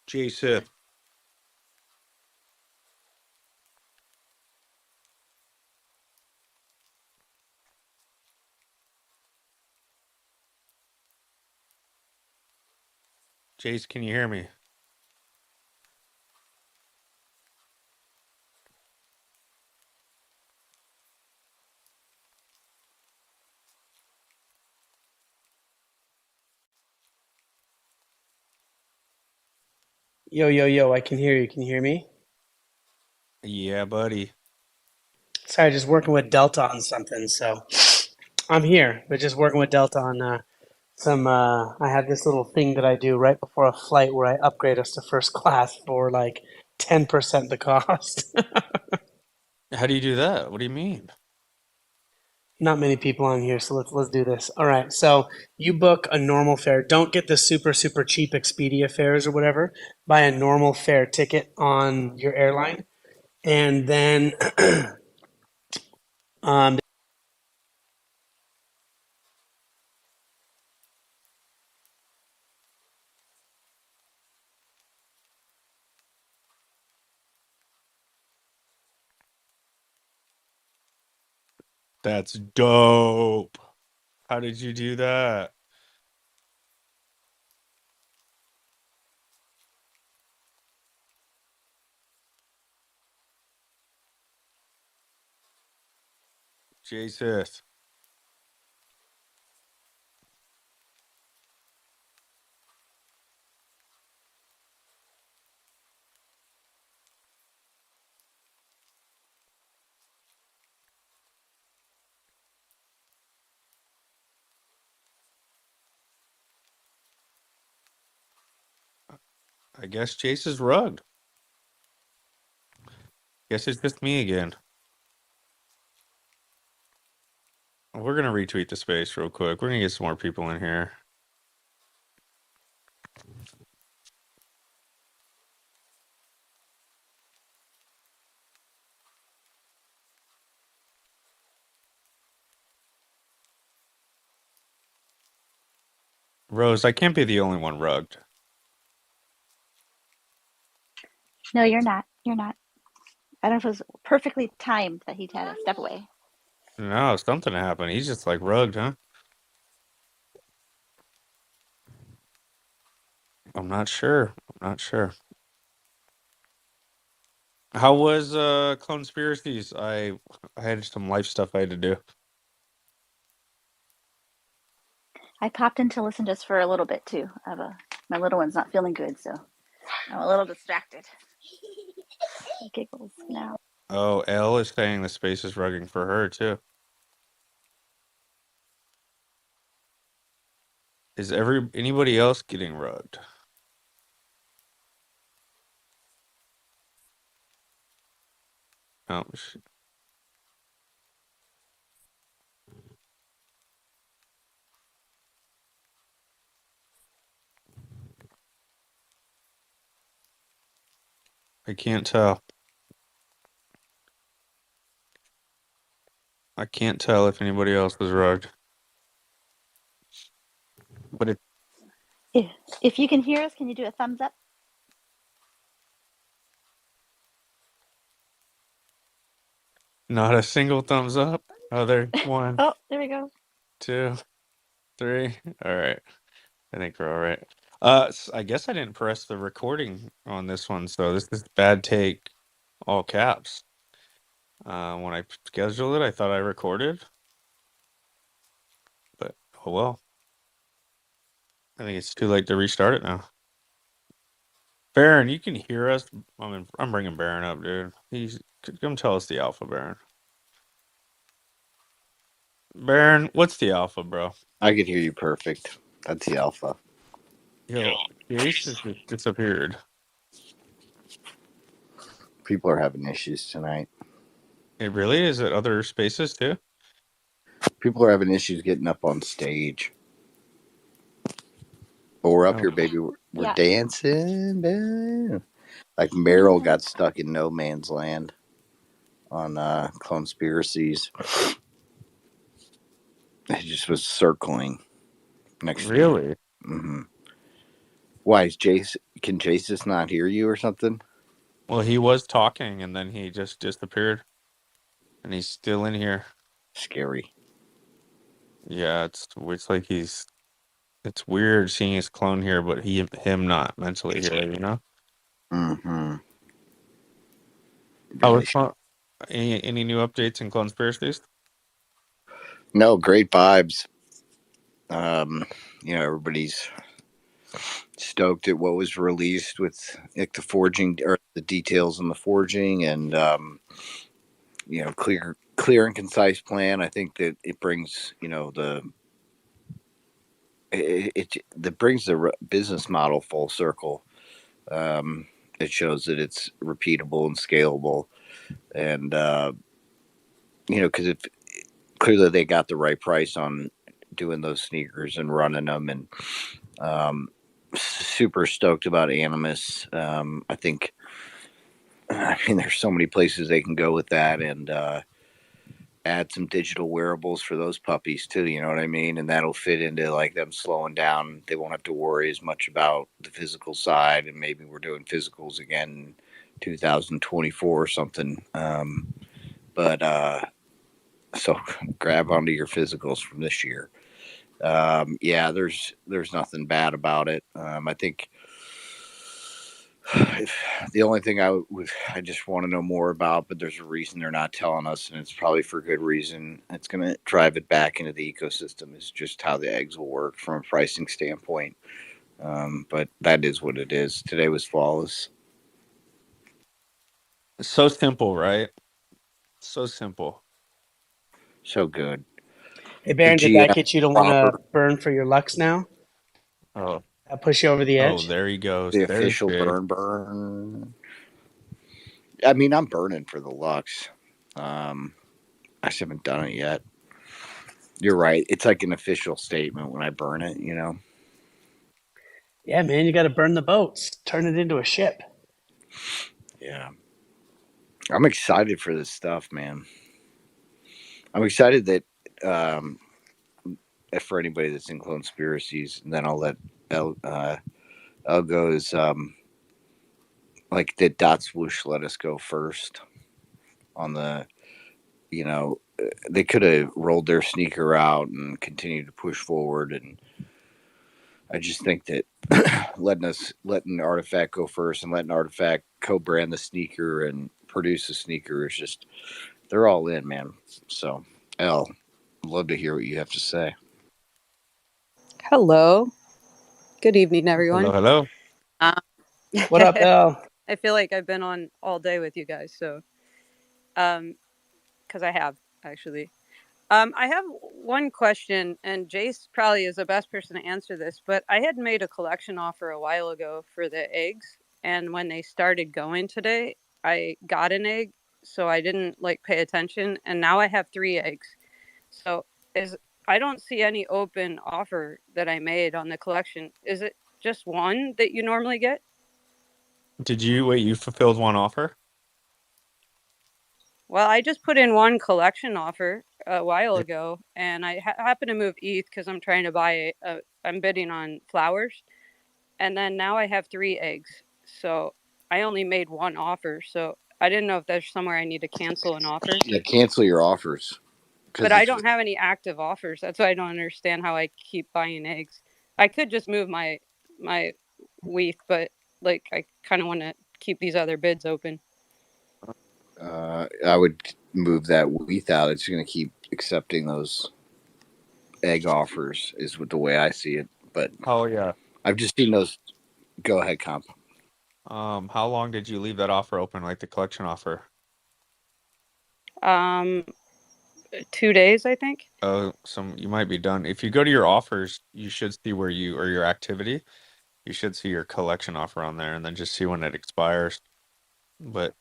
Jason. Jace, can you hear me? Yo, yo, yo, I can hear you. Can you hear me? Yeah, buddy. Sorry, just working with Delta on something. So I'm here, but just working with Delta on I have this little thing that I do right before a flight where I upgrade us to first class for like 10% the cost. How do you do that? What do you mean? Not many people on here, so let's do this. All right, so you book a normal fare. Don't get the super cheap Expedia fares or whatever. Buy a normal fare ticket on your airline, and then um, That's dope. How did you do that? Jason. I guess Jace is rugged. Guess it's just me again. We're gonna retweet the space real quick. We're gonna get some more people in here. Rose, I can't be the only one rugged. No, you're not. You're not. I don't know if it was perfectly timed that he had to step away. No, something happened. He's just like rugged, huh? I'm not sure. I'm not sure. How was Conspiracies? I had some life stuff I had to do. I popped in to listen just for a little bit too. My little one's not feeling good, so I'm a little distracted. Giggles now. Oh, Elle is saying the space is rugging for her too. Is anybody else getting rugged? Oh, I can't tell. I can't tell if anybody else was rugged. But it's If you can hear us, can you do a thumbs up? not a single thumbs up. Oh, there, one, Oh, there we go. 2, 3. All right. I think we're all right. I guess I didn't press the recording on this one, so this is bad take, all caps. When I scheduled it, I thought I recorded, but oh well. I think it's too late to restart it now. Baron, you can hear us. I'm bringing Baron up, dude. Come tell us the alpha, Baron. Baron, what's the alpha, bro? I can hear you perfect. That's the alpha. Yo, Jace has just disappeared. People are having issues tonight. It really is at other spaces too. People are having issues getting up on stage. But we're up Oh. here, baby. We're Yeah. dancing. Like Meryl got stuck in no man's land on Conspiracies. It just was circling next to me. Really? Mm-hmm. Why is Jace? Can Jace just not hear you or something? Well, he was talking and then he just disappeared, and he's still in here. Scary. Yeah, it's like it's weird seeing his clone here, but him not mentally here. You know. Mm-hmm. How Really? was fun? Any new updates in Clonspiracies? No, great vibes. Um, everybody's stoked at what was released with like the forging or the details on the forging, and clear and concise plan. I think that it brings that brings the business model full circle. It shows that it's repeatable and scalable, and because it clearly they got the right price on doing those sneakers and running them, and super stoked about Animus. I think, I mean, there's so many places they can go with that, and add some digital wearables for those puppies too. You know what I mean? And that'll fit into like them slowing down. They won't have to worry as much about the physical side, and maybe we're doing physicals again in 2024 or something. But so grab onto your physicals from this year. Yeah, there's nothing bad about it. I think if the only thing I just want to know more about, but there's a reason they're not telling us, and it's probably for good reason. It's going to drive it back into the ecosystem. Is just how the eggs will work from a pricing standpoint. But that is what it is. Today was flawless. It's so simple, right? So simple. So good. Hey, The Baron, did that GM get you to want proper, to burn for your Lux now? Oh, That push you over the oh, edge? there he goes. the There's official Jay. burn. I mean, I'm burning for the Lux. Um, I just haven't done it yet. You're right. It's like an official statement when I burn it. Yeah, man, you got to burn the boats, turn it into a ship. Yeah. I'm excited for this stuff, man. I'm excited that um, for anybody that's in conspiracies, and then I'll let Elgo's like the dot swoosh let us go first on the they could have rolled their sneaker out and continued to push forward, and I just think that letting Artifact go first and letting Artifact co-brand the sneaker and produce the sneaker is just they're all in, man. So El, I'd love to hear what you have to say. Hello. Good evening, Hello, everyone. hello. Um, What up, El? I feel like I've been on all day with you guys, so because I have actually. I have one question, and Jace probably is the best person to answer this. But I had made a collection offer a while ago for the eggs, and when they started going today, I got an egg, so I didn't pay attention, and now I have 3 eggs. So is I don't see any open offer that I made on the collection. Is it just one that you normally get? You fulfilled one offer? Well, I just put in one collection offer a while ago, and I happen to move ETH because I'm trying to buy I'm bidding on flowers, and then now I have 3 eggs. So I only made one offer, so I didn't know if there's somewhere I need to cancel an offer. Yeah, cancel your offers But because I it's don't have any active offers. That's why I don't understand how I keep buying eggs. I could just move my WETH, but I kind of want to keep these other bids open. I would move that wheat out. It's going to keep accepting those egg offers, is what the way I see it. But Oh yeah. I've just seen those. Go ahead, comp. How long did you leave that offer open, like the collection offer? Um, 2 days, I think. Oh, you might be done. If you go to your offers, you should see or your activity. You should see your collection offer on there, and then just see when it expires. But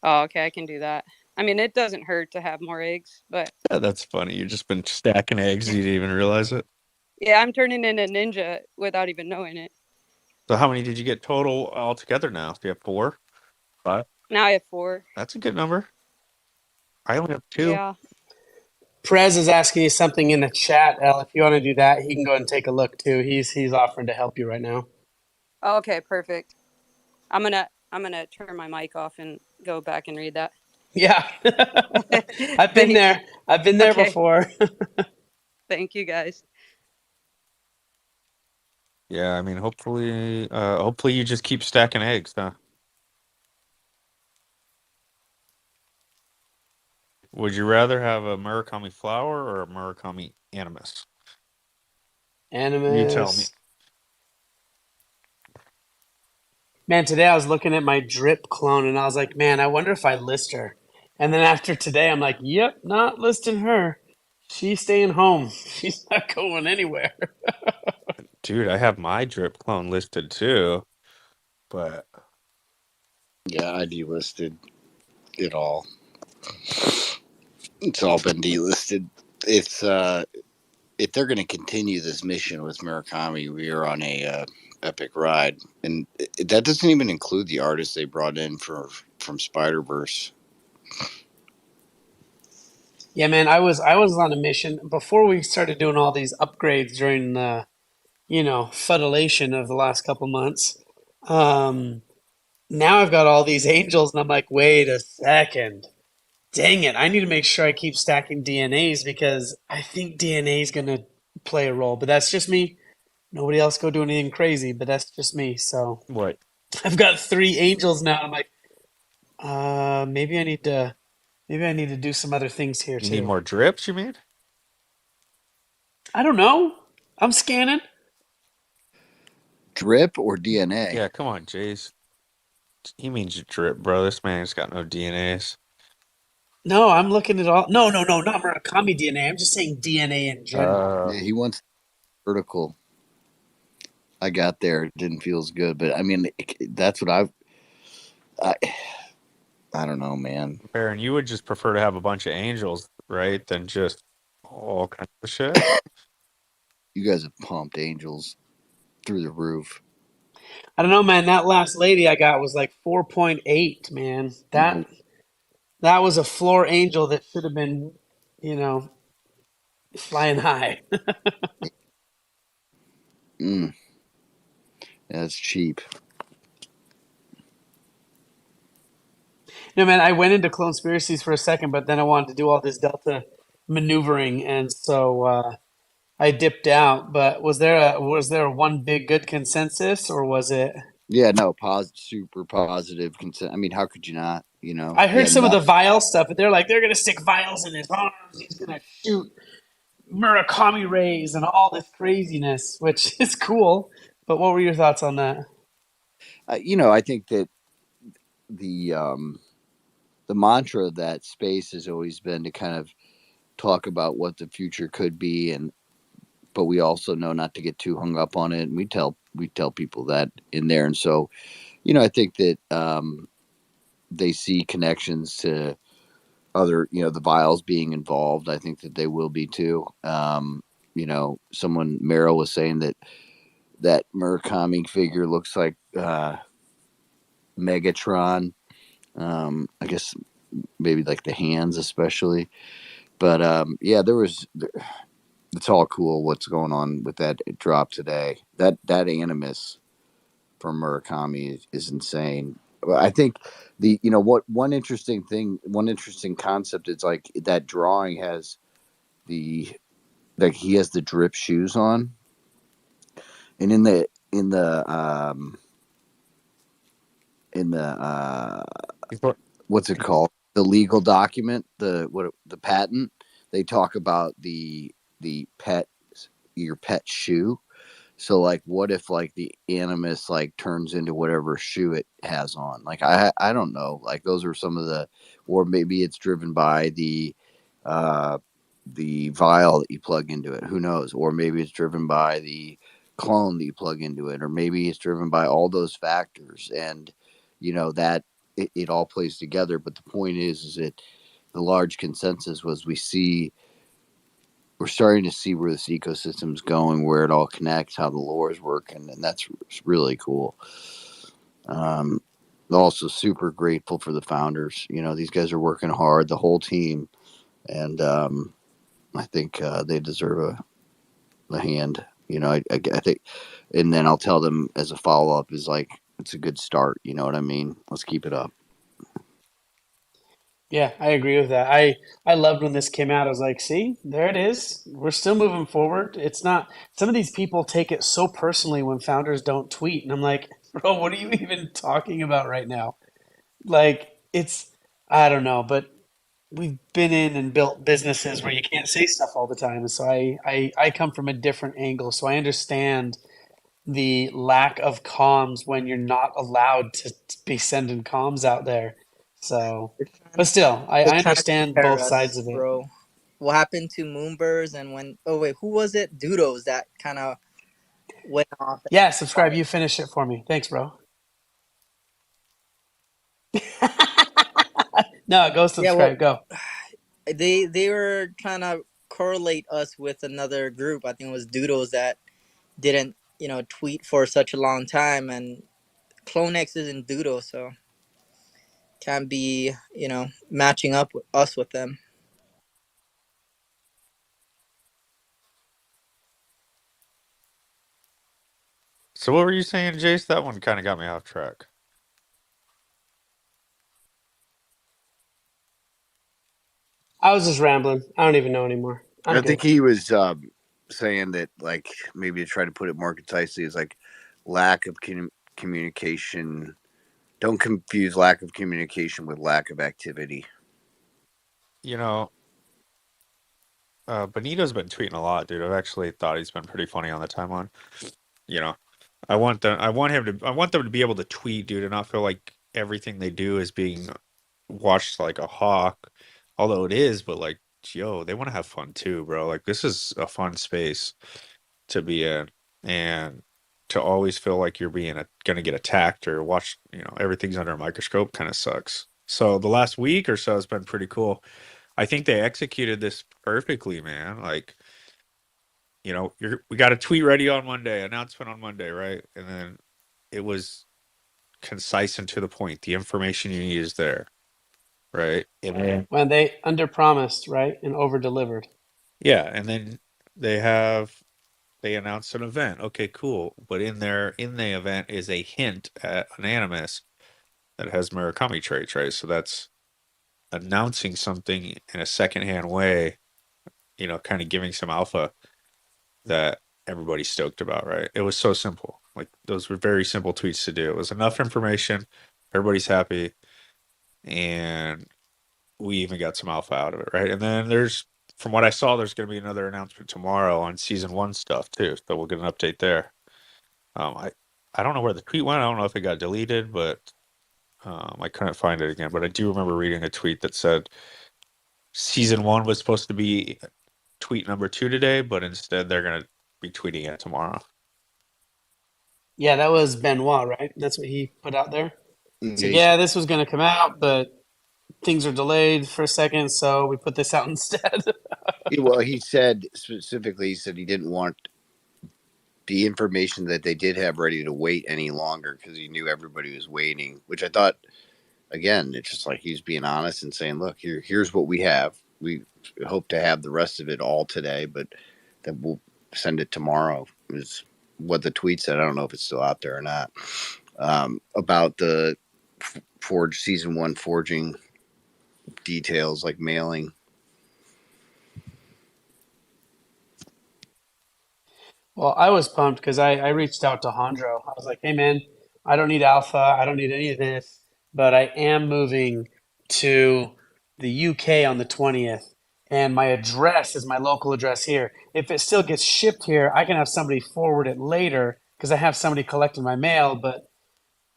Oh, okay, I can do that. I mean, it doesn't hurt to have more eggs, but yeah, that's funny. You've just been stacking eggs. You didn't even realize it. yeah, I'm turning into ninja without even knowing it. So how many did you get total altogether now? Do you have 4, 5? Now I have 4. That's a good number. I only have 2. Yeah. Perez is asking you something in the chat, El. If you want to do that, he can go and take a look too. He's offering to help you right now. Oh, okay, perfect. I'm gonna turn my mic off and go back and read that. Yeah. I've been Thanks. there. I've been there Okay. before. Thank you guys. Yeah, I mean, hopefully you just keep stacking eggs, huh? Would you rather have a Murakami flower or a Murakami animus? You tell me. Animus. Man, today I was looking at my drip clone and I was like, man, I wonder if I list her. And then after today, I'm like, yep, not listing her. She's staying home. She's not going anywhere. Dude, I have my drip clone listed too, but Yeah, I delisted it all. It's all been delisted. It's if they're going to continue this mission with Murakami, we are on a epic ride, and that doesn't even include the artists they brought in from Spider Verse. Yeah, man, I was on a mission before we started doing all these upgrades during the, fuddlation of the last couple months. Um, Now I've got all these angels, and I'm like, wait a second. Dang it. I need to make sure I keep stacking DNAs because I think DNA is going to play a role. But that's just me. Nobody else go do anything crazy, but that's just me. So what? I've got 3 angels now. I'm like, maybe I need to do some other things here You need too. more drips, you mean? I don't know. I'm scanning. Drip or DNA? Yeah, come on, Jace. He means your drip, bro. This man's got no DNAs. No, I'm looking at all. No, no, no, not Murakami DNA. I'm just saying DNA in general. Yeah, he wants vertical. I got there. It didn't feel as good, but I mean, that's what I, I don't know, man. Baron, you would just prefer to have a bunch of angels, right, than just all kinds of shit? You guys have pumped angels through the roof. I don't know, man. That last lady I got was like 4.8, man. That was a floor angel that should have been, you know, flying high. Mm, that's cheap. No, man. I went into Clonespiracies for a second, but then I wanted to do all this Delta maneuvering, and so I dipped out. But was there a one big good consensus, or was it? Yeah, no, super positive consent. I mean, how could you not? You know, I heard yeah, some of no, the vial stuff, but they're like they're gonna stick vials in his arms. He's gonna shoot Murakami rays and all this craziness, which is cool. But what were your thoughts on that? I think that the um, the mantra of that space has always been to kind of talk about what the future could be, and but we also know not to get too hung up on it. And we tell people that in there, and so I think that they see connections to other, the vials being involved. I think that they will be too. Someone Meryl was saying that Murakami figure looks like Megatron. I guess maybe like the hands, especially. But yeah, it's all cool what's going on with that drop today. That animus from Murakami is insane. I think what one interesting concept is like that drawing has the like he has the drip shoes on, and in the what's it called, the legal document, the patent, they talk about the pet your pet shoe. So like, what if like the animus like turns into whatever shoe it has on? Like I don't know. Like those are some of the, or maybe it's driven by uh the vial that you plug into it. Who knows? Or maybe it's driven by the clone that you plug into it, or maybe it's driven by all those factors, and that it all plays together. But the point is that the large consensus was we're starting to see where this ecosystem is going, where it all connects, how the lore is working, and that's really cool. Um, Also, super grateful for the founders. These guys are working hard, the whole team, and I think they deserve a hand. I think, and then I'll tell them as a follow up is like it's a good start. You know what I mean? Let's keep it up. Yeah, I agree with that. I loved when this came out. I was like, see, there it is. We're still moving forward. It's not some of these people take it so personally when founders don't tweet, and I'm like, bro, what are you even talking about right now? Like, it's I don't know, but we've been in and built businesses where you can't say stuff all the time. And so I come from a different angle. So I understand the lack of comms when you're not allowed to be sending comms out there. So, They're but trying, still, they're I trying to understand compare both sides us, of it. bro. What happened to Moonburs and when? Oh wait, who was it? Doodles that kind of went off. Yeah, subscribe. You finish it for me. Thanks, bro. No, go Yeah, well, subscribe. Go. they were trying to correlate us with another group. I think it was Doodles that didn't tweet for such a long time, and CloneX isn't Doodle, so can't be matching up with us with them. So what were you saying, Jace? That one kind of got me off track. I was just rambling. I don't even know anymore. I'm I think good. he was saying that, like, maybe to try to put it more concisely, is like lack of communication. Don't confuse lack of communication with lack of activity. You know, Benito's been tweeting a lot, dude. I've actually thought he's been pretty funny on the timeline. You know, I want them to be able to tweet, dude, and not feel like everything they do is being watched like a hawk. Although it is, but like, yo, they want to have fun too, bro. Like this is a fun space to be in, and to always feel like you're gonna get attacked or watched, everything's under a microscope kind of sucks. So the last week or so has been pretty cool. I think they executed this perfectly, man. Like, we got a tweet ready on Monday, announcement on Monday, right? And then it was concise and to the point. The information you need is there, right? And then When they under promised, right, and over delivered. yeah, and then they announced an event. Okay, cool. But in the event is a hint at an animus that has Murakami traits, right? So that's announcing something in a secondhand way, kind of giving some alpha that everybody's stoked about, right? It was so simple. Like those were very simple tweets to do. It was enough information, everybody's happy, and we even got some alpha out of it, right? And then from what I saw, there's going to be another announcement tomorrow on season one stuff too, so we'll get an update there. I don't know where the tweet went. I don't know if it got deleted, but I couldn't find it again. But I do remember reading a tweet that said season one was supposed to be tweet number 2 today, but instead they're going to be tweeting it tomorrow. Yeah, that was Benoit, right? That's what he put out there. So Yeah, yeah, this was going to come out, but things are delayed for a second, so we put this out instead. well, he said specifically, he said he didn't want the information that they did have ready to wait any longer because he knew everybody was waiting. Which I thought, again, it's just like he's being honest and saying, "Look, here's what we have. We hope to have the rest of it all today, but then we'll send it tomorrow." Is what the tweet said. I don't know if it's still out there or not. About the forge season one forging details, like mailing. Well, I was pumped because I reached out to Hondro. I was like, hey, man, I don't need alpha. I don't need any of this, but I am moving to the UK on the 20th, and my address is my local address here. If it still gets shipped here, I can have somebody forward it later because I have somebody collecting my mail, but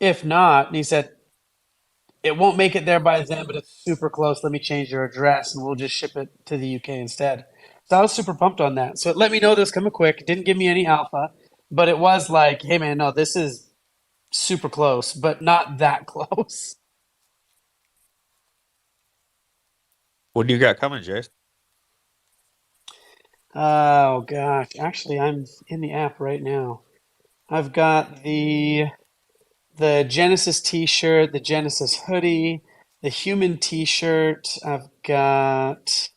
if not, and he said, it won't make it there by then, but it's super close. Let me change your address and we'll just ship it to the UK instead. So I was super pumped on that. So it let me know this coming quick. Didn't give me any alpha, but it was like, hey man, no, this is super close, but not that close. What do you got coming, Jace? Oh gosh, actually, I'm in the app right now. I've got the Genesis T-shirt, the Genesis hoodie, the Human T-shirt. I've got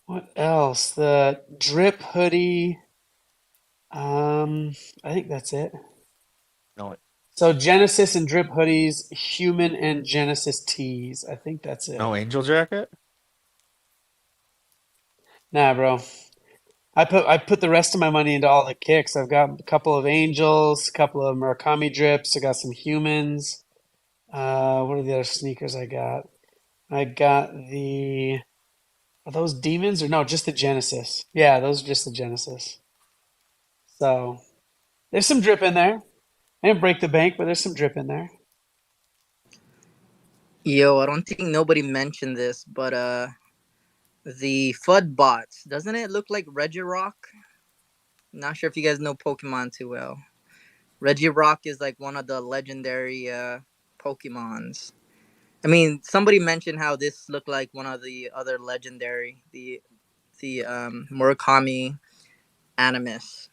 what else? The Drip hoodie. I think that's it. No, So Genesis and drip hoodies, human and Genesis tees. I think that's it. no Angel Jacket. Nah, bro. I put the rest of my money into all the kicks. I've got a couple of angels, a couple of Murakami drips. I got some humans. What are the other sneakers I got? I got the are those demons or no? Just the Genesis. Yeah, those are just the Genesis. So there's some drip in there. I didn't break the bank, but there's some drip in there. Yo, I don't think nobody mentioned this, but the FUD bots, doesn't it look like Regirock? Not sure if you guys know Pokemon too well. Regirock is like one of the legendary Pokemons. I mean, somebody mentioned how this looked like one of the other legendary, the Murakami Animus.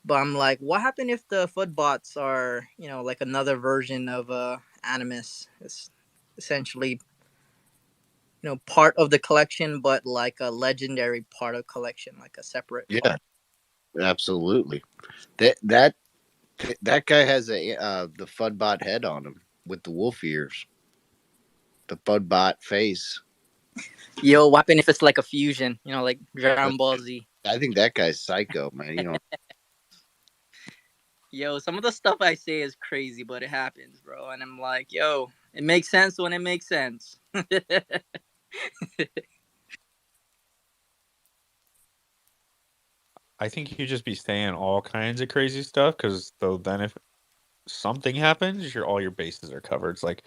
But I'm like, what happened if the FUD bots are, like another version of Animus? It's essentially, part of the collection, but like a legendary part of collection, like a separate Yeah, part. absolutely. That that guy has a the Fudbot head on him with the wolf ears, the Fudbot face. Yo, what happened if it's like a fusion? Like Dragon Ball Z. I think that guy's psycho, man. Yo, some of the stuff I say is crazy, but it happens, bro. And I'm like, yo, it makes sense when it makes sense. I think you just be saying all kinds of crazy stuff because though then if something happens, all your bases are covered. It's like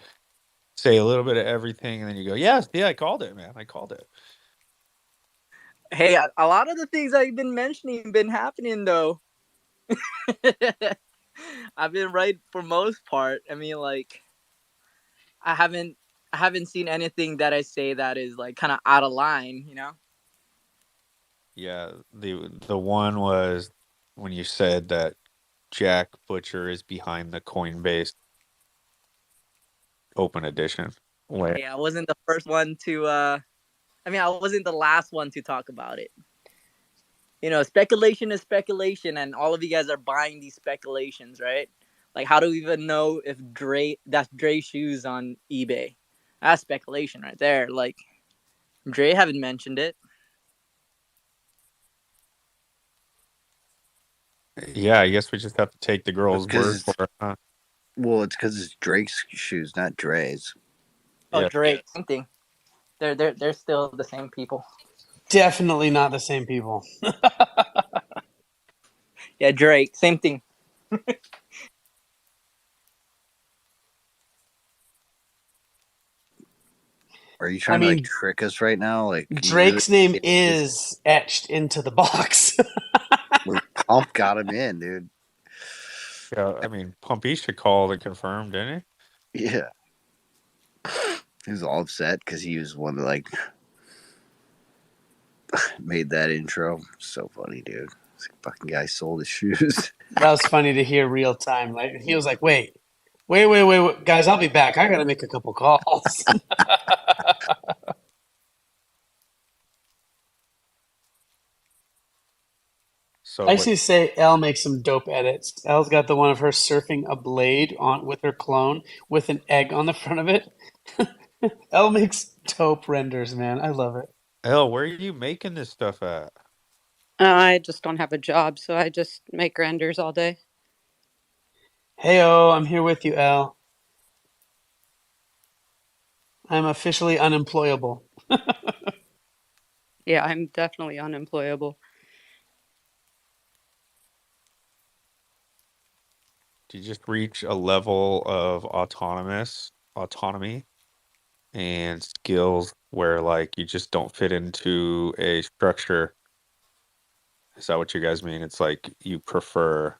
say a little bit of everything, and then you go, yes, yeah, I called it, man. I called it. Hey, a lot of the things I've been mentioning been happening though. I've been right for most part. I mean, like, I haven't I haven't seen anything that I say that is like kind of out of line. Yeah, the one was when you said that Jack Butcher is behind the Coinbase Open Edition. Wait, Hey, I wasn't the first one to. I mean, I wasn't the last one to talk about it. Speculation is speculation, and all of you guys are buying these speculations, right? Like, how do we even know if that's Dre shoes on eBay? That's speculation right there. Like, Dre haven't mentioned it. yeah, I guess we just have to take the It's girl's because word for it. Huh? it's because it's Drake's shoes, not Dre's. Oh, Yeah, Drake, same thing. They're still the same people. Definitely not the same people. Yeah, Drake, same thing. Are you I trying to like mean, trick us right now? Like you really Drake's name think this is etched into the box. Pump got him in, dude? yeah. I mean, Pumpisha called and confirmed, didn't Yeah, he was all upset because he was one that like made that intro. So funny, dude. This fucking guy sold his shoes. That was funny to hear real time. Like he was like, wait, guys, I'll be back. I gotta make a couple calls. So, I but actually say Elle makes some dope edits. Elle's got the one of her surfing a blade on with her clone with an egg on the front of it. Elle makes dope renders, man. I love it. Elle, where are you making this stuff at? I just don't have a job, so I just make renders all day. Heyo, I'm here with you, Elle. I'm officially unemployable. Yeah, I'm definitely unemployable. Do you just reach a level of autonomy and skills where like you just don't fit into a structure? Is that what you guys mean? It's like you prefer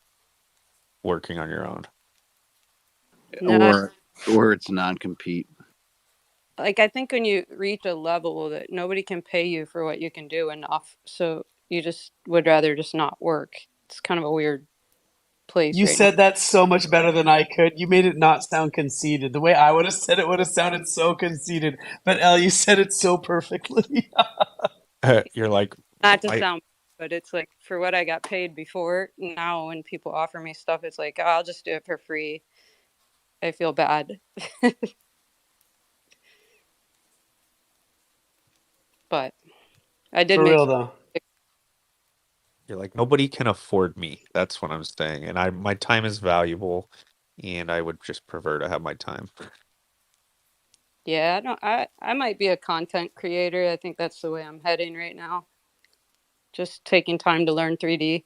working on your own. No, or it's non-compete. like I think when you reach a level that nobody can pay you for what you can do enough, so you just would rather just not work. It's kind of a weird place You right now. said that so much better than I could. You made it not sound conceited. The way I would have said it would have sounded so conceited. But Elle, you said it so perfectly. You're like Not to I sound but it's like for what I got paid before. Now when people offer me stuff, it's like, oh, I'll just do it for free. I feel bad. But I did For make real some. though. You're like, nobody can afford me. That's what I'm saying. And my time is valuable, and I would just prefer to have my time. Yeah, I don't. I might be a content creator. I think that's the way I'm heading right now. Just taking time to learn 3D.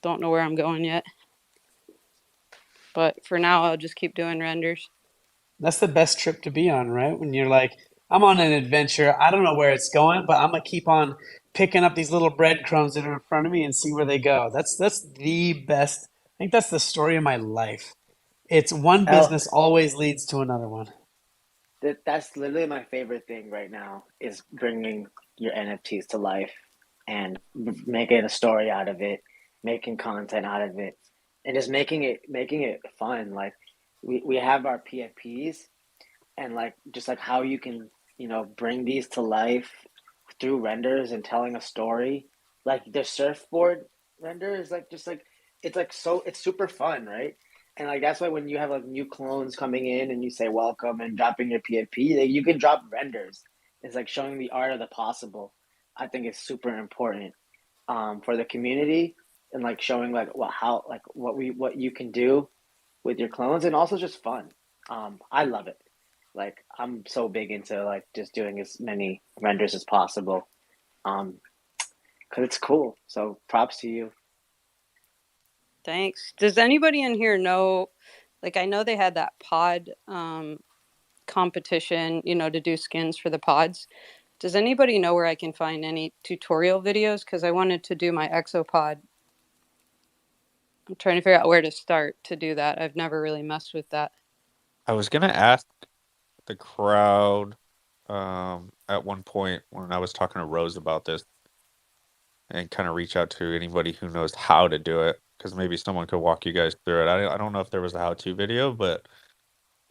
Don't know where I'm going yet, but for now, I'll just keep doing renders. That's the best trip to be on, right? When you're like, I'm on an adventure. I don't know where it's going, but I'm gonna keep on picking up these little breadcrumbs that are in front of me and see where they go. That's the best. I think that's the story of my life. It's one Oh, business always leads to another one. that's literally my favorite thing right now is bringing your NFTs to life and making a story out of it, making content out of it, and just making it fun. Like we have our PFPs and like just like how you can bring these to life through renders and telling a story. Like the surfboard render is like just like it's like so it's super fun, right? And like that's why when you have like new clones coming in and you say welcome and dropping your PFP, like, you can drop renders. It's like showing the art of the possible. I think it's super important for the community and like showing like what you can do with your clones and also just fun. I love it. Like I'm so big into like just doing as many renders as possible. Um, because it's cool. So props to you. Thanks. Does anybody in here know? Like, I know they had that pod competition, to do skins for the pods. Does anybody know where I can find any tutorial videos? Because I wanted to do my exopod. I'm trying to figure out where to start to do that. I've never really messed with that. I was gonna ask the crowd at one point when I was talking to Rose about this and kind of reach out to anybody who knows how to do it because maybe someone could walk you guys through it. I don't know if there was a how-to video, but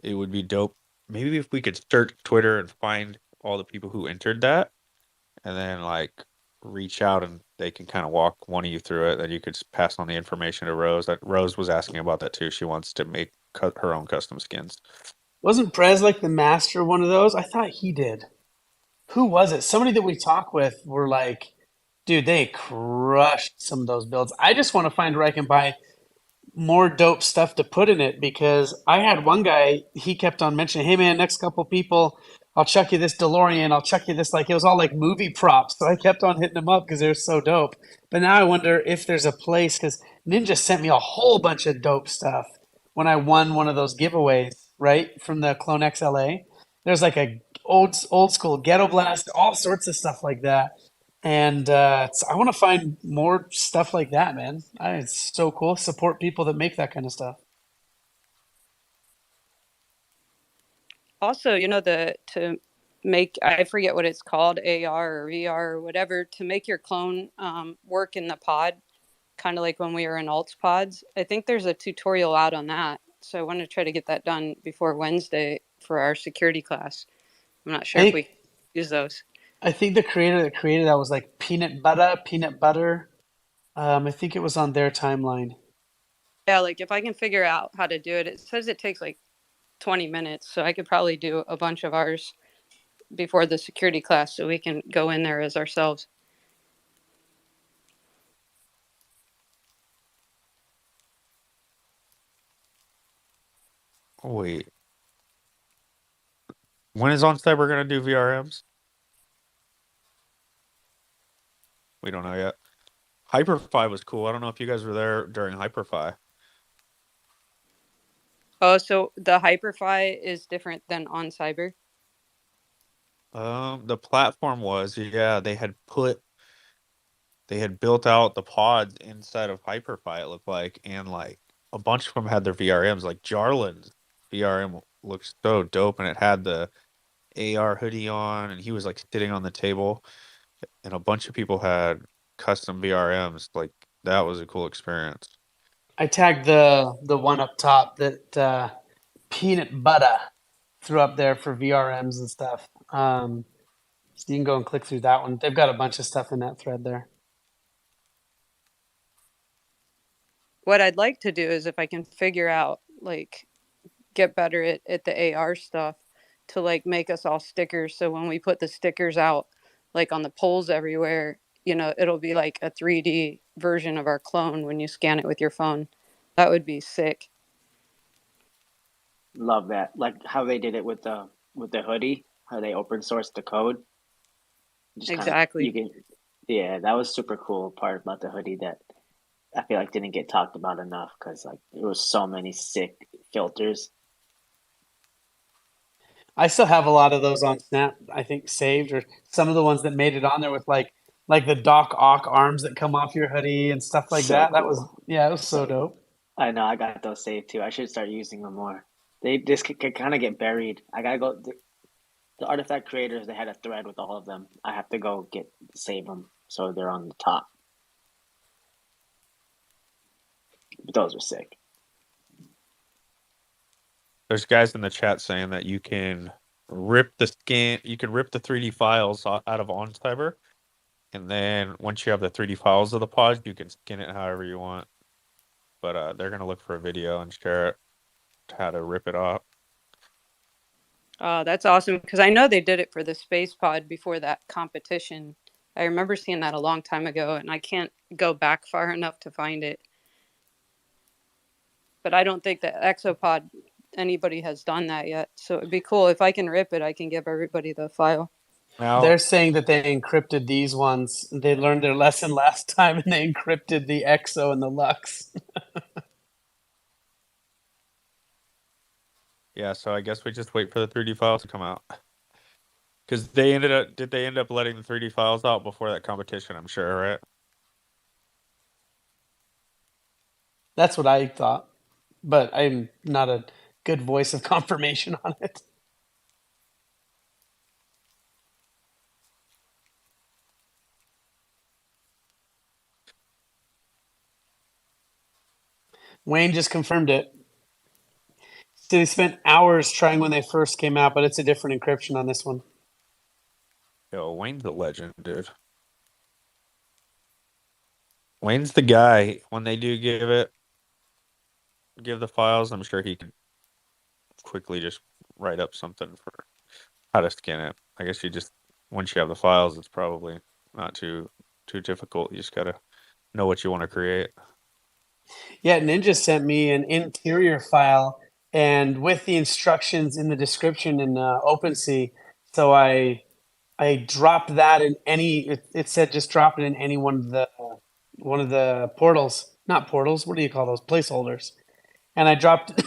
it would be dope. Maybe if we could search Twitter and find all the people who entered that and then like reach out and they can kind of walk one of you through it. Then you could pass on the information to Rose. That Rose was asking about that too. She wants to make her own custom skins. Wasn't Prez like the master of one of those? I thought he did. Who was it? Somebody that we talk with were like, dude, they crushed some of those builds. I just want to find where I can buy more dope stuff to put in it because I had one guy, he kept on mentioning, hey man, next couple people, I'll chuck you this DeLorean, I'll chuck you this, like it was all like movie props. So I kept on hitting them up because they're so dope. But now I wonder if there's a place because Ninja sent me a whole bunch of dope stuff when I won one of those giveaways, right? From the CloneX LA. There's like a old school ghetto blast, all sorts of stuff like that. And I want to find more stuff like that, man. It's so cool. Support people that make that kind of stuff. Also, the to make, I forget what it's called, AR or VR or whatever, to make your clone work in the pod, kind of like when we were in alts pods. I think there's a tutorial out on that. So I want to try to get that done before Wednesday for our security class. I'm not I sure if we think can use those. I think the creator that created that was like peanut butter. I think it was on their timeline. Yeah, like if I can figure out how to do it, it says it takes like 20 minutes. So I could probably do a bunch of ours before the security class so we can go in there as ourselves. Oh, wait, when is on site we're gonna do VRMs? We don't know yet. Hyperfi was cool. I don't know if you guys were there during Hyperfi. Oh, so the Hyperfi is different than on Cyber? The platform was, yeah, they had built out the pods inside of Hyperfi, it looked like, and like a bunch of them had their VRMs. Like Jarlin's VRM looked so dope, and it had the AR hoodie on, and he was like sitting on the table, and a bunch of people had custom VRMs. Like that was a cool experience. I tagged the one up top that peanut butter threw up there for VRMs and stuff. So you can go and click through that one. They've got a bunch of stuff in that thread there. What I'd like to do is if I can figure out, like, get better at the AR stuff, to like make us all stickers. So when we put the stickers out, like on the poles everywhere, it'll be like a 3D version of our clone when you scan it with your phone. That would be sick. Love that. Like how they did it with the hoodie, how they open sourced the code. Just kind of you Exactly. can, yeah, that was super cool part about the hoodie that I feel like didn't get talked about enough because like there was so many sick filters. I still have a lot of those on Snap, I think, saved, or some of the ones that made it on there with like the Doc Ock arms that come off your hoodie and stuff like So that. That was, cool. yeah, it was so So cool. dope. I know I got those saved too. I should start using them more. They just can kind of get buried. I gotta go. The artifact creators, they had a thread with all of them. I have to go get save them so they're on the top. But those are sick. There's guys in the chat saying that you can rip the 3D files out of OnCyber, and then once you have the 3D files of the pod, you can skin it however you want. But they're gonna look for a video and share it, how to rip it off. That's awesome, because I know they did it for the space pod before that competition. I remember seeing that a long time ago, and I can't go back far enough to find it. But I don't think the exopod anybody has done that yet. So it'd be cool if I can rip it. I can give everybody the file. Now, They're saying that they encrypted these ones. They learned their lesson last time and they encrypted the EXO and the Lux. yeah, so I guess we just wait for the 3D files to come out. Because they end up letting the 3D files out before that competition, I'm sure, right? That's what I thought. But I'm not a good voice of confirmation on it. Wayne just confirmed it. So they spent hours trying when they first came out, but it's a different encryption on this one. Yo, Wayne's a legend, dude. Wayne's the guy. When they do give the files, I'm sure he could quickly just write up something for how to skin it. I guess once you have the files, it's probably not too difficult. You just gotta know what you want to create. Yeah, Ninja sent me an interior file and with the instructions in the description in OpenSea. So I dropped that in any. It said just drop it in any one of the portals, not portals. What do you call those placeholders? And I dropped.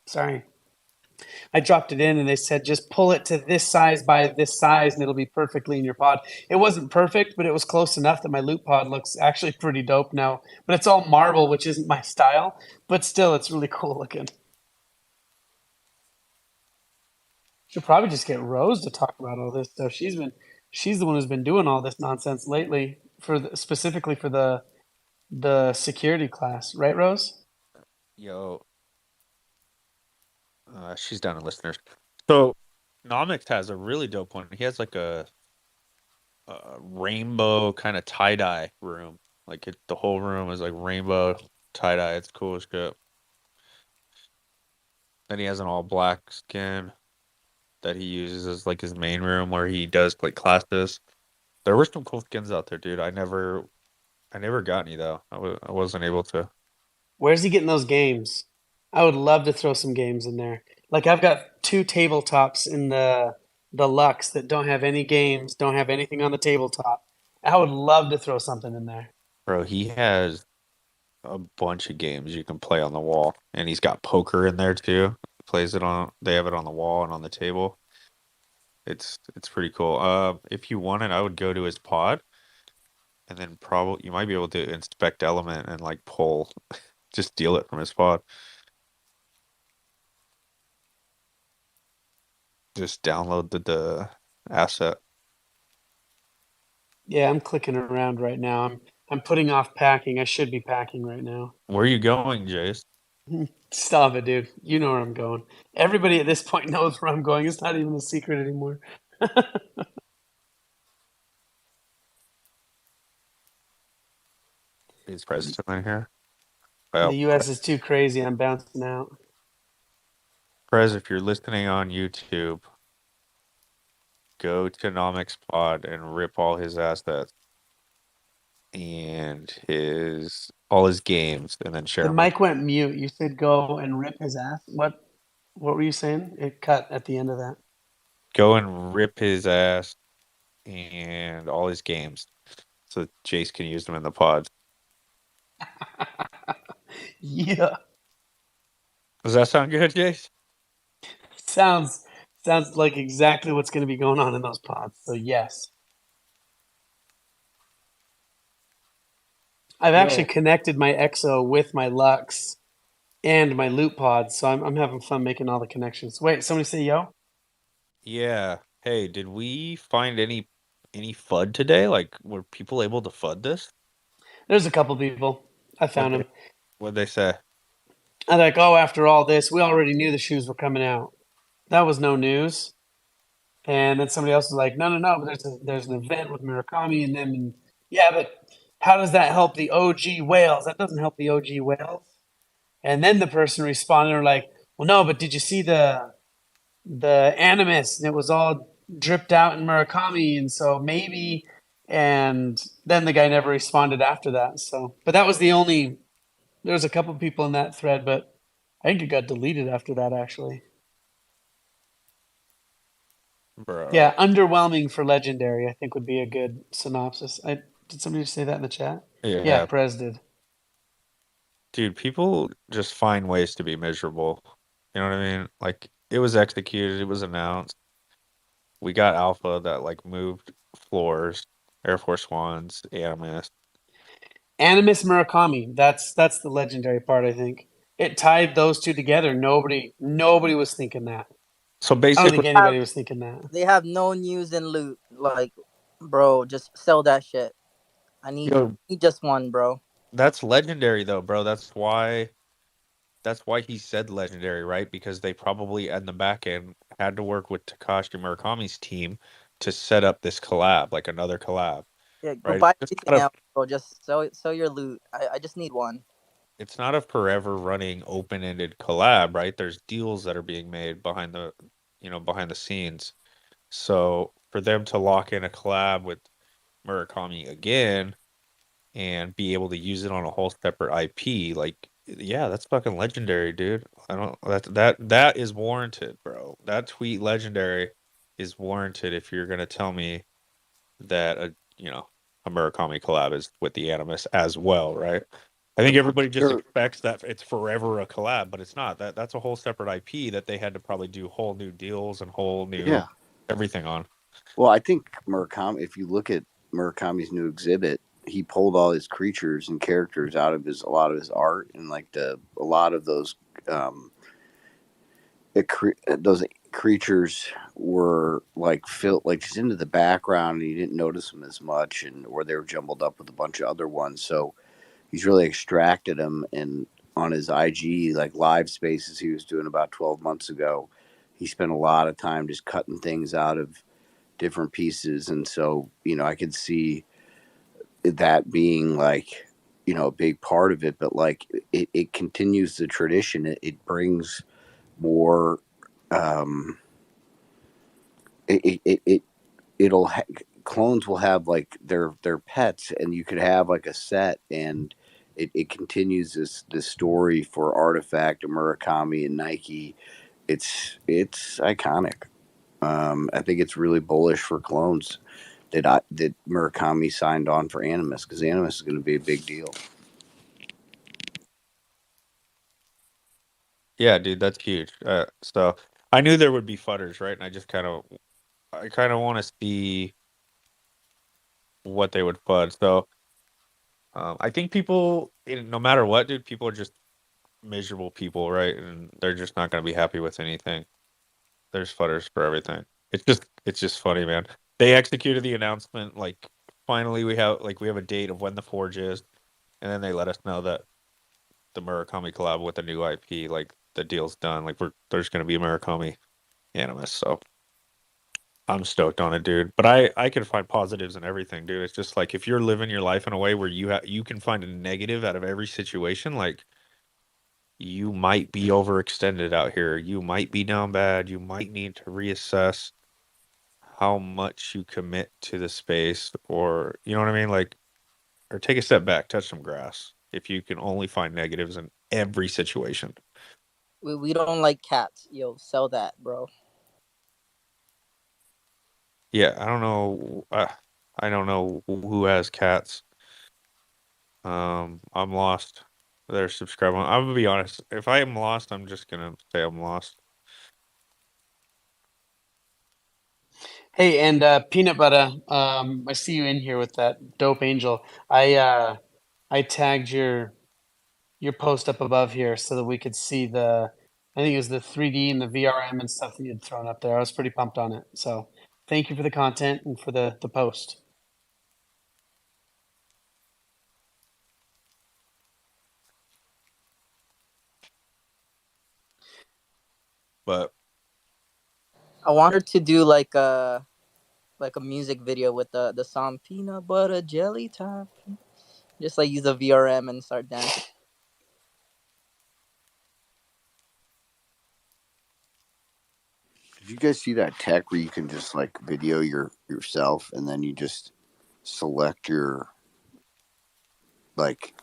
Sorry, I dropped it in, and they said just pull it to this size by this size, and it'll be perfectly in your pod. It wasn't perfect, but it was close enough that my loot pod looks actually pretty dope now. But it's all marble, which isn't my style. But still, it's really cool looking. Should probably just get Rose to talk about all this stuff. She's the one who's been doing all this nonsense lately specifically for the security class, right, Rose? Yo, she's down in listeners. So, Nomics has a really dope one. He has like a rainbow kind of tie dye room. The whole room is like rainbow tie dye. It's cool as shit. Then he has an all black skin that he uses as like his main room where he does like classes. There were some cool skins out there, dude. I never got any though. I wasn't able to. Where's he getting those games? I would love to throw some games in there. Like I've got two tabletops in the Lux that don't have any games, don't have anything on the tabletop. I would love to throw something in there. Bro, he has a bunch of games you can play on the wall, and he's got poker in there too. Plays it on. They have it on the wall and on the table. It's pretty cool. If you wanted, I would go to his pod, and then probably you might be able to inspect element and like pull, just steal it from his pod. Just download the asset. Yeah, I'm clicking around right now. I'm putting off packing. I should be packing right now. Where are you going, Jace? Stop it, dude. You know where I'm going. Everybody at this point knows where I'm going. It's not even a secret anymore. Is president in here? The Well, U.S. is too crazy. I'm bouncing out. Prez, if you're listening on YouTube, go to Nomics Pod and rip all his assets and his all his games, and then share The them with. mic went mute. You said go and rip his ass. What were you saying? It cut at the end of that. Go and rip his ass and all his games, so that Jace can use them in the pods. Yeah. Does that sound good, Jace? Sounds sounds like exactly what's going to be going on in those pods. So yes. I've actually Yo. connected my EXO with my Lux and my loop pod, so I'm having fun making all the connections. Wait, somebody say yo? Yeah. Hey, did we find any FUD today? Like, were people able to FUD this? There's a couple people. I What found they them. what they say? I'm like, oh, after all this, we already knew the shoes were coming out. That was no news. And then somebody else was like, no, no, no, but there's an event with Murakami and them, and yeah, but how does that help the OG whales? That doesn't help the OG whales. And then the person responded, like, well, no, but did you see the animus? And it was all dripped out in Murakami, and so maybe. And then the guy never responded after that. So, but that was the only. There was a couple people in that thread, but I think it got deleted after that. Actually, Bro. yeah, underwhelming for legendary. I think would be a good synopsis. I did somebody say that in the chat? Yeah, Yeah. Prez did. Dude, people just find ways to be miserable. You know what I mean? Like, it was executed, it was announced. We got Alpha that like moved floors, Air Force Ones, Animus. Animus Murakami. That's the legendary part. I think it tied those two together. Nobody was thinking that. So I don't basically, think Have anybody was thinking that. they have no news and loot. Like, bro, just sell that shit. I yo, need just one, bro. that's legendary though, bro. That's why he said legendary, right? Because they probably in the back end had to work with Takashi Murakami's team to set up this collab, like another collab, Yeah, go right? buy It's everything not a else, bro. Just sell your loot. I just need one. it's not a forever running open-ended collab, right? There's deals that are being made behind the scenes. So for them to lock in a collab with Murakami again and be able to use it on a whole separate IP, like yeah, that's fucking legendary, dude. I don't that is warranted, bro. That tweet legendary is warranted if you're gonna tell me that a Murakami collab is with the Animus as well, right? I think everybody just Sure. expects that it's forever a collab, but it's not. That's a whole separate IP that they had to probably do whole new deals and whole new Yeah. everything on. Well, I think Murakami, if you look at Murakami's new exhibit, he pulled all his creatures and characters out of a lot of his art, and like a lot of those um, those creatures were like filled like just into the background, and you didn't notice them as much, and or they were jumbled up with a bunch of other ones. So he's really extracted them, and on his IG like live spaces he was doing about 12 months ago, he spent a lot of time just cutting things out of different pieces. And so I could see that being like a big part of it, but like it continues the tradition. It brings more um it it'll clones will have like their pets, and you could have like a set, and it continues this story for Artifact and Murakami and Nike. It's iconic. I think it's really bullish for clones that Murakami signed on for Animus, because Animus is going to be a big deal. Yeah, dude, that's huge. So I knew there would be fudders, right? And I kind of want to see what they would fud. So I think people, no matter what, dude, people are just miserable people, right? And they're just not going to be happy with anything. There's fudders for everything. It's just funny, man. They executed the announcement, like finally we have a date of when the forge is, and then they let us know that the Murakami collab with the new IP, like the deal's done. Like there's going to be Murakami Animus. So I'm stoked on it, dude. But I can find positives in everything, dude. It's just like if you're living your life in a way where you can find a negative out of every situation, like you might be overextended out here. You might be down bad. You might need to reassess how much you commit to the space, or you know what I mean? Like, or take a step back, touch some grass. If you can only find negatives in every situation. We don't like cats. Yo, sell that, bro. Yeah, I don't know. I don't know who has cats. I'm lost. They're subscribing. I'm gonna be honest. If I am lost, I'm just gonna say I'm lost. Hey, and Peanut Butter, I see you in here with that dope angel. I tagged your post up above here so that we could see I think it was the 3D and the VRM and stuff that you'd thrown up there. I was pretty pumped on it. So thank you for the content and for the post. But I wanted to do like a music video with the song Peanut Butter Jelly Time. Just like use a VRM and start dancing. Did you guys see that tech where you can just like video yourself and then you just select your like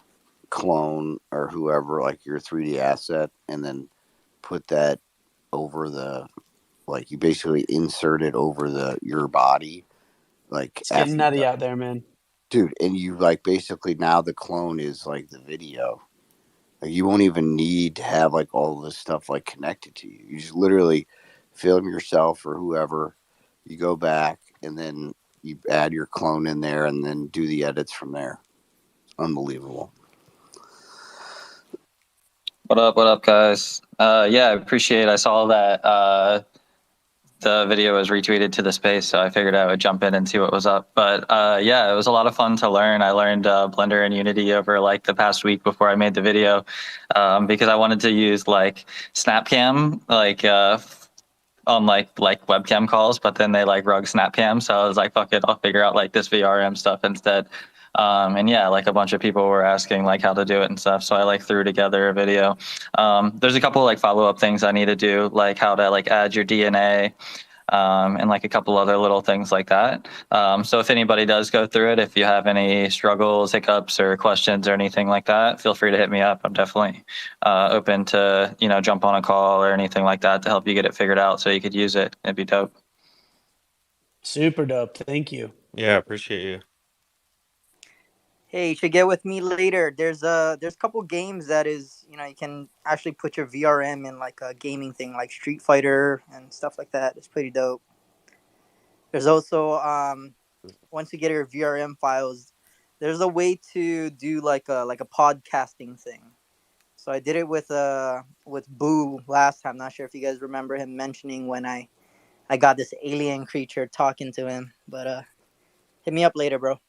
clone or whoever, like your 3D asset, and then put that over the, like you basically insert it over your body, like It's getting after you've nutty done, out there, man. dude, and you like basically now the clone is like the video. Like you won't even need to have like all this stuff like connected to you. You just literally film yourself or whoever. You go back and then you add your clone in there and then do the edits from there. Unbelievable. What up, guys? Yeah, I appreciate. I saw that the video was retweeted to the space, so I figured I would jump in and see what was up. But yeah, it was a lot of fun to learn. I learned Blender and Unity over like the past week before I made the video, because I wanted to use like Snapcam, like on like webcam calls, but then they like rug Snapcam, so I was like, fuck it, I'll figure out like this VRM stuff instead. And yeah, like a bunch of people were asking like how to do it and stuff, so I like threw together a video. There's a couple like follow-up things I need to do, like how to like add your DNA, and like a couple other little things like that. So if anybody does go through it, if you have any struggles, hiccups, or questions or anything like that, feel free to hit me up. I'm definitely open to, you know, jump on a call or anything like that to help you get it figured out so you could use it. It'd be dope. Super dope. Thank you. yeah, appreciate you. Hey, you should get with me later. There's a couple games that is, you know, you can actually put your VRM in like a gaming thing like Street Fighter and stuff like that. It's pretty dope. There's also once you get your VRM files, there's a way to do like a podcasting thing. So I did it with Boo last time. Not sure if you guys remember him mentioning when I got this alien creature talking to him. But hit me up later, bro.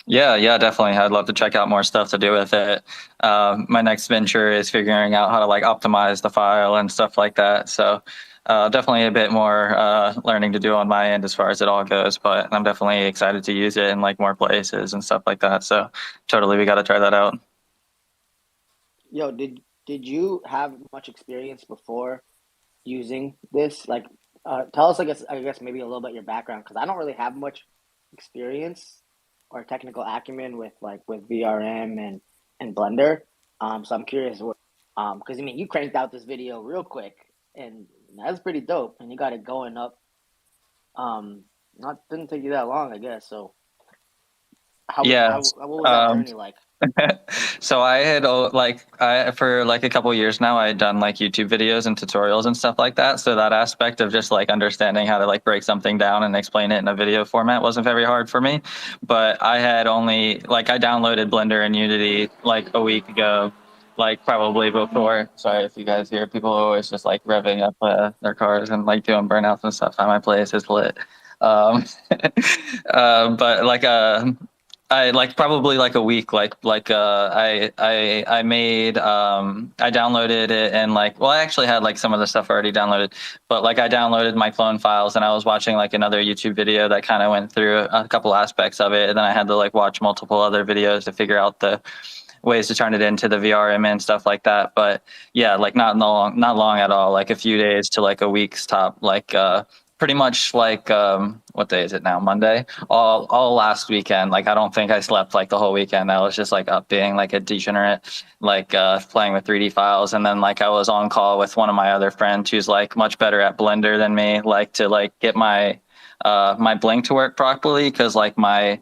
Yeah, definitely. I'd love to check out more stuff to do with it. My next venture is figuring out how to like optimize the file and stuff like that. So definitely a bit more learning to do on my end as far as it all goes. But I'm definitely excited to use it in like more places and stuff like that. So totally, we got to try that out. Yo, did you have much experience before using this? Like, tell us, I guess maybe a little bit your background, because I don't really have much experience or technical acumen with with VRM and Blender. So I'm curious what, because I mean you cranked out this video real quick, and that's pretty dope, and you got it going up. Not didn't take you that long, I guess. So Yeah. what was that journey like? So I had for like a couple years now, I had done like YouTube videos and tutorials and stuff like that. So that aspect of just like understanding how to like break something down and explain it in a video format wasn't very hard for me. But I had only like I downloaded Blender and Unity like a week ago, like probably before. Sorry if you guys hear people always just like revving up their cars and like doing burnouts and stuff at my place. It's lit. Um, but like I like probably like a week. I made I downloaded it and like well I actually had like some of the stuff already downloaded, but like I downloaded my clone files and I was watching like another YouTube video that kind of went through a couple aspects of it, and then I had to like watch multiple other videos to figure out the ways to turn it into the VRM and stuff like that. But yeah, like not long at all. Like a few days to like a week's top. Like pretty much like what day is it now? Monday. All last weekend. Like I don't think I slept like the whole weekend. I was just like up being like a degenerate, like playing with 3D files, and then like I was on call with one of my other friends who's like much better at Blender than me, like to like get my blink to work properly, because like my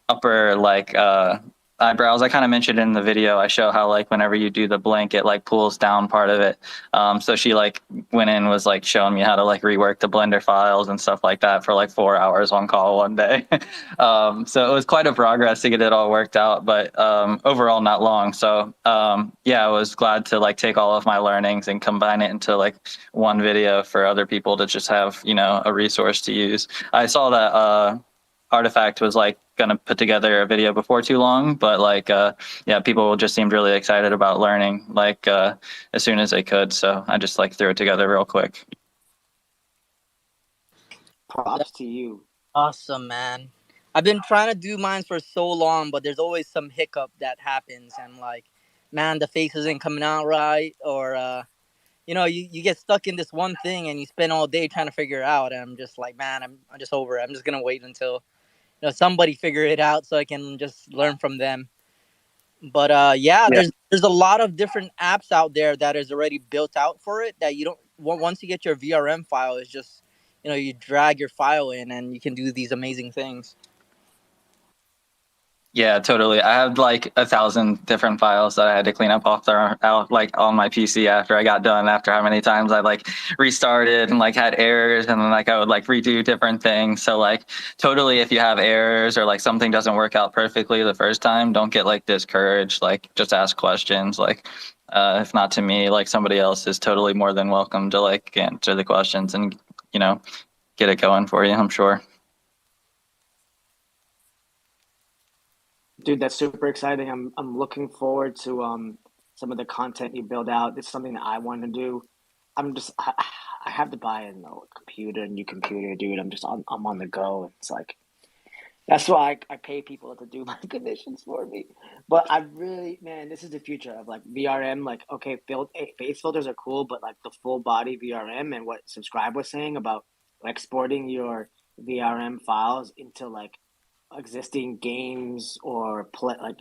upper like eyebrows. I kind of mentioned in the video, I show how like whenever you do the blink, it like pulls down part of it. So she like went in, was like showing me how to like rework the Blender files and stuff like that for like 4 hours on call one day. So it was quite a progress to get it all worked out, but overall not long. So yeah, I was glad to like take all of my learnings and combine it into like one video for other people to just have, you know, a resource to use. I saw that Artifact was like going to put together a video before too long, but like yeah, people just seemed really excited about learning like as soon as they could, so I just like threw it together real quick. Props to you. Awesome, man. I've been trying to do mine for so long, but there's always some hiccup that happens, and like, man, the face isn't coming out right, or you know, you get stuck in this one thing and you spend all day trying to figure it out. And I'm just like, man, I'm just over it. I'm just gonna wait until somebody figure it out so I can just learn from them. But yeah, Yeah. there's a lot of different apps out there that is already built out for it, that you don't once you get your VRM file, it's just you drag your file in and you can do these amazing things. Yeah, totally. I had like 1,000 different files that I had to clean up out like on my PC after I got done. After how many times I like restarted and like had errors, and then like I would like redo different things. So like totally, if you have errors or like something doesn't work out perfectly the first time, don't get like discouraged. Like just ask questions. Like if not to me, like somebody else is totally more than welcome to like answer the questions and you know get it going for you, I'm sure. Dude, that's super exciting. I'm looking forward to some of the content you build out. It's something that I want to do. I have to buy a new computer, dude. I'm on the go. It's like that's why I pay people to do my commissions for me. But I really, man, this is the future of like VRM. Like, okay, face filters are cool, but like the full body VRM and what Subscribe was saying about exporting your VRM files into like existing games or play like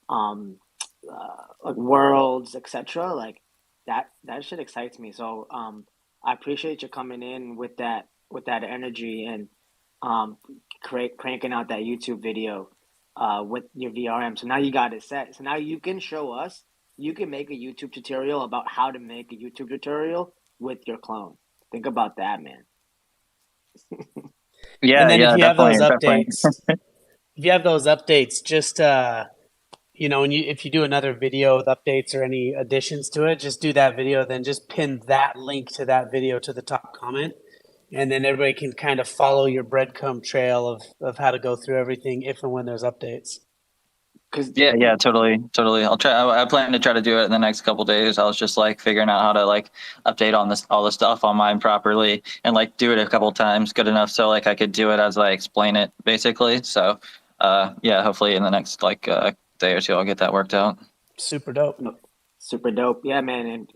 um like worlds, etc. Like that shit excites me. So I appreciate you coming in with that energy and um cranking out that YouTube video with your VRM. So now you got it set. So now you can show us, you can make a YouTube tutorial about how to make a YouTube tutorial with your clone. Think about that, man. And Yeah, then if yeah, you have those definitely, definitely. updates, just when if you do another video with updates or any additions to it, just do that video, then just pin that link to that video to the top comment, and then everybody can kind of follow your breadcrumb trail of how to go through everything if and when there's updates. Because Yeah, yeah, totally, totally. I'll try. I plan to try to do it in the next couple days. I was just like figuring out how to like update on this all the stuff on mine properly and like do it a couple times good enough so like I could do it as I explain it basically. So, yeah, hopefully in the next like day or two I'll get that worked out. Super dope. super dope. Yeah, man, and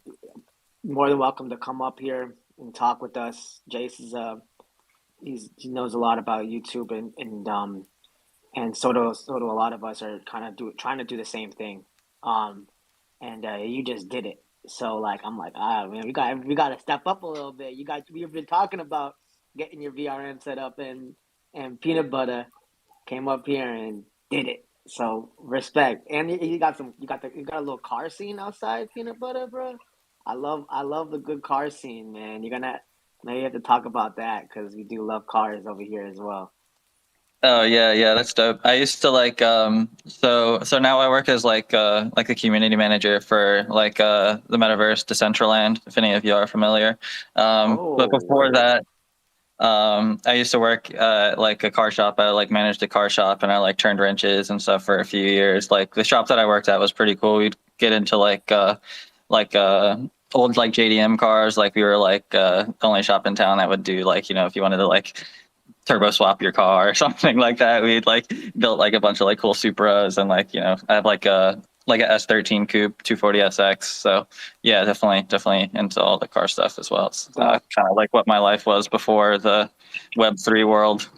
more than welcome to come up here and talk with us. Jace is he knows a lot about YouTube and so do a lot of us are kind of trying to do the same thing. Um, and you just did it. So like I'm like, man, we got to step up a little bit. We've been talking about getting your VRM set up, and peanut butter came up here and did it. So respect. And you got a little car scene outside, peanut butter, bro. I love the good car scene, man. You're gonna maybe have to talk about that because we do love cars over here as well. Oh yeah, yeah, that's dope. I used to like so now I work as like the community manager for like the Metaverse Decentraland, if any of you are familiar. But Oh, before word. that, I used to work like a car shop. I like managed a car shop, and I like turned wrenches and stuff for a few years. Like the shop that I worked at was pretty cool. We'd get into like old like JDM cars. Like we were like the only shop in town that would do like, if you wanted to like turbo swap your car or something like that. We'd like built like a bunch of like cool Supras, and like, I have like a S13 coupe 240 SX. So yeah, definitely into all the car stuff as well. It's Dog, kind of like what my life was before the Web3 world.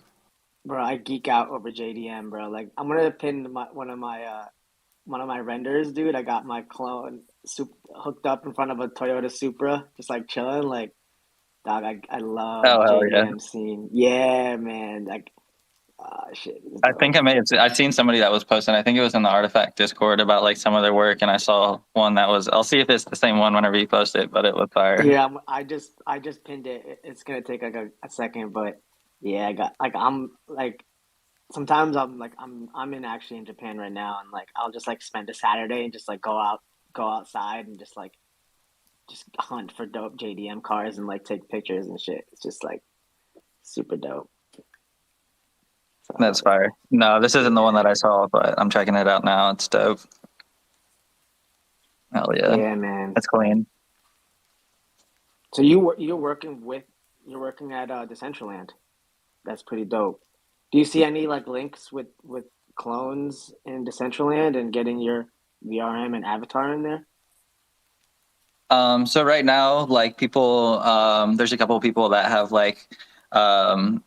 bro, I geek out over JDM, bro. Like, I'm gonna pin one of my renders, dude. I got my clone hooked up in front of a Toyota Supra, just like chilling. Like, dog, I love Oh hell yeah. JDM scene. Yeah, man. Like, shit, it's I think dope. I've seen somebody that was posting, I think it was in the Artifact Discord, about like some of their work, and I saw one that was, I'll see if it's the same one whenever you post it, but it was fire. Yeah, I just pinned it. It's gonna take like a second, but yeah, I got like I'm like sometimes I'm like I'm in actually in Japan right now, and like I'll just like spend a Saturday and just like go outside and just hunt for dope JDM cars and like take pictures and shit. It's just like super dope. That's So fire. No, this isn't the one that yeah, I saw, but I'm checking it out now. It's dope. Hell yeah. yeah, man. That's clean. So you're working at Decentraland. That's pretty dope. Do you see any like links with clones in Decentraland and getting your VRM and avatar in there? So right now, like people, there's a couple of people that have um,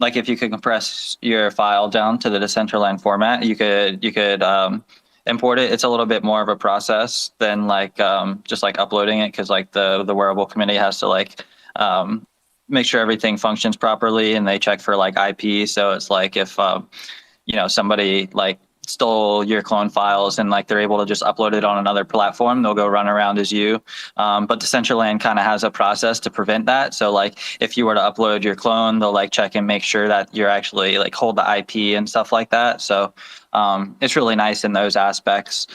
like if you could compress your file down to the Decentraland format, you could import it. It's a little bit more of a process than like just like uploading it, because like the wearable committee has to like make sure everything functions properly, and they check for like IP. So it's like if somebody like stole your clone files and like they're able to just upload it on another platform, they'll go run around as you. But Decentraland kind of has a process to prevent that. So like if you were to upload your clone, they'll like check and make sure that you're actually like hold the IP and stuff like that. So it's really nice in those aspects.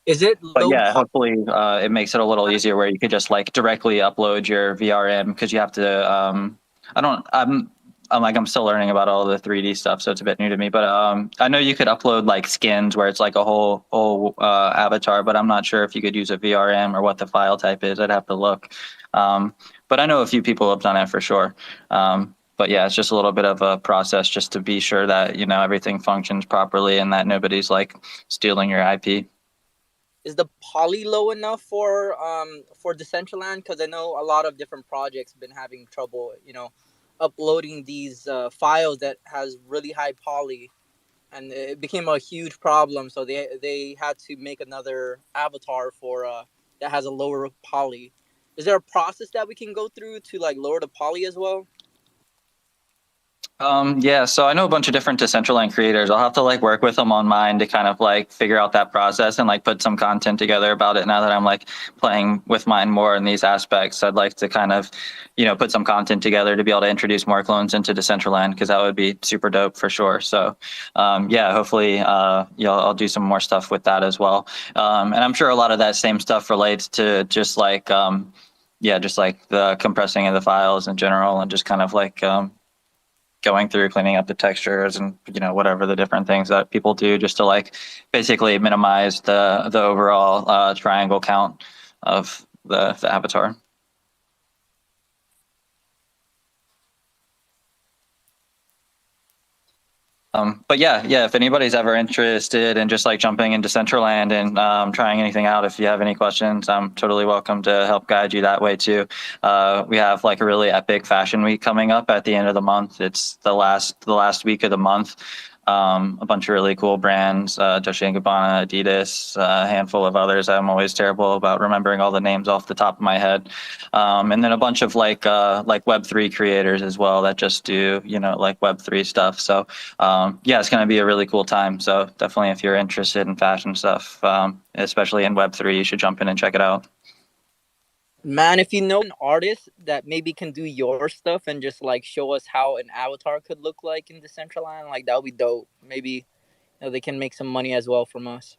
Is it But low yeah, poly? hopefully it makes it a little easier where you could just like directly upload your VRM, because you have to. I don't. I'm still learning about all the 3D stuff, so it's a bit new to me. But I know you could upload like skins where it's like a whole avatar, but I'm not sure if you could use a VRM or what the file type is. I'd have to look. But I know a few people have done it for sure. But yeah, it's just a little bit of a process just to be sure that everything functions properly and that nobody's like stealing your IP. Is the poly low enough for Decentraland? Because I know a lot of different projects been having trouble, uploading these files that has really high poly, and it became a huge problem. So they had to make another avatar for that has a lower poly. Is there a process that we can go through to like lower the poly as well? Yeah, so I know a bunch of different Decentraland creators. I'll have to like work with them on mine to kind of like figure out that process and like put some content together about it. Now that I'm like playing with mine more in these aspects, I'd like to kind of, put some content together to be able to introduce more clones into Decentraland, because that would be super dope for sure. So, yeah, hopefully, I'll do some more stuff with that as well. And I'm sure a lot of that same stuff relates to just like, yeah, just like the compressing of the files in general, and just kind of like, going through cleaning up the textures and whatever the different things that people do just to like basically minimize the overall triangle count of the avatar. But yeah, if anybody's ever interested in just like jumping into Decentraland and trying anything out, if you have any questions, I'm totally welcome to help guide you that way too. We have like a really epic fashion week coming up at the end of the month. It's the last week of the month. A bunch of really cool brands, Dolce & Gabbana, Adidas, a handful of others. I'm always terrible about remembering all the names off the top of my head. And then a bunch of like Web3 creators as well that just do, like Web3 stuff. So yeah, it's going to be a really cool time. So definitely if you're interested in fashion stuff, especially in Web3, you should jump in and check it out. Man, if you know an artist that maybe can do your stuff and just like show us how an avatar could look like in Decentraland, like that would be dope. Maybe they can make some money as well from us.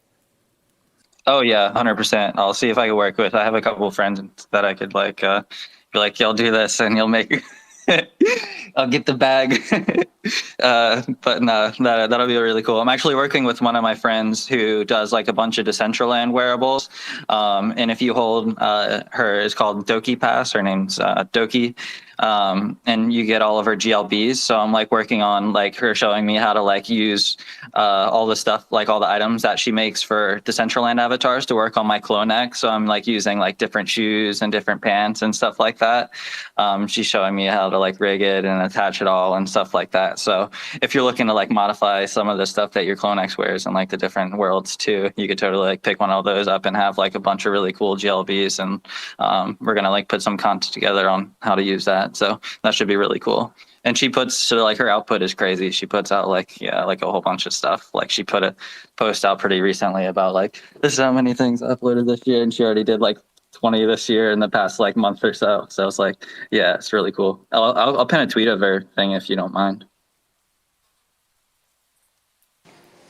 Oh yeah, 100%. I'll see if I can work with. I have a couple of friends that I could like be like, "You'll do this, and you'll make." I'll get the bag. But no, that'll be really cool. I'm actually working with one of my friends who does like a bunch of Decentraland wearables. And if you hold her, is called Doki Pass. Her name's Doki. And you get all of her GLBs. So I'm like working on like her showing me how to like use all the stuff, like all the items that she makes for Decentraland avatars to work on my CloneX. So I'm like using like different shoes and different pants and stuff like that. She's showing me how to like rig it and attach it all and stuff like that. So if you're looking to like modify some of the stuff that your CloneX wears in like the different worlds too, you could totally like pick one of those up and have like a bunch of really cool GLBs. And we're gonna like put some content together on how to use that. So that should be really cool. And she puts, so like her output is crazy. She puts out like, yeah, like a whole bunch of stuff. Like she put a post out pretty recently about like, this is how many things I uploaded this year. And she already did like 20 this year in the past like month or so. So it's like, yeah, it's really cool. I'll pin a tweet of her thing if you don't mind.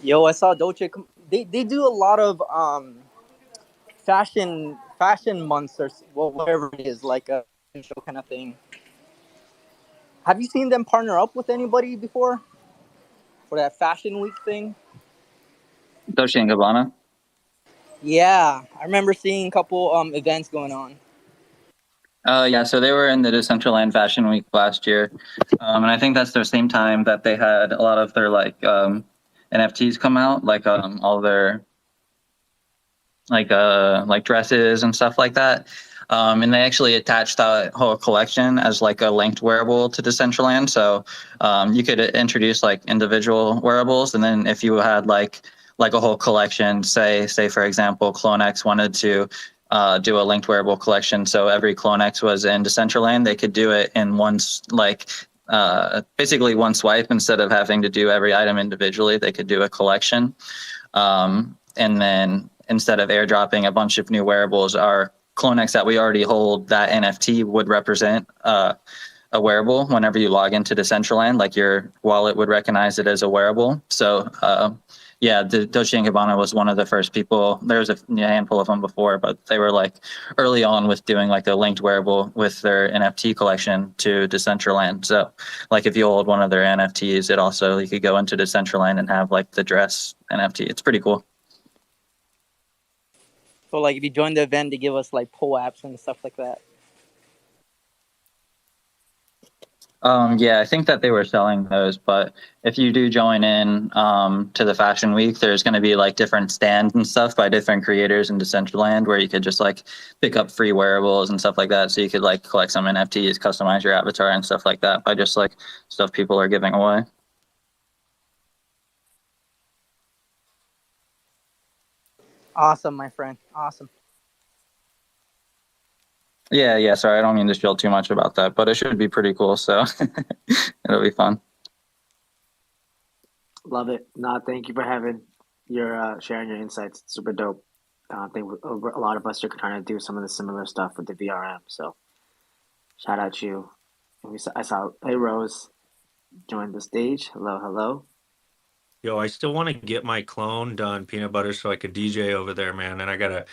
Yo, I saw Dolce. They do a lot of fashion months or whatever it is, like a show kind of thing. Have you seen them partner up with anybody before for that fashion week thing? Dolce and Gabbana. Yeah, I remember seeing a couple events going on. Yeah, so they were in the Decentraland Fashion Week last year, and I think that's the same time that they had a lot of their like NFTs come out, like all their like dresses and stuff like that. And they actually attached that whole collection as like a linked wearable to Decentraland. So you could introduce like individual wearables, and then if you had like a whole collection, say for example, CloneX wanted to do a linked wearable collection. So every CloneX was in Decentraland, they could do it in one like basically one swipe instead of having to do every item individually. They could do a collection. And then instead of airdropping a bunch of new wearables, our CloneX that we already hold, that NFT would represent a wearable whenever you log into Decentraland, like your wallet would recognize it as a wearable. So yeah, the Dolce & Gabbana was one of the first people. There was a handful of them before, but they were like early on with doing like a linked wearable with their NFT collection to Decentraland. So like if you hold one of their NFTs, it also, you could go into Decentraland and have like the dress NFT. It's pretty cool. So like if you join the event, they give us like pull apps and stuff like that. Yeah, I think that they were selling those, but if you do join in to the Fashion Week, there's going to be like different stands and stuff by different creators in Decentraland where you could just like pick up free wearables and stuff like that. So you could like collect some NFTs, customize your avatar and stuff like that by just like stuff people are giving away. Awesome, my friend. Awesome. Yeah. Sorry, I don't mean to spiel too much about that, but it should be pretty cool. So it'll be fun. Love it. No, thank you for having your sharing your insights. It's super dope. I think a lot of us are trying to do some of the similar stuff with the VRM. So shout out to you. And I saw Hey Rose joined the stage. Hello, hello. Yo, I still want to get my clone done, peanut butter, so I could DJ over there, man. And I gotta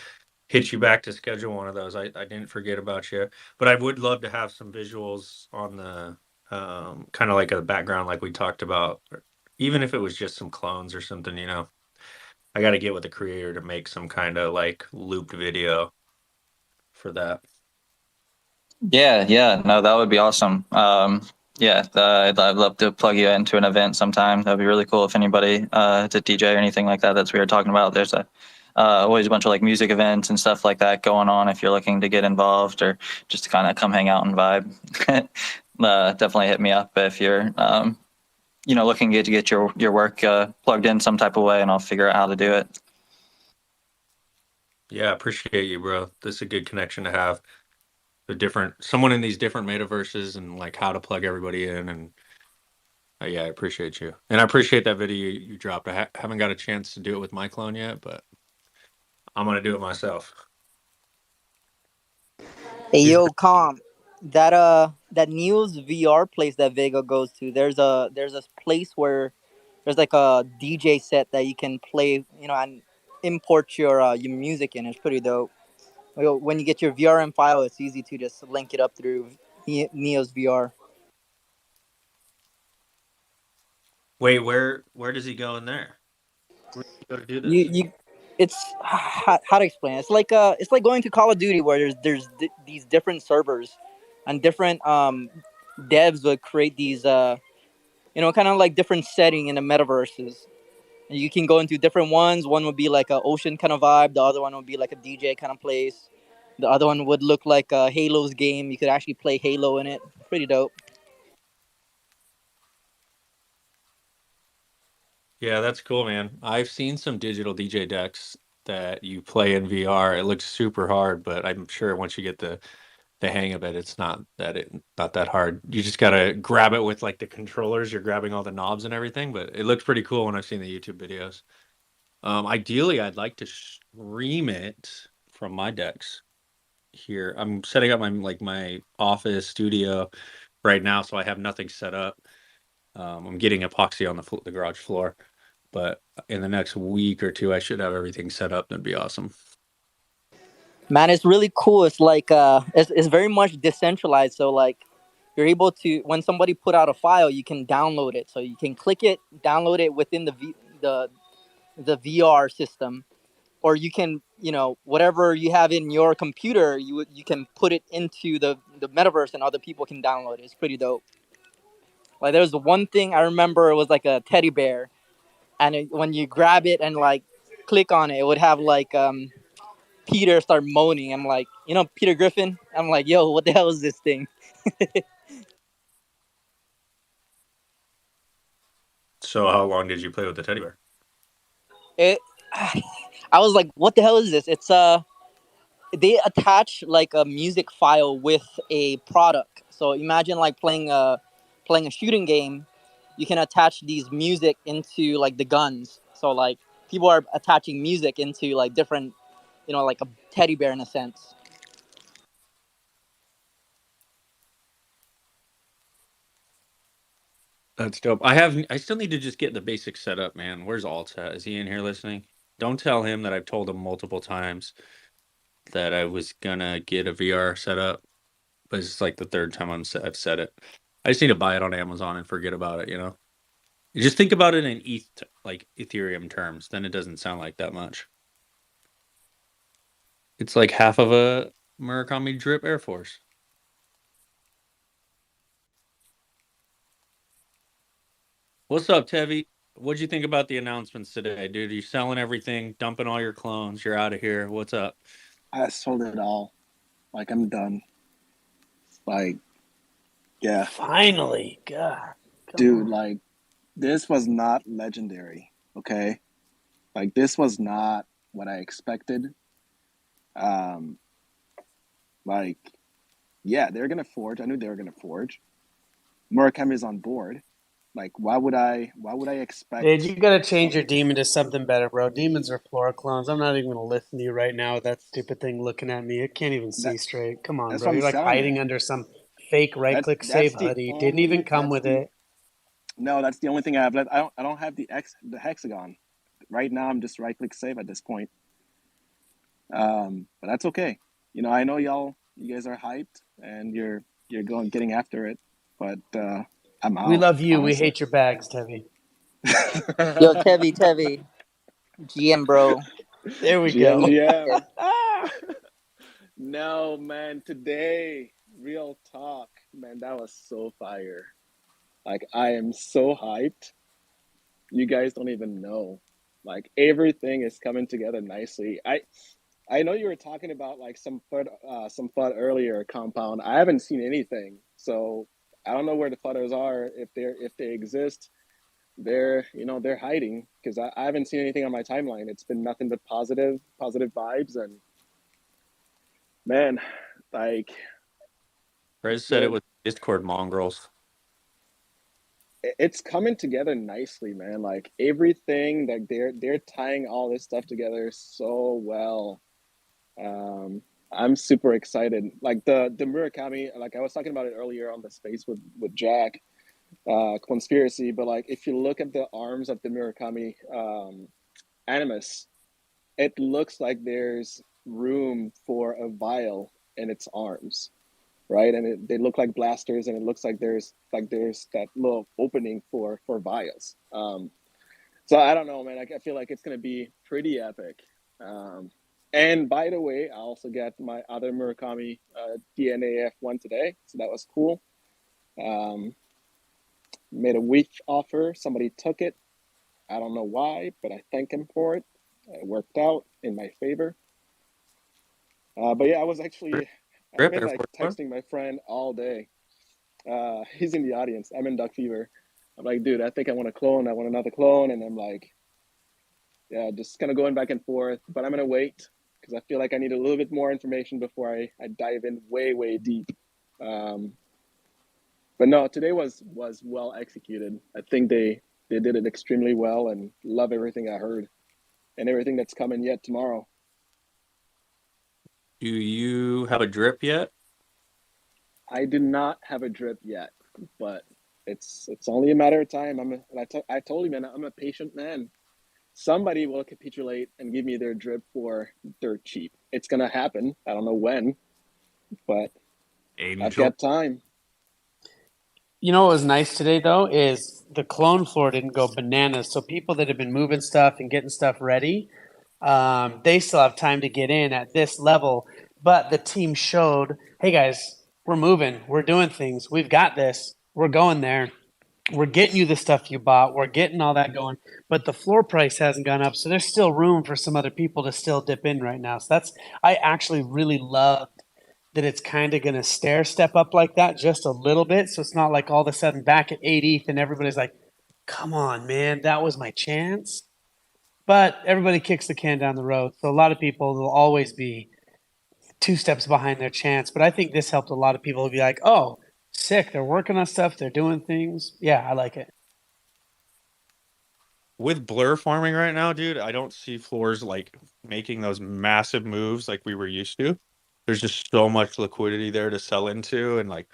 hit you back to schedule one of those. I didn't forget about you, but I would love to have some visuals on the kind of like a background, like we talked about, even if it was just some clones or something. I got to get with the creator to make some kind of like looped video for that. Yeah. No, that would be awesome. Yeah, I'd love to plug you into an event sometime. That'd be really cool if anybody, it's a DJ or anything like that. That's what we were talking about. There's always a bunch of like music events and stuff like that going on. If you're looking to get involved or just to kind of come hang out and vibe, definitely hit me up if you're, looking to get your work plugged in some type of way, and I'll figure out how to do it. Yeah, appreciate you, bro. This is a good connection to have. Someone in these different metaverses and like how to plug everybody in. And yeah, I appreciate you. And I appreciate that video you dropped. I haven't got a chance to do it with my clone yet, but I'm going to do it myself. Hey yo, Calm. That News VR place that Vega goes to. There's a place where there's like a DJ set that you can play. And import your music in. It's pretty dope. When you get your VRM file, it's easy to just link it up through Neo's VR. Wait, where does he go in there? Where does he go to do You this? you, it's how to explain it. It's like going to Call of Duty where these different servers, and different devs would create these kind of like different setting in the metaverses. And you can go into different ones. One would be like a ocean kind of vibe. The other one would be like a DJ kind of place. The other one would look like a Halo's game. You could actually play Halo in it. Pretty dope. Yeah, that's cool, man. I've seen some digital DJ decks that you play in VR. It looks super hard, but I'm sure once you get the hang of it, it's not that hard. You just gotta grab it with like the controllers. You're grabbing all the knobs and everything, but it looks pretty cool when I've seen the YouTube videos. Ideally, I'd like to stream it from my decks here. I'm setting up my office studio right now, so I have nothing set up. I'm getting epoxy on the garage floor, but in the next week or two, I should have everything set up. That'd be awesome. Man, it's really cool. It's like it's very much decentralized. So like you're able to, when somebody put out a file, you can download it. So you can click it, download it within the VR system, or you can, whatever you have in your computer, you can put it into the metaverse, and other people can download it. It's pretty dope. Like there was the one thing I remember, it was like a teddy bear, and when you grab it and like click on it, it would have like Peter start moaning. I'm like, Peter Griffin. I'm like, yo, what the hell is this thing? So, how long did you play with the teddy bear? It. I was like, what the hell is this? It's they attach like a music file with a product. So imagine like playing a shooting game. You can attach these music into like the guns. So like people are attaching music into like different, like a teddy bear in a sense. That's dope. I still need to just get the basics set up, man. Where's Alt at? Is he in here listening? Don't tell him that I've told him multiple times that I was gonna get a VR set up, but it's like the third time I've said it. I just need to buy it on Amazon and forget about it. You just think about it in like Ethereum terms, then it doesn't sound like that much. It's like half of a Murakami Drip Air Force. What's up, Tevi? What'd you think about the announcements today, dude? You selling everything, dumping all your clones, you're out of here. What's up? I sold it all. Like, I'm done. Like, yeah. Finally, God. Dude, like, this was not legendary, okay? Like, this was not what I expected. Um, like, yeah, they're gonna forge. I knew they were gonna forge. Murakami's on board. Like, why would I expect Dude, you gotta change your something? demon to something better, bro. Demons are flora clones. I'm not even gonna listen to you right now with that stupid thing looking at me. It can't even That see straight. Come on, that's bro. what I'm You're like selling hiding it. under some fake right click save That's the hoodie. Didn't even only come with it. no, that's the only thing I have left. I don't have the hexagon. Right now I'm just right click save at this point. But that's okay. I know you guys are hyped and you're getting after it, but I'm We out, love you. We honestly. hate your bags, Tevi. Yo, Tevi, GM bro. There we go. GMGM. No, man, today, real talk, man, that was so fire. Like, I am so hyped. You guys don't even know. Like, everything is coming together nicely. I know you were talking about like some FUD earlier, Compound. I haven't seen anything, so I don't know where the FUDers are. If they exist, they're hiding because I haven't seen anything on my timeline. It's been nothing but positive vibes, and man, like Rez said it the was Discord mongrels. it's coming together nicely, man. Like everything, like they're tying all this stuff together so well. Um, I'm super excited. Like the Murakami, like I was talking about it earlier on the space with Jack, conspiracy. But like if you look at the arms of the Murakami Animus, it looks like there's room for a vial in its arms, right? And they look like blasters, and it looks like there's that little opening for vials. So I don't know, man. I feel like it's gonna be pretty epic. Um, and by the way, I also got my other Murakami DNAF one today, so that was cool. Um, Made a weak offer. Somebody took it. I don't know why, but I thank him for it. It worked out in my favor. But yeah, I've Grip been Air like Force One. texting my friend all day. He's in the audience. I'm in Duck Fever. I'm like, dude, I think I want a clone. I want another clone. And I'm like, yeah, just kind of going back and forth. But I'm gonna wait because I feel like I need a little bit more information before I dive in way deep. Um, but no, today was well executed. I think they did it extremely well, and love everything I heard and everything that's coming yet tomorrow. Do you have a drip yet? I do not have a drip yet, but it's only a matter of time. I told you, man, I'm a patient man. Somebody will capitulate and give me their drip for dirt cheap. It's gonna happen. I don't know when, but I've Angel. got time. You know what was nice today though is the clone floor didn't go bananas. So people that have been moving stuff and getting stuff ready, they still have time to get in at this level. But the team showed, hey guys, we're moving, we're doing things, we've got this, we're going there, we're getting you the stuff you bought, we're getting all that going. But the floor price hasn't gone up, so there's still room for some other people to still dip in right now. So that's I actually really love that it's kind of going to stair step up like that just a little bit. So it's not like all of a sudden back at 8 ETH and everybody's like, come on, man, that was my chance. But everybody kicks the can down the road. So a lot of people will always be 2 steps behind their chance. But I think this helped a lot of people be like, oh, sick. They're working on stuff. They're doing things. Yeah, I like it. With blur farming right now, dude, I don't see floors like making those massive moves like we were used to. There's just so much liquidity there to sell into, and like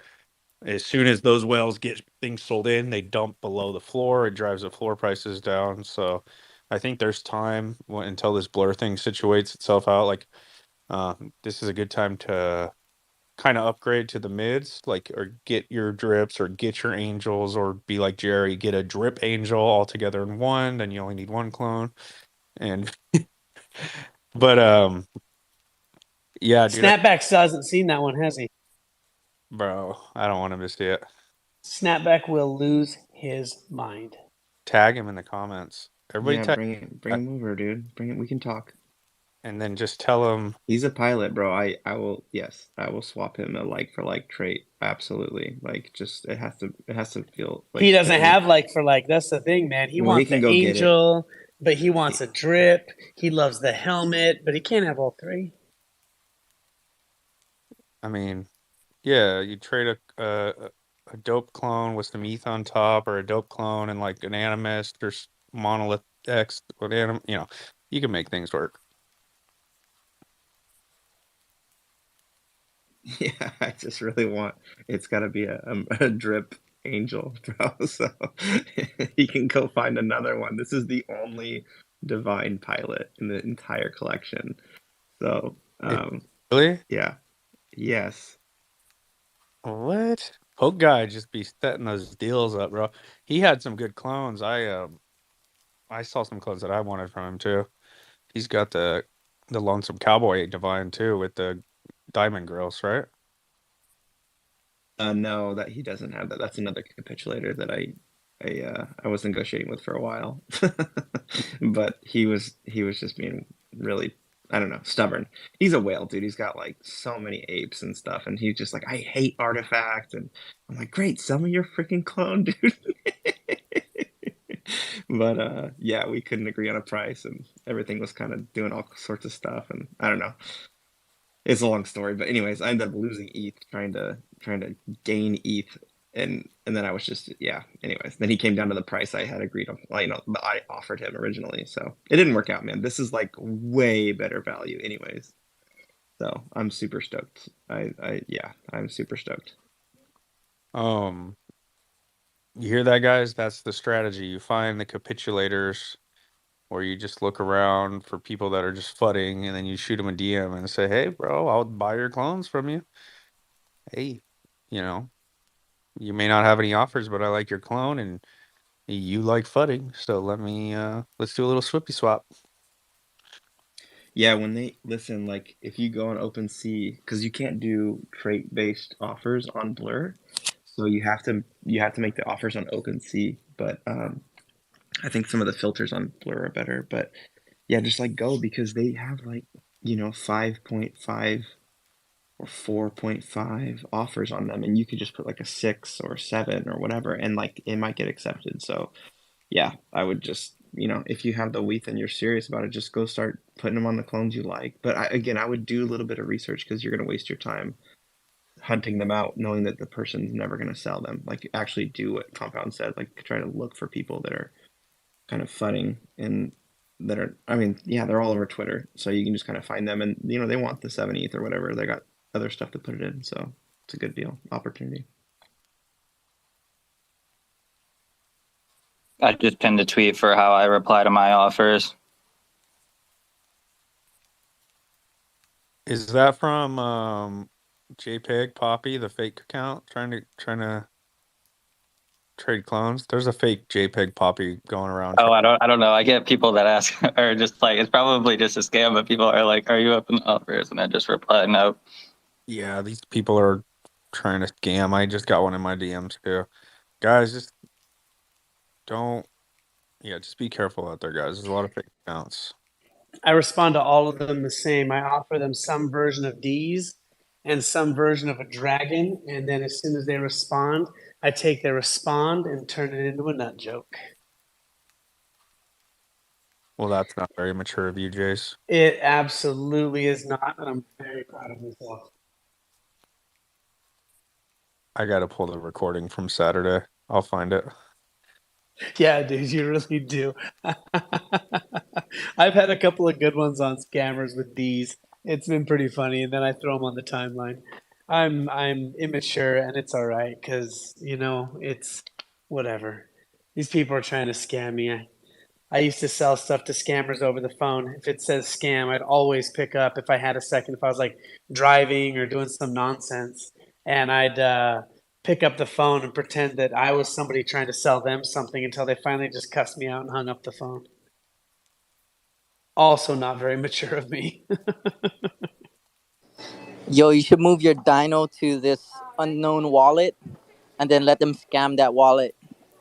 as soon as those whales get things sold in, they dump below the floor. It drives the floor prices down. So I think there's time until this blur thing situates itself out. Like this is a good time to kind of upgrade to the mids, like or get your drips or get your angels, or be like Jerry, get a drip angel all together in one. Then you only need one clone. And but yeah, dude, Snapback still hasn't seen that one, has he? bro, I don't want him to see it. Snapback will lose his mind. Tag him in the comments. Everybody Yeah, tag, bring him over, dude. Bring it. We can talk. and then just tell him. He's a pilot, bro. I will. Yes, I will swap him a like for like trait. Absolutely. Like, just it has to feel He like doesn't it have make. like for like. That's the thing, man. He Well, he wants can the go get it. angel, but he wants He, a drip. He loves the helmet, but he can't have all three. I mean, yeah, you trade a dope clone with some ETH on top, or a dope clone and like an Animist or Monolith X with you can make things work. yeah, I just really want. It's got to be a drip angel, bro. So he can go find another one. This is the only divine pilot in the entire collection. So, Really? yeah, yes. What? Poke guy just be setting those deals up, bro. He had some good clones. I saw some clones that I wanted from him too. He's got the Lonesome Cowboy Divine too with the diamond grills, right? No, that he doesn't have that. That's another capitulator that I was negotiating with for a while, but he was just being really, I don't know, stubborn. He's a whale, dude. He's got like so many apes and stuff, and he's just like, I hate artifacts, and I'm like, great, sell me your freaking clone, dude. But yeah, we couldn't agree on a price, and everything was kind of doing all sorts of stuff, and I don't know. It's a long story, but anyways, I ended up losing ETH trying to gain ETH, and then I was just yeah. Anyways, then he came down to the price I had agreed on. Well, that I offered him originally, so it didn't work out, man. This is like way better value, anyways. So I'm super stoked. I yeah, I'm super stoked. You hear that, guys? That's the strategy. You find the capitulators where you just look around for people that are just fudding, and then you shoot them a DM and say, "Hey, bro, I'll buy your clones from you. Hey, you know, you may not have any offers, but I like your clone, and you like fudding, so let's do a little swippy swap." Yeah, when they listen, like if you go on OpenSea, because you can't do trait-based offers on Blur, so you have to make the offers on OpenSea. But I think some of the filters on Blur are better. But yeah, just like go because they have like 5.5 or 4.5 offers on them, and you could just put like a 6 or 7 or whatever, and like it might get accepted. So yeah, I would just, if you have the WETH and you're serious about it, just go start putting them on the clones you like. But again, I would do a little bit of research because you're going to waste your time hunting them out, knowing that the person's never going to sell them. Like actually do what Compound said, like try to look for people that are kind of funning and that are, I mean, yeah, they're all over Twitter. So you can just kind of find them and, they want the 7th or whatever. They got other stuff to put it in. So it's a good deal, opportunity. I just pinned a tweet for how I reply to my offers. Is that from JPEG Poppy, the fake account, trying to trade clones? There's a fake JPEG Poppy going around. Oh, I don't know. I get people that ask, or just like, it's probably just a scam, but people are like, "Are you open to offers?" And I just reply, "No." Yeah, these people are trying to scam. I just got one in my DMs too. Guys, just just be careful out there, guys. There's a lot of fake accounts. I respond to all of them the same. I offer them some version of D's and some version of a dragon, and then as soon as they respond, I take their respond and turn it into a nut joke. Well, that's not very mature of you, Jace. It absolutely is not, and I'm very proud of myself. I gotta pull the recording from Saturday. I'll find it. Yeah, dude, you really do. I've had a couple of good ones on scammers with these. It's been pretty funny, and then I throw them on the timeline. I'm immature, and it's all right because it's whatever. These people are trying to scam me. I used to sell stuff to scammers over the phone. If it says scam, I'd always pick up if I had a second, if I was like driving or doing some nonsense, and I'd pick up the phone and pretend that I was somebody trying to sell them something until they finally just cussed me out and hung up the phone. Also, not very mature of me. Yo, you should move your dino to this unknown wallet and then let them scam that wallet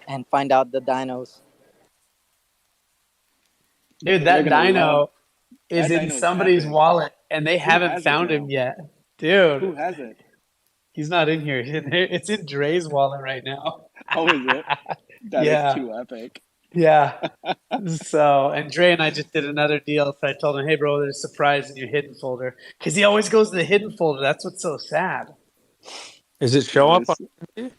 and find out the dinos. Dude, They're that gonna love dino is that in dino is somebody's epic. wallet and they Who haven't has it found him though? yet. Dude, Who has it? he's not in here. It's in Dre's wallet right now. Oh, is it? That is Yeah. too epic. Yeah. So, and Dre and I just did another deal. So I told him, hey, bro, there's a surprise in your hidden folder. Because he always goes to the hidden folder. That's what's so sad. Does it show That up is on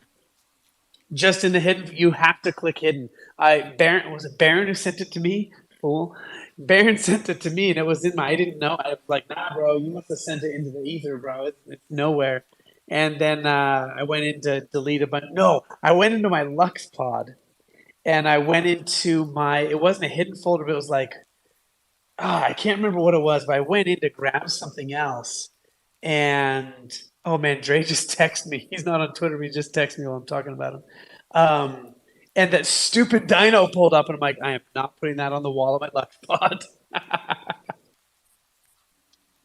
Just in the hidden, you have to click hidden. Was it Baron who sent it to me? Fool. Baron sent it to me and it was in my, I didn't know. I was like, nah, bro, you must have sent it into the ether, bro. It's nowhere. And then I went in to delete a bunch. No, I went into my Lux pod and I went into it wasn't a hidden folder, but it was like, I can't remember what it was, but I went in to grab something else. And oh man, Dre just texted me. He's not on Twitter, but he just texted me while I'm talking about him. And that stupid dino pulled up, and I'm like, I am not putting that on the wall of my left pod.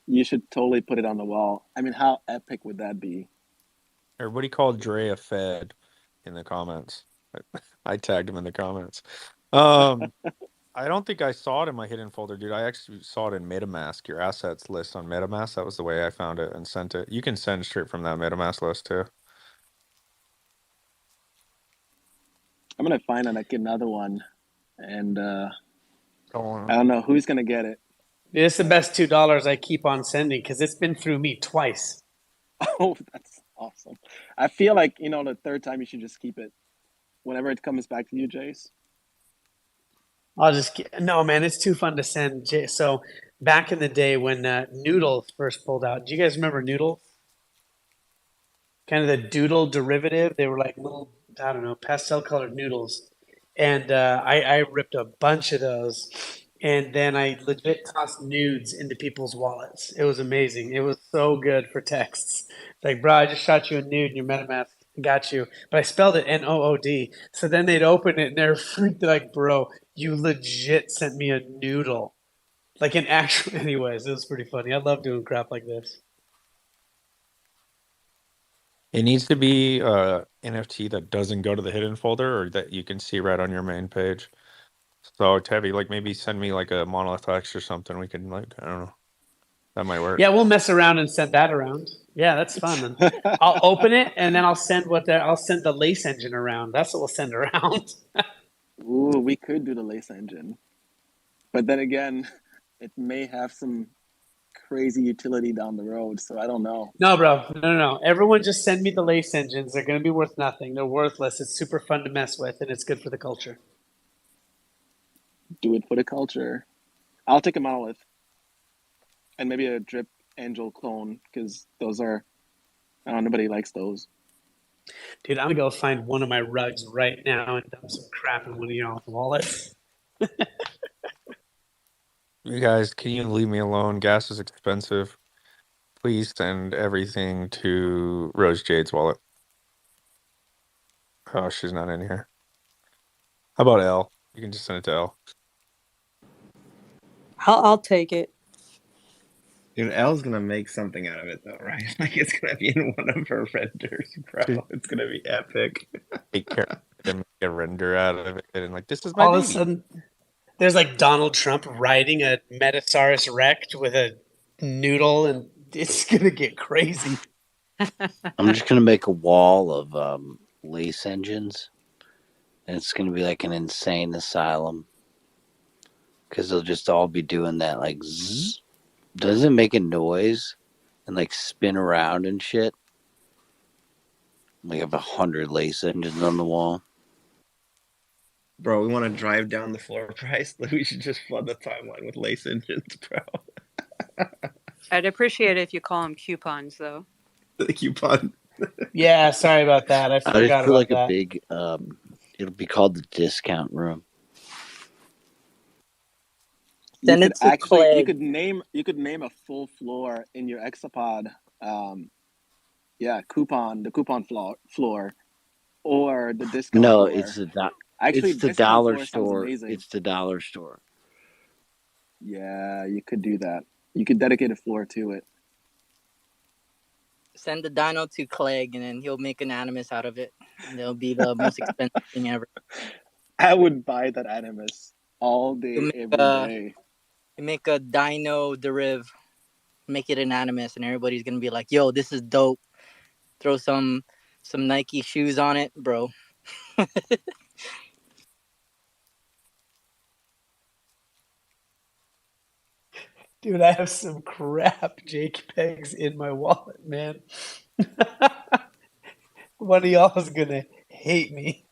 you should totally put it on the wall. I mean, how epic would that be? Everybody called Dre a Fed in the comments. I tagged him in the comments. I don't think I saw it in my hidden folder, dude. I actually saw it in MetaMask, your assets list on MetaMask. That was the way I found it and sent it. You can send straight from that MetaMask list too. I'm gonna find like another one, and Go on. I don't know who's gonna get it. It's the best $2 I keep on sending because it's been through me twice. Oh, that's awesome. I feel like the third time you should just keep it. Whenever it comes back to you, Jace. No, man, it's too fun to send. So back in the day when Noodles first pulled out, do you guys remember Noodles? Kind of the doodle derivative. They were like little, I don't know, pastel colored noodles. And I ripped a bunch of those and then I legit tossed nudes into people's wallets. It was amazing. It was so good for texts. Like, bro, I just shot you a nude in your MetaMask. I got you, but I spelled it Nood. So then they'd open it and they're freaked. Like, bro, you legit sent me a noodle. Like an actual. Anyways, it was pretty funny. I love doing crap like this. It needs to be a NFT that doesn't go to the hidden folder or that you can see right on your main page. So Tevi, like maybe send me like a Monolith X or something. We can like I don't know. That might work. Yeah, we'll mess around and send that around. Yeah, that's fun. I'll open it and then I'll send I'll send the lace engine around. That's what we'll send around. Ooh, we could do the lace engine, but then again, it may have some crazy utility down the road. So I don't know. No, bro. No. Everyone just send me the lace engines. They're going to be worth nothing. They're worthless. It's super fun to mess with and it's good for the culture. Do it for the culture. I'll take a monolith and maybe a drip angel clone because those are, I don't know, nobody likes those. Dude, I'm going to go find one of my rugs right now and dump some crap in one of y'all's wallets. You guys, can you leave me alone? Gas is expensive. Please send everything to Rose Jade's wallet. Oh, she's not in here. How about L? You can just send it to L. I'll take it. Dude, Elle's gonna make something out of it though, right? Like it's gonna be in one of her renders, bro. It's gonna be epic. Take care of it and make a render out of it, and like this is my All of a baby. sudden, there's like Donald Trump riding a Metasaurus Rex with a noodle, and it's going to get crazy. I'm just gonna make a wall of lace engines, and it's gonna be like an insane asylum because they'll just all be doing that like zzz. Does it make a noise and like spin around and shit? We have 100 lace engines on the wall. Bro, we want to drive down the floor price. We should just flood the timeline with lace engines, bro. I'd appreciate it if you call them coupons, though. The coupon. Yeah, sorry about that. I I just forgot put about like a that. big. It'll be called the discount room. Send it to Clegg. You could name a full floor in your Exapod. The coupon floor, or the discount No, floor. it's Actually, it's the discount dollar floor sounds store. amazing. It's the dollar store. Yeah, you could do that. You could dedicate a floor to it. Send the dino to Clegg, and then he'll make an animus out of it. And it'll be the most expensive thing ever. I would buy that animus all day, every day. You make a dino deriv, make it an animus, and everybody's gonna be like, "Yo, this is dope." Throw some Nike shoes on it, bro. Dude, I have some crap JPEGs in my wallet, man. One of y'all is going to hate me.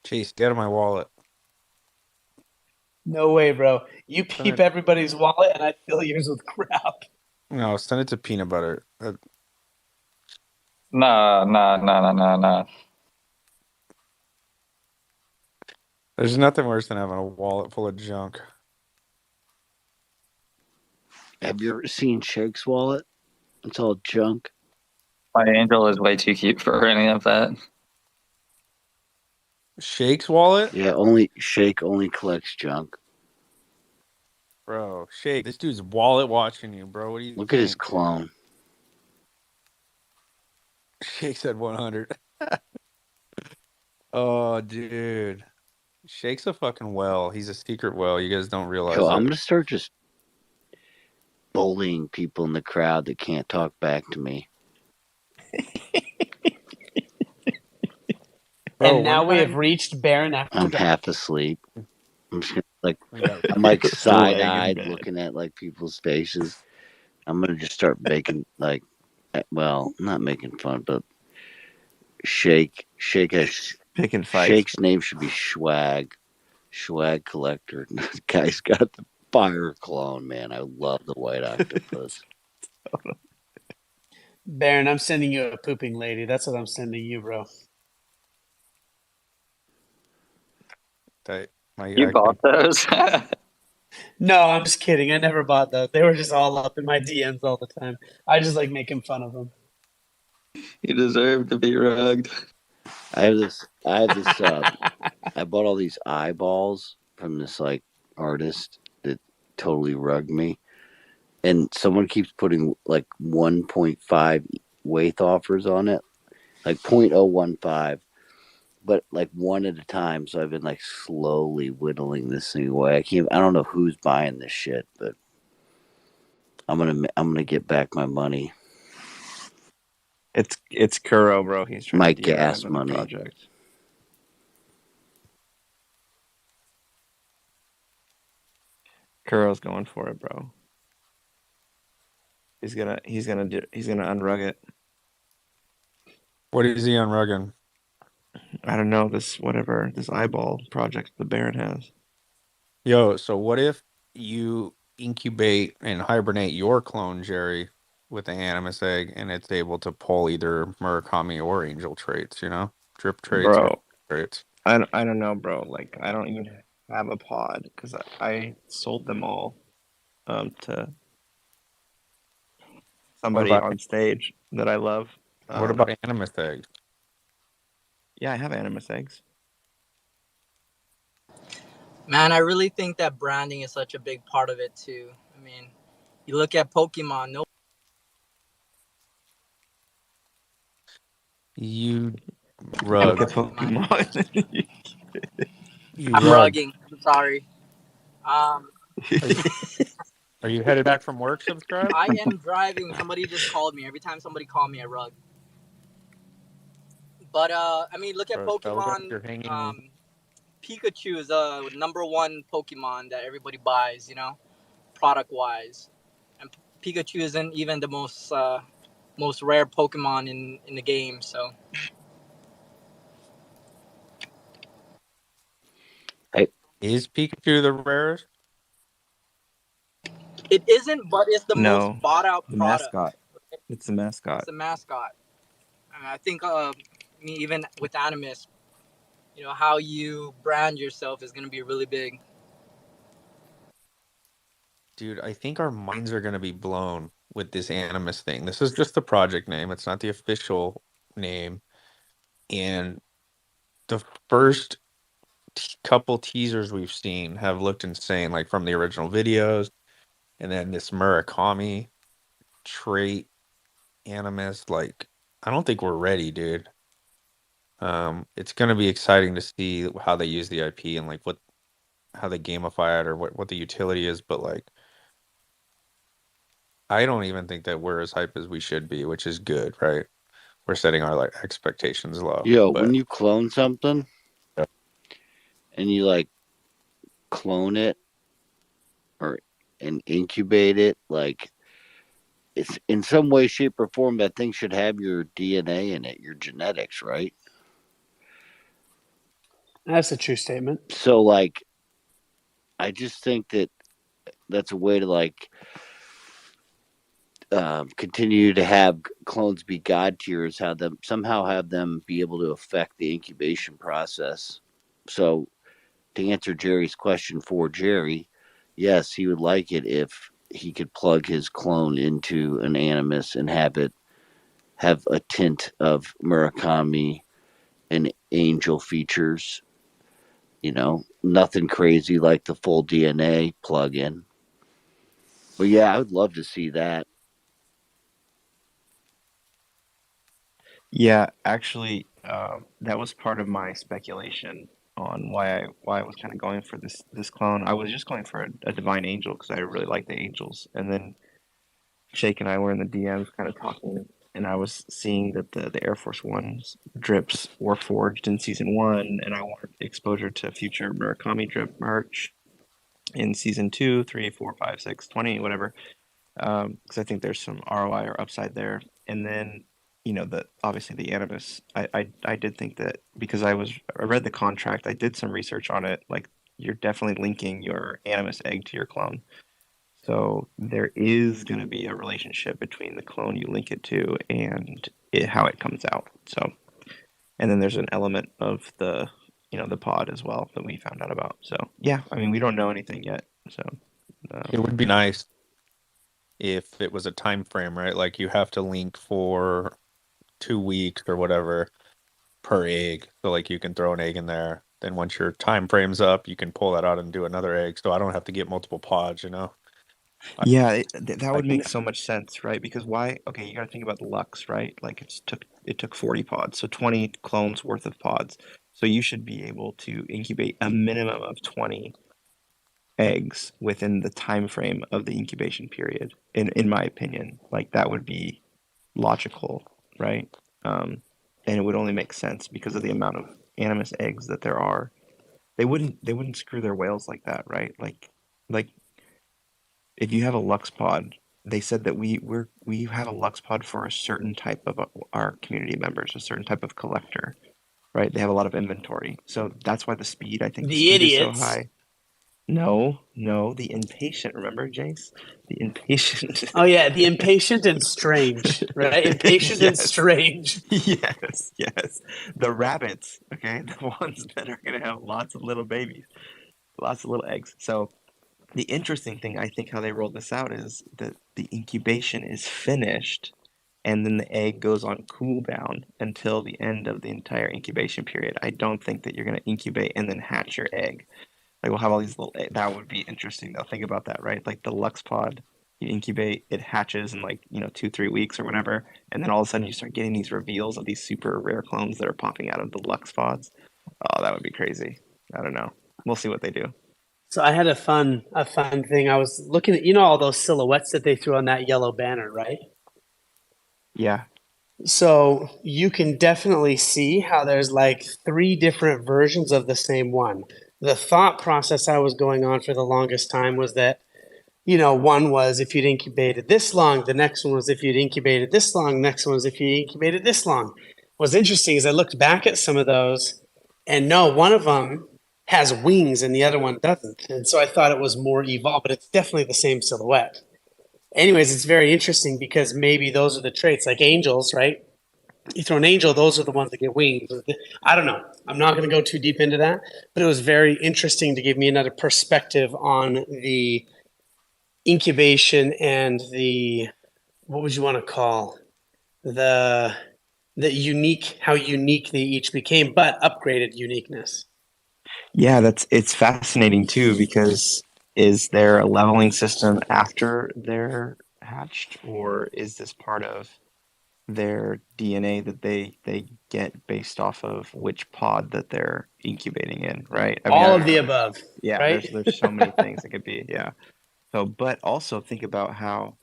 Chase, get out of my wallet. No way, bro. You keep everybody's wallet and I fill yours with crap. No, send it to peanut butter. Nah. There's nothing worse than having a wallet full of junk. Have you ever seen Shake's wallet? It's all junk. My angel is way too cute for any of that. Shake's wallet? Yeah, Shake only collects junk. Bro, Shake, this dude's wallet watching you, bro. What do you Look think? at his clone. Shake said 100. Oh, dude. Shake's a fucking whale. He's a secret whale. You guys don't realize Yo, I'm it. gonna start just bullying people in the crowd that can't talk back to me. And now we have reached Baron after I'm dark. half asleep. I'm just gonna, I'm like side-eyed looking at like people's faces. I'm gonna just start making like, well, not making fun, but Shake has Picking fights. Shake's name should be Swag Collector. The guy's got the fire clone, man. I love the white octopus. Baron, I'm sending you a pooping lady. That's what I'm sending you, bro. You bought those? No, I'm just kidding. I never bought those. They were just all up in my DMs all the time. I just like making fun of them. You deserve to be rugged. I have this. I bought all these eyeballs from this like artist that totally rugged me, and someone keeps putting like 1.5 weight offers on it, like 0.015, but like one at a time. So I've been like slowly whittling this thing away. I don't know who's buying this shit, but I'm gonna get back my money, It's Kuro, bro. He's trying my to DRM gas the money. project. Kuro's going for it, bro. He's gonna unrug it. What is he on rugging? I don't know, this eyeball project the Baron has. Yo, so what if you incubate and hibernate your clone Jerry with the Animus egg and it's able to pull either Murakami or Angel traits, Drip traits or Bro, traits. I don't know, bro. Like, I don't even have a pod because I sold them all to What somebody about on stage that I love. what about Animus eggs? Yeah, I have Animus eggs. Man, I really think that branding is such a big part of it too. I mean, you look at Pokemon. No, You Look rug. at Pokemon. You I'm rug. rugging. I'm sorry. Are you, are you headed back from work, Subscribe? I am driving. Somebody just called me. Every time somebody called me, I rug. But I mean, look at Bro, tell them Pokemon. you're hanging. Pikachu is number one Pokemon that everybody buys. Product wise, and Pikachu isn't even the most rare Pokemon in the game. So Is Pikachu the rarest? it isn't, but it's the most No, bought out the product. mascot. It's the It's mascot. the mascot. And I think even with Animus, how you brand yourself is going to be really big. Dude, I think our minds are going to be blown with this Animus thing. This is just the project name. It's not the official name. And the first couple teasers we've seen have looked insane, like from the original videos. And then this Murakami trait Animus, like, I don't think we're ready, dude. It's going to be exciting to see how they use the IP and like how they gamify it or what the utility is, but like I don't even think that we're as hype as we should be, which is good, right? We're setting our like expectations low, When but you clone something and you like clone it or and incubate it, like it's in some way, shape, or form that thing should have your DNA in it, your genetics, right? That's a true statement. So like I just think that that's a way to like continue to have clones be god tiers, have them be able to affect the incubation process. So to answer Jerry's question for Jerry, yes, he would like it if he could plug his clone into an Animus and have a tint of Murakami and Angel features. Nothing crazy like the full DNA plug-in. But yeah, I would love to see that. Yeah, actually, that was part of my speculation on why I was kind of going for this clone. I was just going for a divine angel because I really like the angels, and then Shake and I were in the DMs kind of talking, and I was seeing that the Air Force One's drips were forged in season one, and I wanted exposure to future Murakami drip merch in season 2, 3, 4, 5, 6, 20, whatever. Because I think there's some ROI or upside there. And then, obviously the Animus, I did think that because I read the contract, I did some research on it. Like, you're definitely linking your Animus egg to your clone. So there is going to be a relationship between the clone you link it to and how it comes out. So, and then there's an element of the the pod as well that we found out about. So yeah, I mean, we don't know anything yet. So It would be nice if it was a time frame, right? Like you have to link for 2 weeks or whatever per egg. So like you can throw an egg in there. Then once your time frame's up, you can pull that out and do another egg. So I don't have to get multiple pods, I, yeah, that I would make so much sense, right? Because why? Okay, you got to think about the Lux, right? Like it took 40 pods, so 20 clones worth of pods. So you should be able to incubate a minimum of 20 eggs within the time frame of the incubation period. In my opinion, like that would be logical, right? And it would only make sense because of the amount of animus eggs that there are. They wouldn't screw their whales like that, right? Like if you have a Lux pod, they said that we have a Lux pod for a certain type of our community members, a certain type of collector, right? They have a lot of inventory, so that's why I think the The speed is so idiots. high. No, no, the impatient. Remember, Jace? The impatient. Oh yeah, the impatient and strange, right? Impatient and Yes, strange. yes, yes. The rabbits, okay, the ones that are gonna have lots of little babies, lots of little eggs. So the interesting thing, I think, how they rolled this out is that the incubation is finished, and then the egg goes on cooldown until the end of the entire incubation period. I don't think that you're gonna incubate and then hatch your egg. Like we'll have all these little. That would be interesting though. Think about that, right? Like the Lux pod, you incubate, it hatches in like 2-3 weeks or whatever, and then all of a sudden you start getting these reveals of these super rare clones that are popping out of the Lux pods. Oh, that would be crazy. I don't know. We'll see what they do. So I had a fun thing. I was looking at all those silhouettes that they threw on that yellow banner, right? Yeah, So you can definitely see how there's like three different versions of the same one. The thought process I was going on for the longest time was that, one was if you'd incubated this long, the next one was if you'd incubated this long, the next one was if you incubated this long. What's interesting is I looked back at some of those, and no, one of them has wings and the other one doesn't. And so I thought it was more evolved, but it's definitely the same silhouette. Anyways, it's very interesting because maybe those are the traits, like angels, right? You throw an angel, those are the ones that get wings. I don't know. I'm not going to go too deep into that, but it was very interesting to give me another perspective on the incubation and the, what would you want to call the how unique they each became, but upgraded uniqueness. yeah. It's fascinating too because is there a leveling system after they're hatched, or is this part of their DNA that they get based off of which pod that they're incubating in, right? I mean, I All don't of the know. above, Yeah, right? there's so many things it could be. Yeah. So, but also think about how,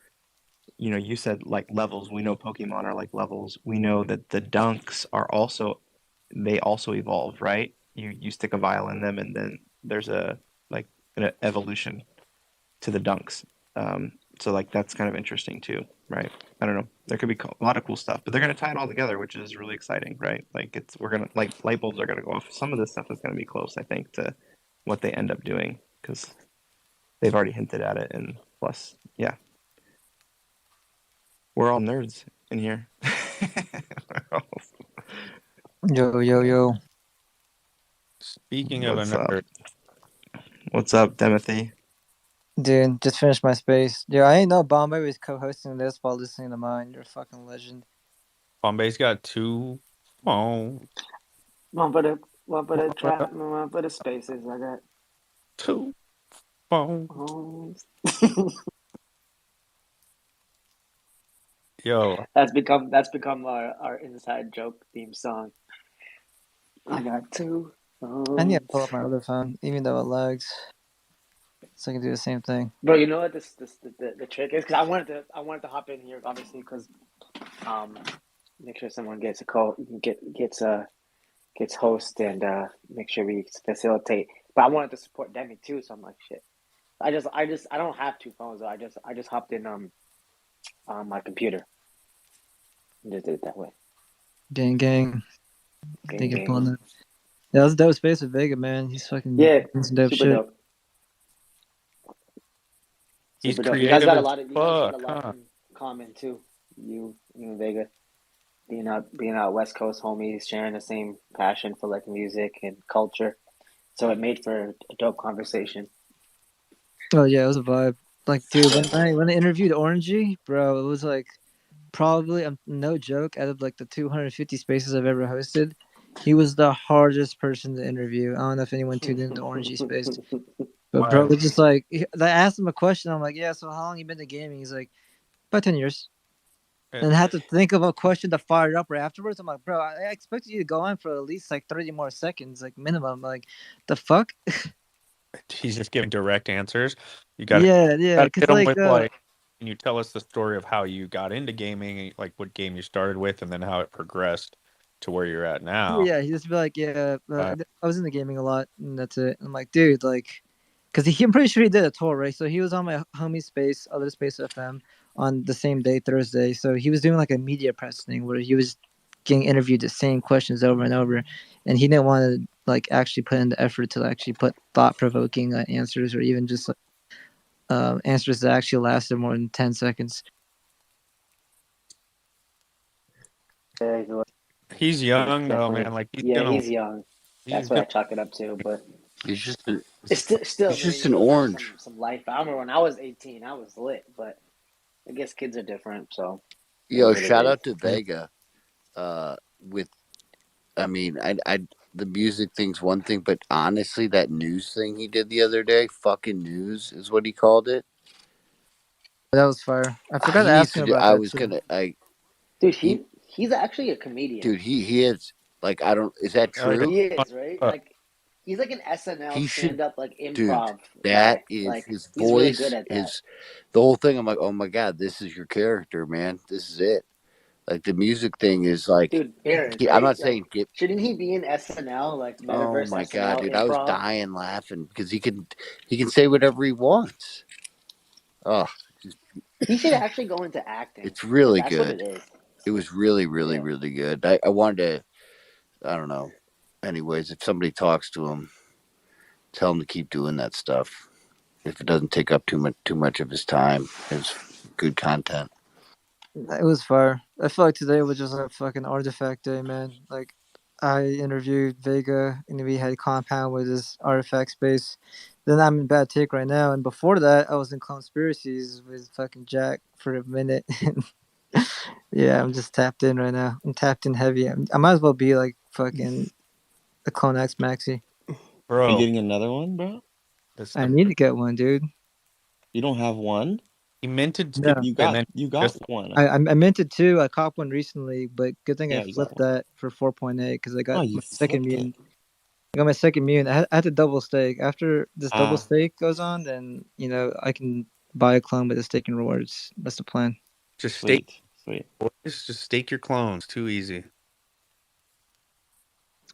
you said like levels. We know Pokemon are like levels. We know that the dunks are also they also evolve, right? You stick a vial in them and then there's a like an evolution to the dunks. So like that's kind of interesting too, right? I don't know. There could be a lot of cool stuff, but they're gonna tie it all together, which is really exciting, right? Like we're gonna like light bulbs are gonna go off. Some of this stuff is gonna be close, I think, to what they end up doing because they've already hinted at it, and plus, yeah, we're all nerds in here. Yo, yo, yo. speaking of What's up? another, What's up, Timothy? Dude, just finished my space. Dude, I didn't know Bombay was co-hosting this while listening to mine. You're a fucking legend. Bombay's got two phones. One for the spaces. I got Two phones. phones. Yo, That's become our inside joke theme song. I got two I need to pull phones. up my other phone, even though it lags, so I can do the same thing. Bro, you know what the trick is? Because I wanted to hop in here obviously because um make sure someone gets a call gets host and make sure we facilitate. But I wanted to support Demi too, so I'm like shit. I don't have two phones though. I just hopped in on my computer and just did it that way. Gang, gang. Gang Thank you for pulling gang. that. Yeah, that was a dope space with Vega, man. He's fucking Yeah, doing some dope super shit. dope. he's Super dope. You guys creative got a as lot of fuck, huh? in common too. You and Vega. being out West Coast homies, sharing the same passion for like music and culture. So it made for a dope conversation. Oh yeah, it was a vibe. Like, dude, Yeah. when I interviewed Orangey, bro, it was like probably no joke, out of like the 250 spaces I've ever hosted, he was the hardest person to interview. I don't know if anyone tuned into Orangey space, but bro, Why? it's just like I asked him a question. I'm like, yeah, so how long you been to gaming? He's like, about 10 years. Eh, And I had to think of a question to fire it up right afterwards. I'm like, bro, I expected you to go on for at least like 30 more seconds, like minimum. Like, the fuck? He's just giving direct answers. You Yeah, gotta cause hit him like with like, can you tell us the story of how you got into gaming, like what game you started with, and then how it progressed to where you're at now. yeah, he just be like, yeah, Uh, I was in the gaming a lot, and that's it. I'm like, dude, like, because I'm pretty sure he did a tour, right? So he was on my homie space, other space FM, on the same day, Thursday. So he was doing like a media press thing where he was getting interviewed the same questions over and over, and he didn't want to like actually put in the effort to actually put thought provoking answers or even just like, answers that actually lasted more than 10 seconds. he's It's young though, definitely, man. Like he's yeah, gonna, he's young. he's That's what I gonna. chalk it up to. But He's just a, it's still, he's man, just you an go through orange. some life. I remember when I was 18, I was lit, but I guess kids are different, so it is Yo, what it shout is. out to Vega. With I mean, I the music thing's one thing, but honestly, that news thing he did the other day, fucking news is what he called it. That was fire. I forgot to He needs ask him to do. about I that was too. gonna. I Dude, he he's actually a comedian. dude. He is like I don't. Is that Oh, yeah. true? He is, right? Uh, Like he's like an SNL He should, stand up like dude. improv That guy. is Like his he's really good voice. at that. His the whole thing. I'm like, oh my god, this is your character, man. This is it. Like the music thing is like. Dude, Bears, I'm right? not Like saying get. shouldn't he be in SNL, like Oh Metaverse my god, SNL dude! I was improv? dying laughing because he can say whatever he wants. Oh, He should actually go into acting it's because really that's what good. it is. It was really, really, Yeah. really good. I wanted to, I don't know. Anyways, if somebody talks to him, tell him to keep doing that stuff. If it doesn't take up too much of his time, it's good content. It was fire. I feel like today was just a fucking artifact day, man. Like, I interviewed Vega, and we had Compound with his artifact space. Then I'm in Bad Take right now, and before that, I was in Conspiracies with fucking Jack for a minute. Yeah, I'm just tapped in right now. I'm tapped in heavy. I might as well be like fucking the CloneX Maxi. Are you bro, getting another one, bro? that's I the need to get one, dude. You don't have one? he minted two, No, and then You got just one. I meant it too. I copped one recently, but good thing I Yeah, you got flipped one. that for 4.8 because I Oh, got you my second flipped it. mutant. I got my second mutant. I had to double stake. After this double Ah, stake goes on, then I can buy a clone with the staking rewards. That's the plan. just stake. sweet, sweet. Boys, just stake your clones. Too easy.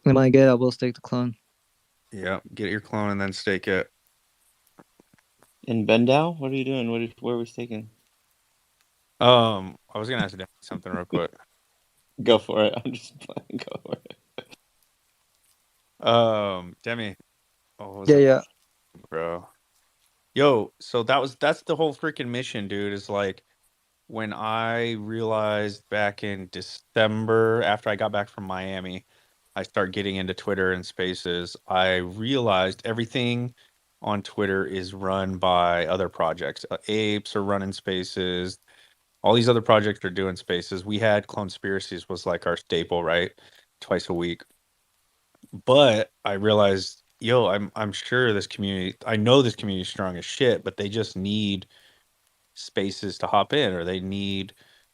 When I get, I will stake the clone. Yeah, get your clone and then stake it. In Bendau, what are you doing? Where are we staking? I was gonna ask Dan something real quick. Go for it. I'm just playing. Go for it. Demi, what was Yeah, it, yeah, bro? Yo, so that's the whole freaking mission, dude. Is like when I realized back in December after I got back from Miami, I start getting into Twitter and Spaces. I realized everything on Twitter is run by other projects. Apes are running Spaces. All these other projects are doing Spaces. We had Clonespiracies was like our staple, right? Twice a week. But I realized, yo, I'm sure this community, I know this community is strong as shit, but they just need spaces to hop in, or they need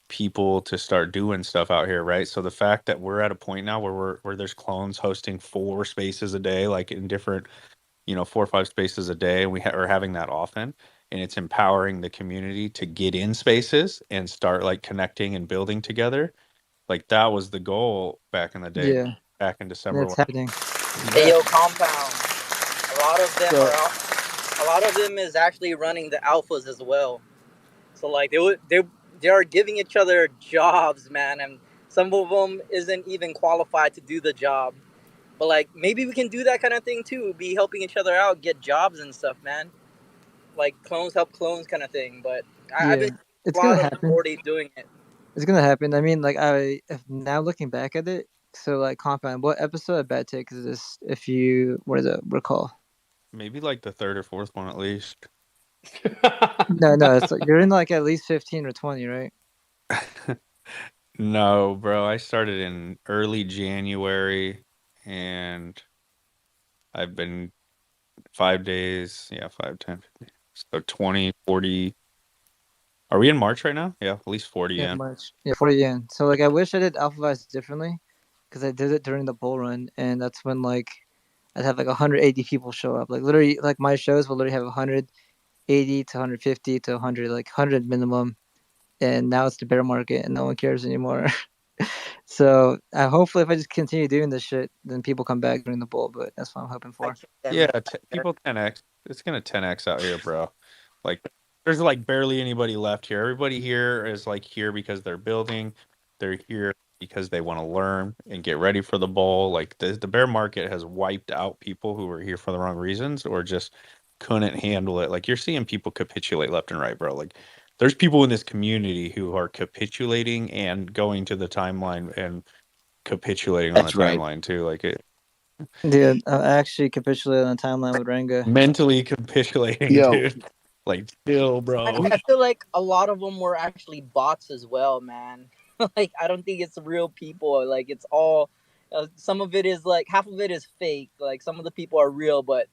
people to start doing stuff out here, right? So the fact that we're at a point now where there's clones hosting 4 spaces a day, like in different, 4 or 5 spaces a day, and are having that often, and it's empowering the community to get in spaces and start like connecting and building together. Like that was the goal back in the day, yeah. back in December That's when happening. Hey yeah. yo, Compound. A lot of them So a lot of them is actually running the alphas as well. So like they are giving each other jobs, man, and some of them isn't even qualified to do the job. But like maybe we can do that kind of thing too. Be helping each other out, get jobs and stuff, man. Like clones help clones kind of thing. But I've yeah, been seeing it's a gonna lot of them happen. already doing it. It's gonna happen. I mean, like if now looking back at it, so like Compound, what episode of Bad Take is this? If you what is it recall? Maybe like the third or fourth one at least. No, it's like you're in like at least 15 or 20, right? No, bro. I started in early January and I've been 5 days. Yeah, 5, 10, 15. So 20, 40. Are we in March right now? Yeah, at least 40 Yeah, in. March. Yeah, 40 yen. So like I wish I did Alphavise differently, because I did it during the bull run, and that's when like I'd have like 180 people show up. Like literally, like my shows will literally have 180 to 150 to 100, like 100 minimum. And now it's the bear market, and no one cares anymore. So hopefully, if I just continue doing this shit, then people come back during the bull. But that's what I'm hoping I for. can't that Yeah, man. people 10x. It's gonna 10x out here, bro. Like, there's like barely anybody left here. Everybody here is like here because they're building. They're here because they want to learn and get ready for the bowl. Like the bear market has wiped out people who were here for the wrong reasons or just couldn't handle it. Like you're seeing people capitulate left and right, bro. Like there's people in this community who are capitulating and going to the timeline and capitulating on the That's right. timeline too. Like it Dude, I actually capitulated on the timeline with Ranga. mentally capitulating, Yo, dude. Like, chill, bro. I feel like a lot of them were actually bots as well, man. Like I don't think it's real people. Like it's all some of it is like half of it is fake. Like some of the people are real, but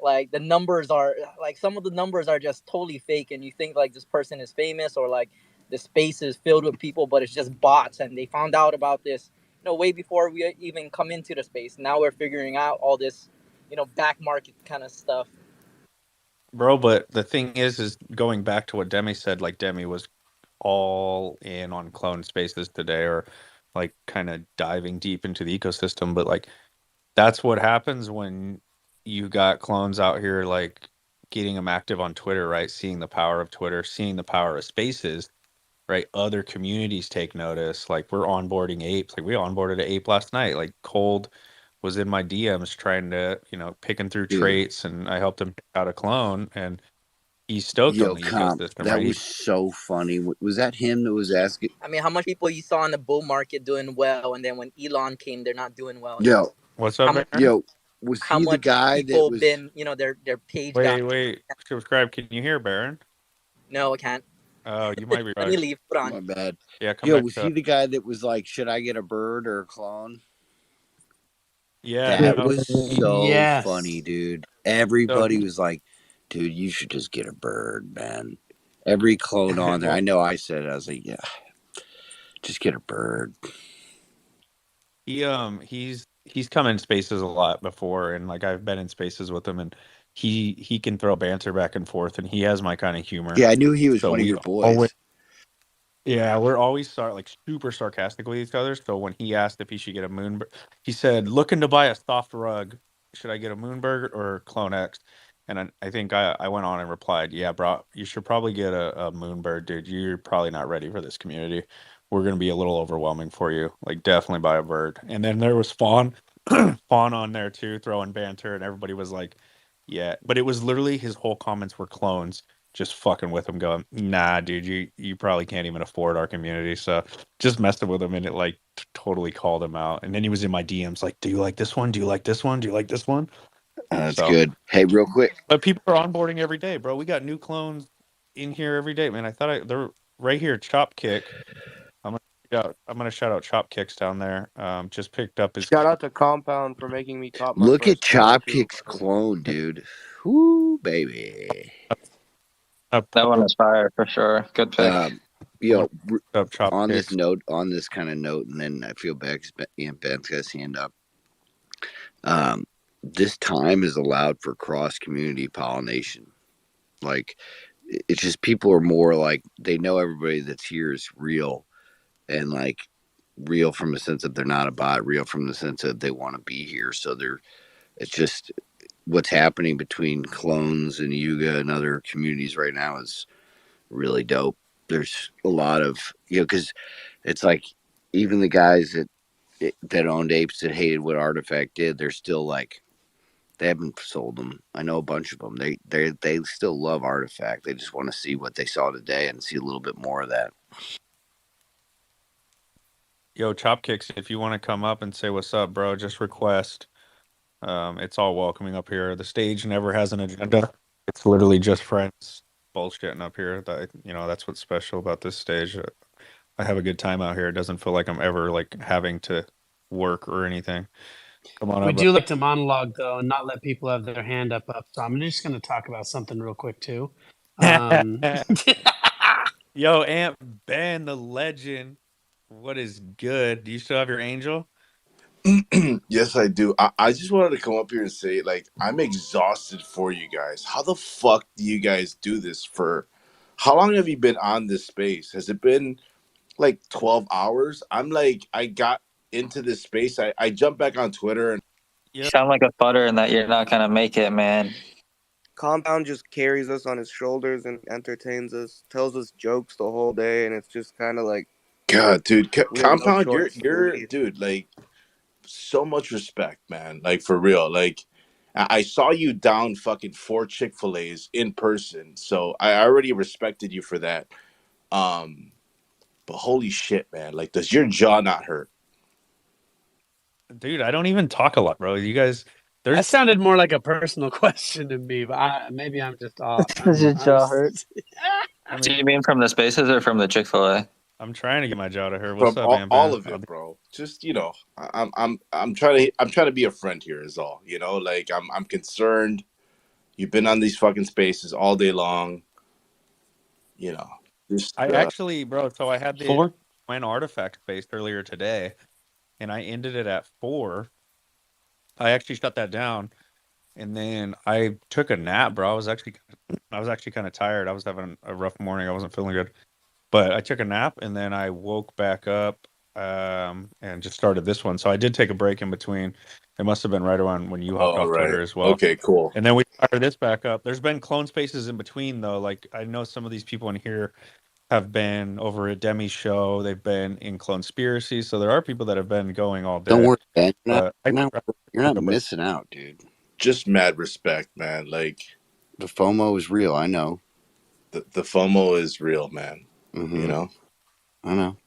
like the numbers are like some of the numbers are just totally fake, and you think like this person is famous or like the space is filled with people, but it's just bots, and they found out about this way before we even come into the space. Now we're figuring out all this back market kind of stuff. Bro, but the thing is going back to what Demi said, like Demi was all in on clone spaces today, or like kind of diving deep into the ecosystem. But like that's what happens when you got clones out here, like getting them active on Twitter, right? Seeing the power of Twitter, seeing the power of spaces, right? Other communities take notice. Like we're onboarding apes. Like we onboarded an ape last night. Like Cold was in my DMs trying to, picking through dude. traits, and I helped him pick out a clone, and he's stoked on Yo, the comp. ecosystem, That right? was so funny. Was that him that was asking? I mean, how much people you saw in the bull market doing well, and then when Elon came, they're not doing well. Yo, What's How up, much Baron? yo, was how he the much guy that people was? been their page got. Wait. Subscribe. Can you hear Baron? No, I can't. Oh, you might be Let me right. leave. Put on. My bad. Yeah, come Yo, back was he up. the guy that was like, should I get a bird or a clone? Yeah, That no. was so funny, Yes. dude. So Everybody was like, dude, you should just get a bird, man. Every clone on there. I well, know I said it. I was like, yeah, just get a bird. he's come in spaces a lot before, and like I've been in spaces with him, and he can throw banter back and forth, and he has my kind of humor. Yeah, I knew he was So one of we your always boys. Yeah, we're always like super sarcastic with each other. So when he asked if he should get a he said, "Looking to buy a soft rug. Should I get a Moonberg or CloneX?" And I think I went on and replied, "Yeah, bro, you should probably get a Moonbird, dude. You're probably not ready for this community. We're gonna be a little overwhelming for you. Like, definitely buy a bird." And then there was Fawn, Fawn on there too, throwing banter, and everybody was like, "Yeah," but it was literally his whole comments were clones just fucking with him, going, "Nah, dude, you probably can't even afford our community." So just messing with him, and it like totally called him out. And then he was in my DMs like, "Do you like this one? Do you like this one? Do you like this one?" That's So, good. Hey, real quick. but people are onboarding every day, bro. We got new clones in here every day, man. They're right here. Chop Kick. I'm gonna shout out Chop Kicks down there. Just picked up his Shout out to Compound for making me cop my Look at first clone too. Chopkick's clone, dude. Whoo, baby. up, That one is fire for sure. Good pick. Yo, up Chop on this Kicks. note, on this kind of note, and then I feel bad because Ben's got his hand up. This time is allowed for cross community pollination. Like, it's just people are more like they know everybody that's here is real, and like real from the sense that they're not a bot, real from the sense that they want to be here. So it's just what's happening between clones and Yuga and other communities right now is really dope. There's a lot of because it's like even the guys that owned apes that hated what Artifact did, they're still like they haven't sold them. I know a bunch of them. They still love Artifact. They just want to see what they saw today and see a little bit more of that. Yo, Chopkicks, if you want to come up and say what's up, bro, just request. It's all welcoming up here. The stage never has an agenda. It's literally just friends bullshitting up here. That's what's special about this stage. I have a good time out here. It doesn't feel like I'm ever like having to work or anything. Come on We up, bro. do like to monologue though, and not let people have their hand up. So I'm just going to talk about something real quick too. Yo, Aunt Ben, the legend. What is good? Do you still have your angel? Yes, I do. I just wanted to come up here and say, like, I'm exhausted for you guys. How the fuck do you guys do this for? How long have you been on this space? Has it been like 12 hours? I'm like, I got into this space. I jumped back on Twitter and You sound like a butter and that you're not gonna make it, man. Compound just carries us on his shoulders and entertains us, tells us jokes the whole day, and it's just kind of like, God, dude, we have no Compound, choice. you're, dude, like, so much respect, man. Like, for real. Like, I saw you down fucking 4 Chick-fil-A's in person, so I already respected you for that. But holy shit, man! Like, does your jaw not hurt? Dude, I don't even talk a lot, bro. You guys, that sounded more like a personal question to me, but maybe I'm just off. Does your jaw hurt? Do you mean from the spaces or from the Chick-fil-A? I'm trying to get my jaw to hurt. What's From up, man? all of it, bro. Just I'm trying to be a friend here. Is all. Like I'm concerned. You've been on these fucking spaces all day long. Just I actually, bro. So I had the When Artifact space earlier today, and I ended it at 4. I actually shut that down, and then I took a nap, bro. I was actually kind of tired. I was having a rough morning. I wasn't feeling good, but I took a nap, and then I woke back up, and just started this one. So I did take a break in between. It must have been right around when you hopped off Twitter as well. Okay, cool. And then we started this back up. There's been clone spaces in between though. Like I know some of these people in here have been over at Demi's show. They've been in Clonespiracy. So there are people that have been going all day. Don't worry, Ben. You're not but missing out, dude. Just mad respect, man. Like The FOMO is real. I know. the FOMO is real, man. Mhm. I know.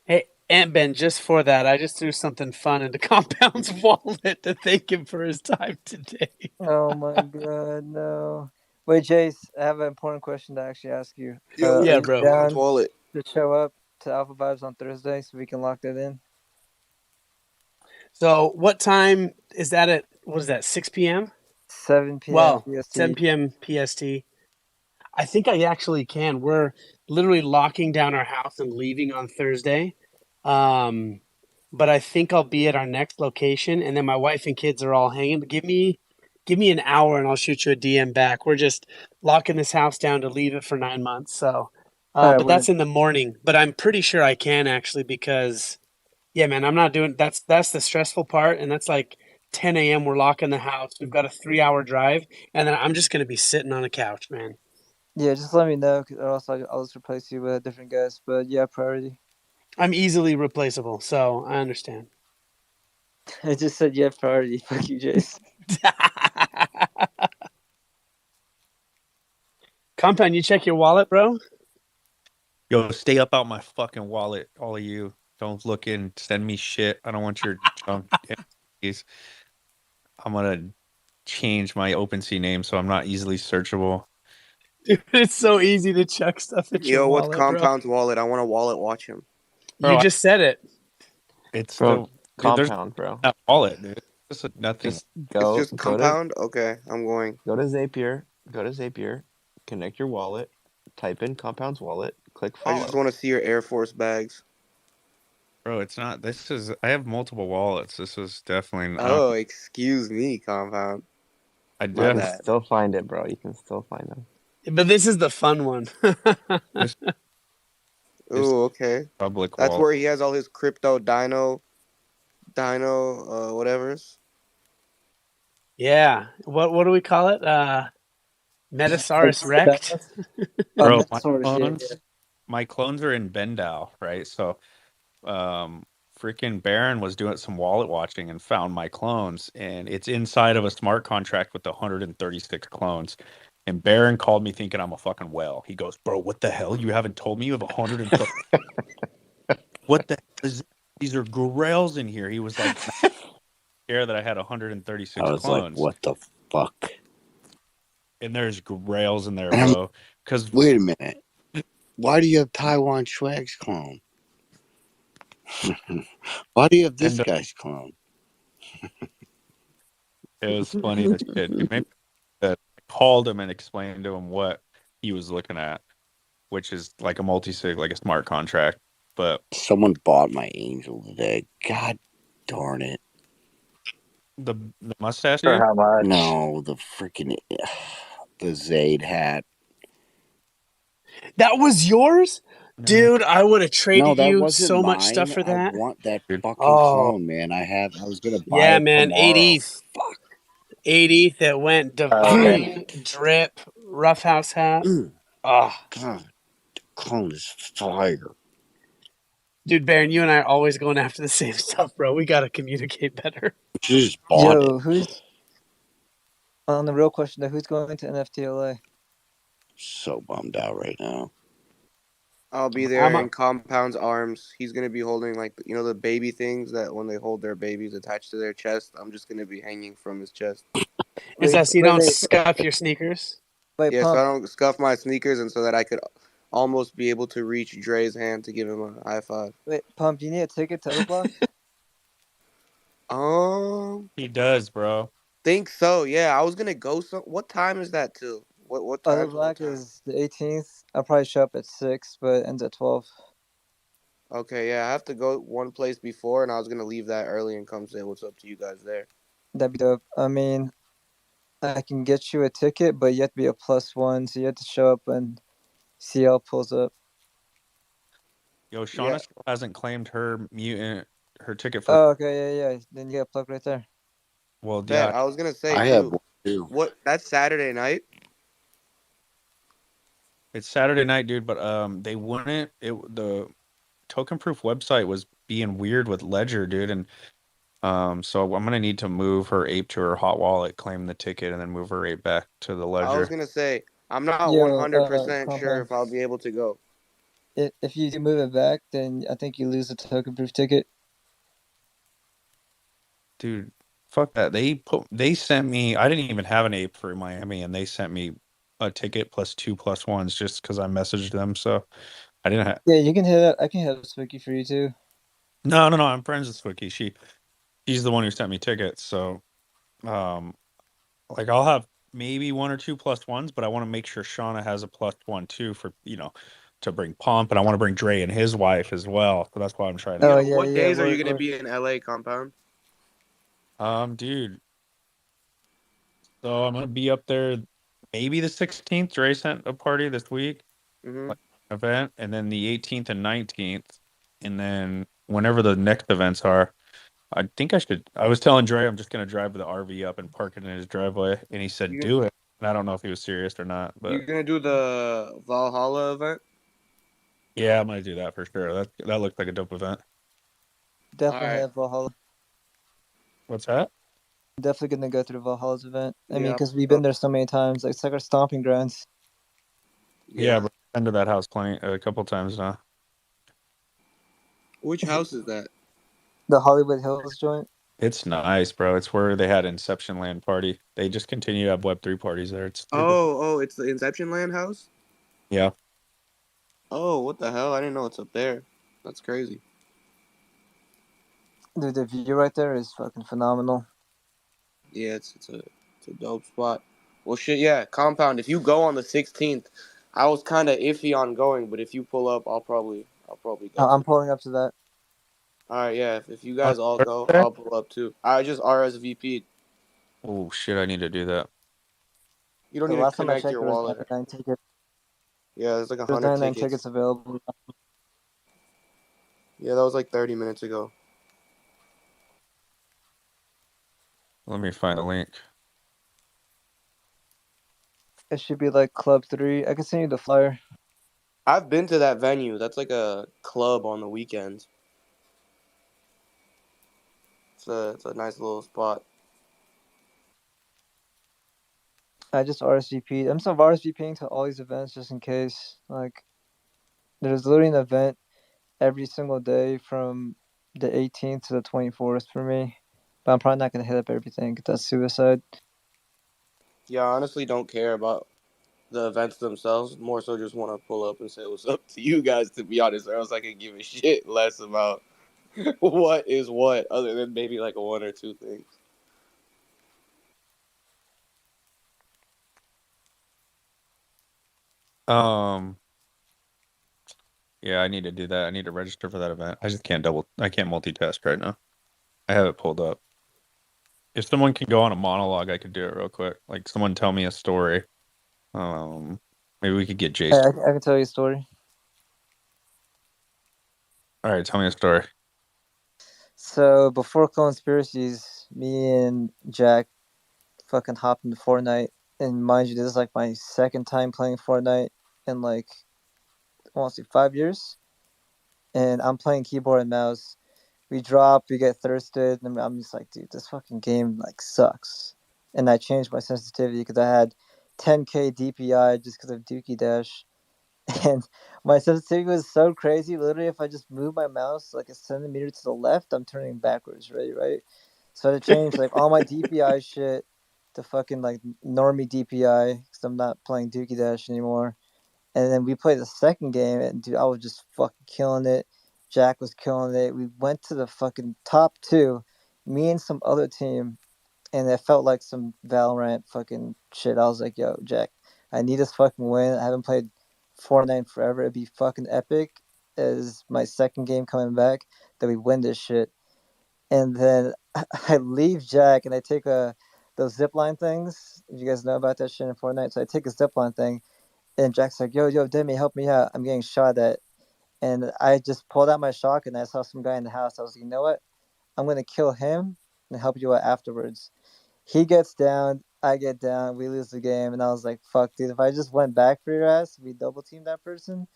Hey, Aunt Ben, just for that, I just threw something fun into Compound's wallet to thank him for his time today. Oh my god, no. Wait, Jace, I have an important question to actually ask you. Yo, Yeah, are you bro. down wallet. to show up to Alpha Vibes on Thursday so we can lock that in? So what time is that at, what is that, 6 p.m.? 7 p.m. Well, PST. 7 p.m. PST. I think I actually can. We're literally locking down our house and leaving on Thursday. But I think I'll be at our next location, and then my wife and kids are all hanging. Give me an hour, and I'll shoot you a DM back. We're just locking this house down to leave it for 9 months. So, Alright, but that's in the morning. But I'm pretty sure I can actually because, yeah, man, I'm not doing that's the stressful part, and that's like 10 a.m. We're locking the house. We've got a 3-hour drive, and then I'm just gonna be sitting on a couch, man. Yeah, just let me know, 'cause or else I'll just replace you with a different guest. But yeah, priority. I'm easily replaceable, so I understand. I just said yeah, priority. Fuck you, Jace. Compound, you check your wallet, bro? yo, stay up out my fucking wallet, all of you. Don't look in. Send me shit. I don't want your junk. Please. I'm gonna change my OpenSea name so I'm not easily searchable. Dude, it's so easy to chuck stuff at your Yo, wallet, what's bro. Compound's wallet? I want to wallet watch him. You just said it. It's Bro, there's Compound, bro. that wallet, dude. It's nothing. Just It's go just to Compound? Okay, I'm going. go to Zapier, connect your wallet, type in Compound's wallet, click I follow. just want to see your Air Force bags. Bro, it's not. I have multiple wallets. This is definitely. Oh, excuse me, Compound. I You My can bad. still find it, bro. You can still find them. But this is the fun one. Ooh, okay. Public That's wallet. where he has all his crypto dino whatevers. Yeah. What do we call it? Metasaurus Rect? Bro, Metasaurus, my clones are in Bendau, right? So freaking Baron was doing some wallet watching and found my clones, and it's inside of a smart contract with 136 clones. And Baron called me thinking I'm a fucking whale. He goes, bro, what the hell? You haven't told me you have 130. What the hell is it? these are grails in here. He was like, "Care that I had I 136 was like, clones, what the fuck? and there's grails in there, And I'm bro." Because wait a minute. Why do you have Taiwan Swag's clone? Why do you have this and guy's clone? it was funny as shit. Dude, maybe that I called him and explained to him what he was looking at, which is like a multi-sig, like a smart contract. But Someone bought my angel today. God darn it. the mustache For dude, how much? No, the freaking the Zayd hat. That was yours? nah, Dude, I would have No, traded that you wasn't so much stuff mine. for I that. want that dude. fucking Oh, clone, man. I was gonna buy yeah, it man. 8 tomorrow. ETH. Fuck. 8 ETH that went Okay. divine, drip, roughhouse hat. Oh, God, the clone is fire. dude, Baron, you and I are always going after the same stuff, bro. We got to communicate better. You just bought it. Yo, who's on the real question though? Who's going to NFTLA? So bummed out right now. I'll be I'm there in up. Compound's arms. He's gonna be holding like the baby things that when they hold their babies attached to their chest. I'm just gonna be hanging from his chest. Is Wait, that so you wait, don't wait, scuff your sneakers? wait, Yeah, so I Pump. don't scuff my sneakers, and so that I could almost be able to reach Dre's hand to give him a high five. Wait, Pump. Do you need a ticket to Overblock? He does, bro. Think so. Yeah, I was gonna go. What time is that till? What time to what Overblock time? is the 18th. I'll probably show up at 6, but it ends at 12. Okay, yeah, I have to go one place before, and I was gonna leave that early and come say what's up to you guys there. That'd be dope. I mean, I can get you a ticket, but you have to be a +1, so you have to show up when CL pulls up. Yo, Yeah, Shauna still hasn't claimed her ticket for. Oh, okay, yeah. Then you got plug right there. Well, bet. yeah, I was gonna say I have too. one too. What? That's Saturday night. it's Saturday night, dude. But they wouldn't. The token proof website was being weird with Ledger, dude, and so I'm gonna need to move her ape to her hot wallet, claim the ticket, and then move her ape back to the I was Ledger. gonna say I'm not Yo, 100% sure Compound. if I'll be able to go. If you do move it back, then I think you lose the token proof ticket. Dude, fuck that. They sent me. I didn't even have an ape for Miami, and they sent me a ticket plus 2 plus 1s just because I messaged them. So I didn't have. Yeah, you can hit it. I can hit up Spooky for you too. No, no, no. I'm friends with Swookie. She's the one who sent me tickets. So um, like I'll have maybe 1 or 2 plus 1s, but I want to make sure Shauna has a +1 too for to bring Pomp, and I want to bring Dre and his wife as well. So that's why I'm trying Oh to. yeah, What yeah. days are you We're gonna we're be in LA, Compound? Dude. So I'm gonna be up there maybe the 16th. Dre sent a party this week, Mhm. like event, and then the 18th and 19th, and then whenever the next events are, I think I should. I was telling Dre I'm just gonna drive the RV up and park it in his driveway, and he said You do it. And I don't know if he was serious or not, you but gonna do the Valhalla event? yeah, I'm gonna do that for sure. That looks like a dope event. All definitely right. hit Valhalla. What's that? Definitely gonna go through Valhalla's event. I mean, Yeah. because we've been there so many times. Like, it's like our stomping grounds. Yeah, Yeah. bro. I've been to that house plenty a couple times now. Which house is that? The Hollywood Hills joint. It's nice, bro. It's where they had Inception Land party. They just continue to have Web3 parties there. It's super. Oh, it's the Inception Land house. Yeah. Oh, what the hell? I didn't know it's up there. That's crazy. Dude, the view right there is fucking phenomenal. Yeah, it's a dope spot. Well, shit, yeah, Compound. If you go on the 16th, I was kind of iffy on going, but if you pull up, I'll probably go I'm too. pulling up to that. All right, yeah. If you On guys all go, Thursday? I'll pull up too. I just RSVP'd. Oh shit! I need to do that. You don't The need to last time I connect checked, your there was wallet. 99 tickets. Yeah, there's like There's 100 99 tickets. tickets available. Yeah, that was like 30 minutes ago. Let me find a link. It should be like Club 3. I can send you the flyer. I've been to that venue. That's like a club on the weekends. It's a nice little spot. I just RSVP'd. I'm still RSVPing to all these events just in case. Like, there's literally an event every single day from the 18th to the 24th for me. But I'm probably not gonna hit up everything. 'Cause that's suicide. Yeah, I honestly don't care about the events themselves. More so, just want to pull up and say what's up to you guys. To be honest, or else I could give a shit less about what is what, other than maybe like one or two things. Um, yeah, I need to do that. I need to register for that event. I just I can't multitask right now. I have it pulled up. If someone can go on a monologue, I could do it real quick. Like someone tell me a story. Um, maybe we could get Hey, Jace. I can tell you a story. All right, tell me a story. So before Conspiracies, me and Jack fucking hopped into Fortnite, and mind you, this is like my second time playing Fortnite in like I want to say 5 years, and I'm playing keyboard and mouse. We drop, we get thirsted, and I'm just like, dude, this fucking game like sucks. And I changed my sensitivity because I had 10k DPI just because of Dookie Dash, and my sensitivity was so crazy. Literally, if I just move my mouse like a centimeter to the left, I'm turning backwards, right? So I had to change like all my DPI shit to fucking like normie DPI because I'm not playing Dookie Dash anymore. And then we played the second game, and dude, I was just fucking killing it. Jack was killing it. We went to the fucking top two, me and some other team, and it felt like some Valorant fucking shit. I was like, yo, Jack, I need this fucking win. I haven't played Fortnite in forever. It'd be fucking epic as my second game coming back that we win this shit. And then I leave Jack and I take those zipline things. If you guys know about that shit in Fortnite. So I take a zipline thing and Jack's like, yo, Demi, help me out. I'm getting shot at. And I just pulled out my shotgun and I saw some guy in the house. I was like, you know what? I'm going to kill him and help you out afterwards. He gets down. I get down. We lose the game. And I was like, fuck, dude, if I just went back for your ass, we double teamed that person,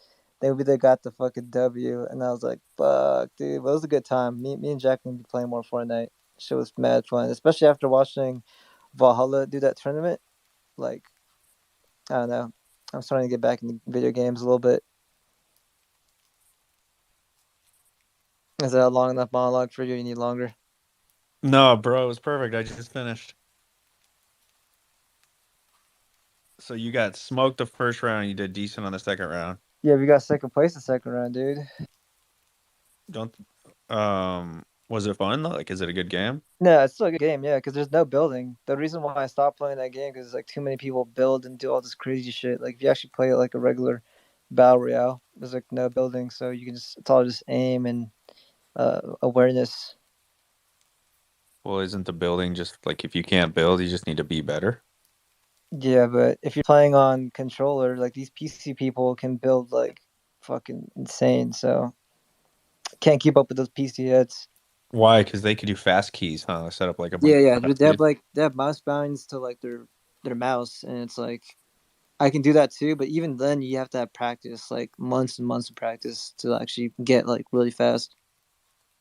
they would have got the fucking W. And I was like, fuck, dude. But it was a good time. Me and Jack would be playing more Fortnite. Shit was mad fun, especially after watching Valhalla do that tournament. Like, I don't know. I'm starting to get back into video games a little bit. Is that a long enough monologue for you? You need longer? No, bro, it was perfect. I just finished. So you got smoked the first round. You did decent on the second round. Yeah, we got second place the second round, dude. Don't. Was it fun? Like, is it a good game? No, it's still a good game, yeah, because there's no building. The reason why I stopped playing that game because like too many people build and do all this crazy shit. Like if you actually play it like a regular battle royale, there's like no building, so you can just it's all just aim and awareness. Well, isn't the building just like if you can't build, you just need to be better? Yeah, but if you're playing on controller, like these PC people can build like fucking insane, so can't keep up with those PC heads. Why? Because they could do fast keys, huh? Set up like a bunch Yeah, yeah, of fast they have keys. like they have mouse bounds to like their mouse, and it's like I can do that too, but even then you have to have practice, like months and months of practice to actually get like really fast.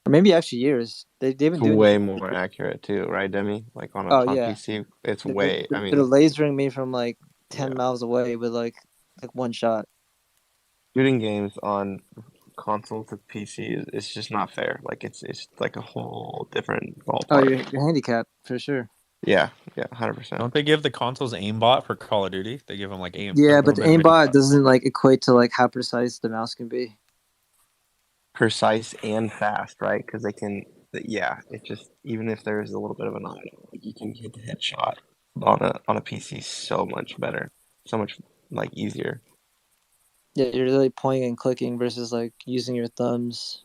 Or maybe actually years. They've been It's doing this way shit. more accurate too, right, Demi? Like Oh on yeah, PC, it's they're, they're, way. I they're mean, lasering me from like yeah, 10 miles away with like one shot. shooting games on consoles with PC is it's just not fair. Like it's like a whole different Oh, ballpark. you're handicapped for sure. Yeah, yeah, 100%. Don't they give the consoles aimbot for Call of Duty? They give them like a Yeah, but little the bit of aimbot aimbot. doesn't like equate to like how precise the mouse can be. Precise and fast, right? Because they can. Yeah, it just even if there's a little bit of an idle, like you can hit the headshot on a PC so much better, so much like easier. Yeah, you're really pointing and clicking versus like using your thumbs.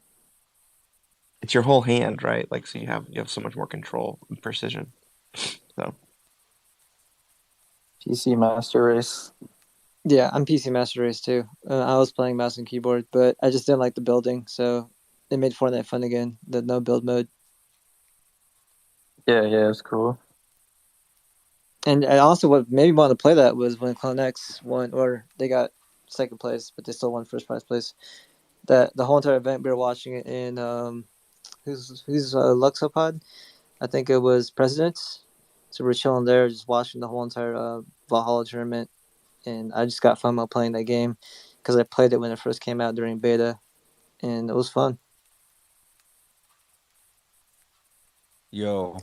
It's your whole hand, right? Like so you have so much more control and precision. So PC Master Race. Yeah, I'm PC Master Race too. I was playing mouse and keyboard, but I just didn't like the building, so it made Fortnite fun again. The no build mode, Yeah, it's cool. and also what made me want to play that was when CloneX won, or they got second place, but they still won first prize place. That the whole entire event we were watching it in who's Luxopod. I think it was Presidents. So we're chilling there, just watching the whole entire Valhalla tournament, and I just got fun while playing that game because I played it when it first came out during beta, and it was fun. Yo,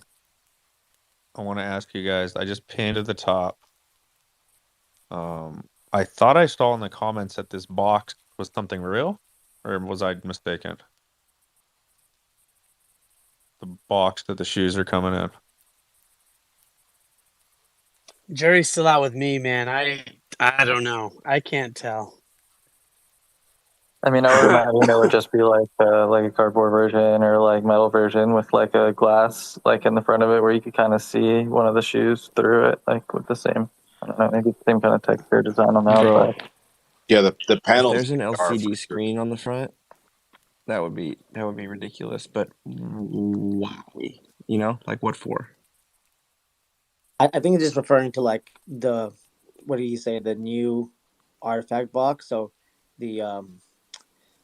I want to ask you guys. I just pinned at the top. I thought I saw in the comments that this box was something real, or was I mistaken? The box that the shoes are coming in. Jury's still out with me, man. I don't know. I can't tell. I mean, I would imagine it would just be like a cardboard version or like metal version with like a glass like in the front of it where you could kind of see one of the shoes through it, like with the same, I don't know, maybe the same kind of texture design on the Bro, outside. Yeah, the If panels there's an are for LCD sure. screen on the front, that would be ridiculous. But why? You know, like what for? I think it's just referring to like the what do you say, the new artifact box. So the um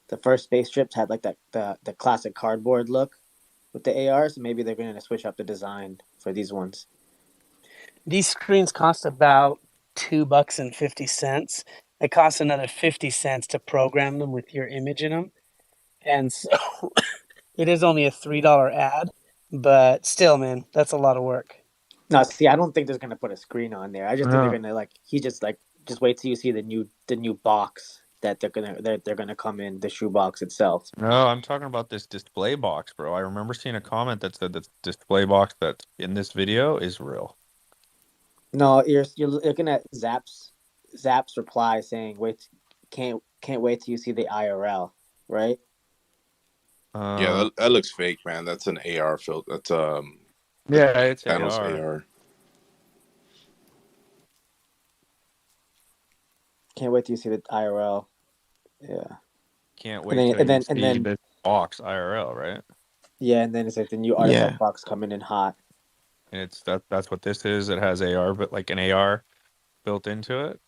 the first spaceships had like the classic cardboard look with the AR, so maybe they're going to switch up the design for these ones. These screens cost about $2.50. It costs another 50 cents to program them with your image in them, and so it is only a $3 ad, but still, man, that's a lot of work. No, see, I don't think they're going to put a screen on there. I just think they're no, going to like he just wait till you see the new box that they're gonna come in the shoe box itself. no, I'm talking about this display box, bro. I remember seeing a comment that said that display box that's in this video is real. No, you're looking at Zap's reply saying can't wait till you see the IRL, right? Yeah, Uh, that looks fake, man. That's an AR filter. That's the yeah, it's panels AR. AR. Can't wait till you see the IRL. Yeah. Can't And wait then till and you then and see then this box IRL, right? yeah, and then it's like the new Yeah, artifact box coming in hot. And it's that's what this is. It has AR, but like an AR built into it.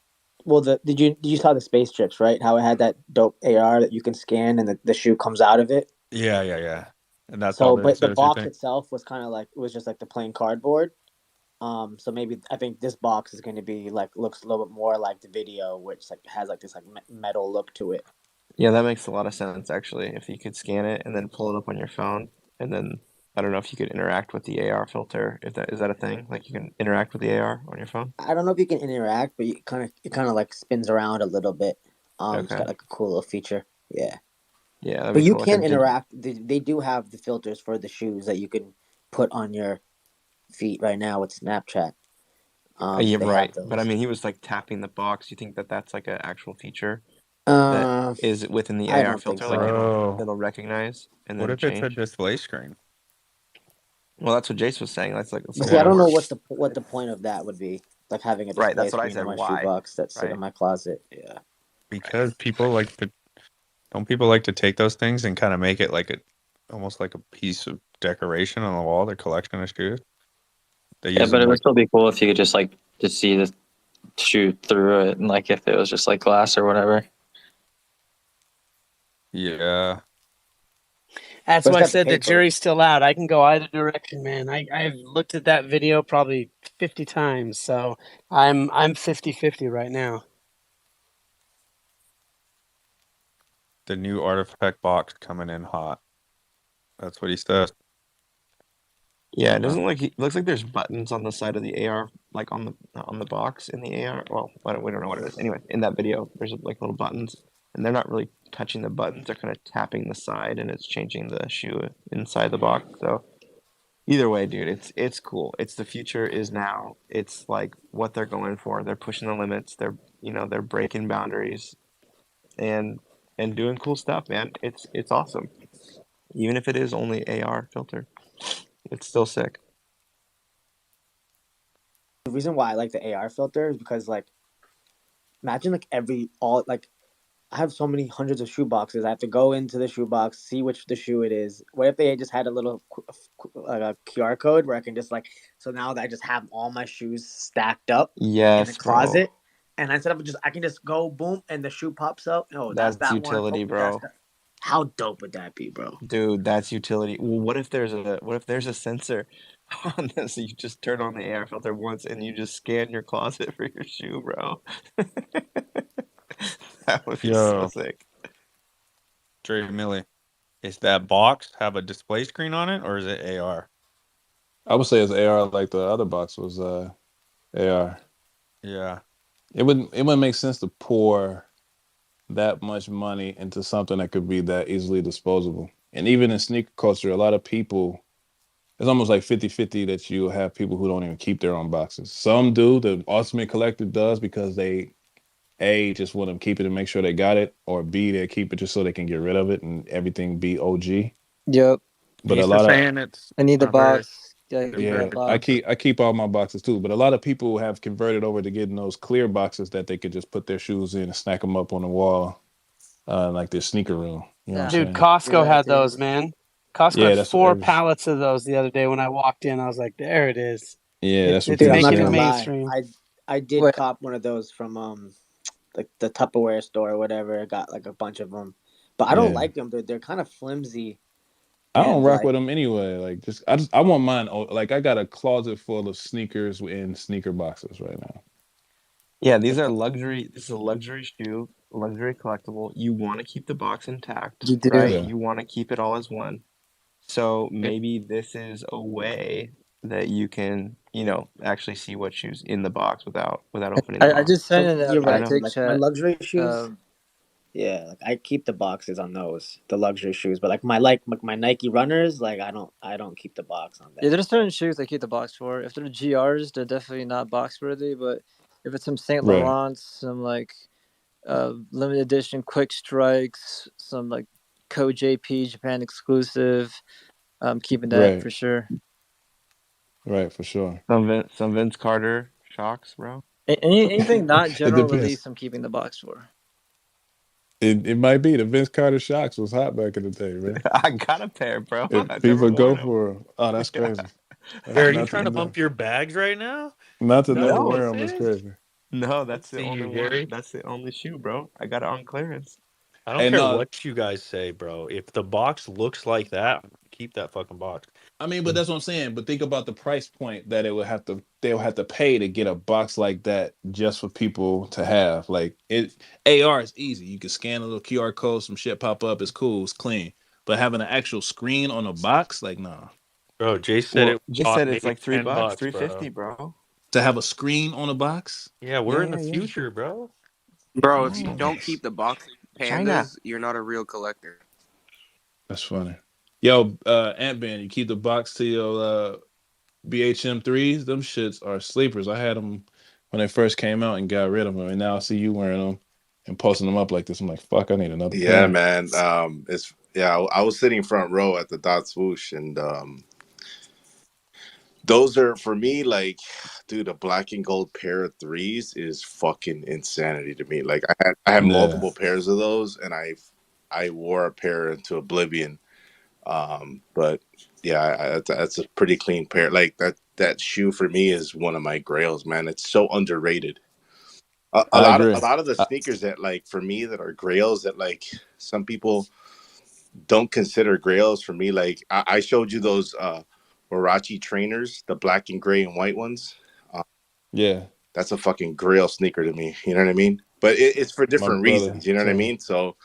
Well, did you saw the space trips, right? How it had that dope AR that you can scan and the shoe comes out of it. Yeah, yeah, yeah. And that's all So, this but the is, you box think? itself was kind of like it was just like the plain cardboard. So maybe I think this box is going to be like looks a little bit more like the video, which like has like this like metal look to it. yeah, that makes a lot of sense actually. If you could scan it and then pull it up on your phone, and then I don't know if you could interact with the AR filter. If that is that a thing? Like you can interact with the AR on your phone? I don't know if you can interact, but it kind of like spins around a little bit. It's Okay. got like a cool little feature. Yeah, Yeah, that'd but be you cool. Like a can digi interact. They do have the filters for the shoes that you can put on your feet right now with Snapchat. Yeah, They have right. But I those. mean, he was like tapping the box. You think that that's like an actual feature that Uh, is within the I AR don't think filter? Like so. Bro, it'll recognize and what then if it's a change? display screen? Well, that's what Jace was saying. That's But like see, one I of the Yeah. don't know more what the point of that would be. Like having a right. display That's what I screen in said. my Why? shoebox that sit in Right. my closet. Yeah. Because Right. people like to, don't people like to take those things and kind of make it like a, almost like a piece of decoration on the wall, their collection of shoes? They Yeah, use but them it would like, still be cool if you could just like just see the shoe through it and like if it was just like glass or whatever. yeah. That's But it's why I got the said the paper. jury's still out. I can go either direction, man. I've looked at that video probably 50 times, so I'm 50-50 right now. The new artifact box coming in hot. That's what he says. Yeah, it Uh, doesn't look. It looks like there's buttons on the side of the AR, like on the box in the AR. Well, we don't know what it is. Anyway, in that video, there's like little buttons, and they're not really touching the buttons. They're kind of tapping the side, and it's changing the shoe inside the box. So either way, dude, it's cool. It's the future is now. It's like what they're going for. They're pushing the limits. They're breaking boundaries, and doing cool stuff, man. It's awesome. Even if it is only AR filter, it's still sick. The reason why I like the AR filter is because like imagine like every all like I have so many hundreds of shoe boxes. I have to go into the shoe box, see which the shoe it is. What if they just had a little like a QR code where I can just like so now that I just have all my shoes stacked up in the Yes, bro. closet, and instead of just I can just go boom and the shoe pops up. Oh, that's That's that one. Oh, utility, that's bro. that. How dope would that be, bro? Dude, that's utility. Well, what if there's a sensor on this? So you just turn on the air filter once and you just scan your closet for your shoe, bro. That would be so Yo, sick. Dre Millie, is that box have a display screen on it or is it AR? I would say it's AR like the other box was AR. Yeah. It wouldn't make sense to pour that much money into something that could be that easily disposable. And even in sneaker culture, a lot of people, it's almost like 50-50 that you have people who don't even keep their own boxes. Some do, the ultimate collector does because they A, just want to keep it and make sure they got it, or B, they keep it just so they can get rid of it and everything be OG. Yep. But a Thanks for lot of saying it's I need the very, box. Gotta keep yeah, that very I box. keep I keep all my boxes too. But a lot of people have converted over to getting those clear boxes that they could just put their shoes in and snack them up on the wall, like their sneaker room. You know what I'm Yeah. Dude, saying? Costco had Exactly. those, man. Costco Yeah, had that's 4 pallets of those the other day when I walked in. I was like, there it is. yeah, that's what It's Dude, I'm people not making it gonna saying. lie. mainstream. I did Wait, cop one of those from like the Tupperware store or whatever. I got like a bunch of them, but I don't Yeah, like them. They're kind of flimsy I don't and rock like with them anyway. Like, I want mine. Like, I got a closet full of sneakers in sneaker boxes right now. Yeah, these are luxury. This is a luxury shoe, luxury collectible. You want to keep the box intact, you do. right? Yeah, You want to keep it all as one. So it, maybe this is a way that you can, actually see what shoes in the box without opening the I box. just sent so. in You're I don't a right. know. dig Like my chat. luxury shoes. Um, Yeah, like I keep the boxes on those, the luxury shoes. But like my Nike runners, like I don't keep the box on yeah, them. there's certain shoes I keep the box for. If they're GRs, they're definitely not box worthy. But if it's some Saint right, Laurents, some like limited edition quick strikes, some like Co JP Japan exclusive, I'm keeping that right, for sure. right, for sure. Some Vince Carter shocks, bro. Anything not It general depends. release, I'm keeping the box for. It might be the Vince Carter shocks was hot back in the day, man. I got a pair, bro. If I've never people go worn them. for 'em. Oh, that's Yeah. crazy. Barry, are you Not trying to to bump your bags right now? not to never No, wear them is Nonsense. crazy. no, Let's that's the see only you, one. Gary. That's the only shoe, bro. I got it on clearance. I don't And care no, what you guys say, bro. If the box looks like that, keep that fucking box. I mean, but that's what I'm saying. But think about the price point that they'll have to pay to get a box like that just for people to have. Like AR is easy. You can scan a little QR code, some shit pop up, it's cool, it's clean. But having an actual screen on a box, like nah. Bro, Jay said Well, it just cost said it's maybe like $3, $10, 350, bro. bro. To have a screen on a box? Yeah, we're Yeah, in the yeah, yeah. future, bro. Bro, if you Oh, don't keep the boxing China. pandas, you're not a real collector. that's funny. Yo, Ant Man, you keep the box to your BHM threes. Them shits are sleepers. I had them when they first came out and got rid of them, and now I see you wearing them and posting them up like this. I'm like, fuck, I need another Yeah, pair. man. It's yeah. I was sitting front row at the dot swoosh, and those are for me like, dude, a black and gold pair of threes is fucking insanity to me. Like I had Yeah, multiple pairs of those, and I wore a pair into oblivion. But yeah, that's a pretty clean pair. Like that shoe for me is one of my grails, man. It's so underrated. A I lot of agree. a lot of the I, sneakers that like for me that are grails that like some people don't consider grails for me. Like I showed you those Warachi trainers, the black and gray and white ones. Uh, yeah, that's a fucking grail sneaker to me. You know what I mean? But it's for my different brother reasons. You know what I too. mean? So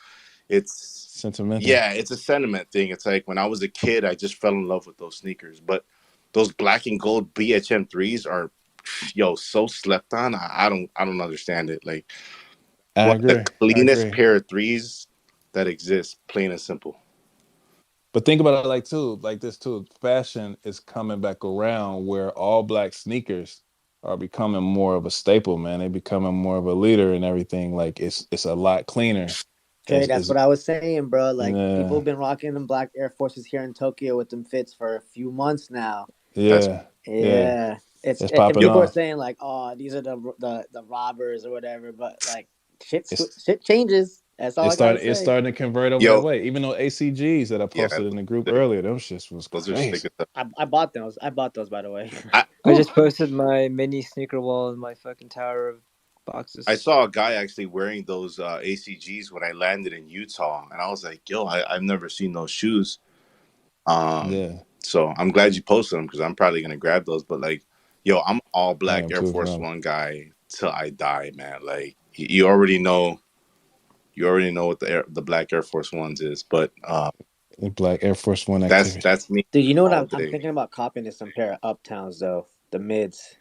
it's Sentimental. yeah, it's a sentiment thing. It's like when I was a kid, I just fell in love with those sneakers. But those black and gold BHM threes are so slept on. I don't understand it. Like I one of the agree. I cleanest agree. pair of threes that exists, plain and simple. But think about it like too, like this too. Fashion is coming back around where all black sneakers are becoming more of a staple, man. They becoming more of a leader and everything. Like it's a lot cleaner. Trey, that's Is what I was saying, bro. Like people yeah, have been rocking them black Air Forces here in Tokyo with them fits for a few months now. That's yeah, yeah. Yeah, it's It's and popping people are off. saying like, oh, these are the robbers or whatever. But like, It's shit changes. That's all I gotta it's say. starting to convert over that yo, way. Even though ACGs that I yeah, posted in the group they're- earlier, them shits was those are sick crazy. as hell. I bought those. I bought those, by the way. I I Whew. just posted my mini sneaker wall in my fucking tower of I boxes. saw a guy actually wearing those ACGs when I landed in Utah, and I was like, yo, I've never seen those shoes. Um, Yeah, so I'm glad you posted them because I'm probably gonna grab those. But like, yo, I'm all I black am Air too, Force fam. One guy till I die, man. Like you already know what the black Air Force Ones is. But The black Air Force One That's activity. me Dude, you know what all I'm day. thinking about copying is some pair of Uptowns though, the mids.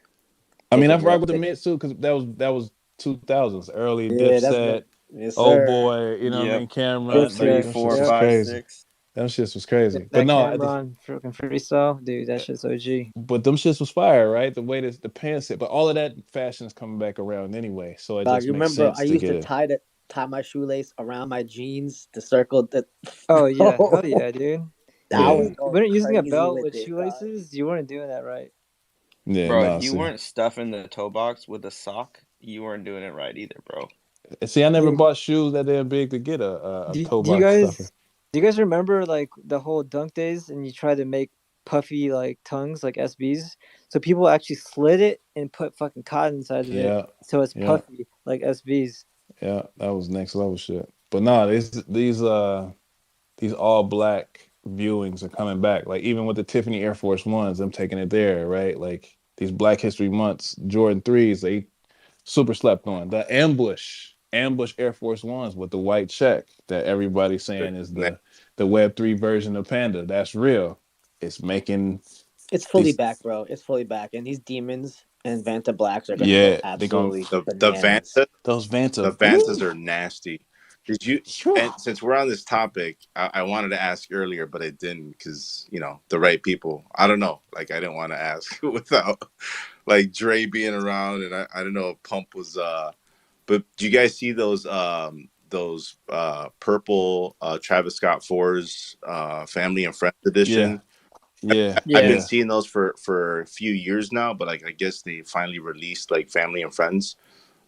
I mean, Taking I've real rocked with the thick. mids too because that was 2000s, early Yeah, that's Dipset, good. Yes, Oh sir. Boy, you know what I Yep. mean? Cameron, like Three, Dipset. them four, shits was Yep. five, crazy. six. Them shits was crazy. But That no, Cameron freaking freestyle, dude. That shit's OG. but them shits was fire, right? The way that the pants sit, but all of that fashion is coming back around anyway, so it Dog, just you makes remember I sense to used get to it. tie my shoelace around my jeans to circle the. Oh yeah, hell Bro, yeah, dude. I If Yeah, was you going weren't using a crazy belt with with it, dog. shoelaces, you weren't doing that right. yeah, Bro, if no, you see, weren't stuffing the toe box with a sock, you weren't doing it right either, bro. I never Dude, bought shoes that they're big to get a toe do you box guys stuffer. remember like the whole dunk days and you try to make puffy like tongues like SBs? So people actually slit it and put fucking cotton inside of it Yeah, so it's yeah, puffy like SBs. yeah, that was next level shit. But no, these all black viewings are coming back. Like even with the Tiffany Air Force Ones, I'm taking it there, right? Like these Black History Months Jordan threes, they super slept on. The ambush Air Force Ones with the white check that everybody's saying is the Web3 version of Panda. That's real. It's making It's fully these, back, bro. It's fully back, and these demons and Vanta Blacks are gonna go yeah, they're gonna absolutely The bananas. Vanta, those the Vanta. Vantas Ooh, are nasty. Did you? phew. And since we're on this topic, I wanted to ask earlier, but I didn't because the right people. I don't know. Like I didn't want to ask without like Dre being around, and I don't know if Pump was. But do you guys see those purple Travis Scott fours Family and Friends Yeah, edition? yeah, I've Yeah, been yeah. seeing those for a few years now, but like I guess they finally released like Family and Friends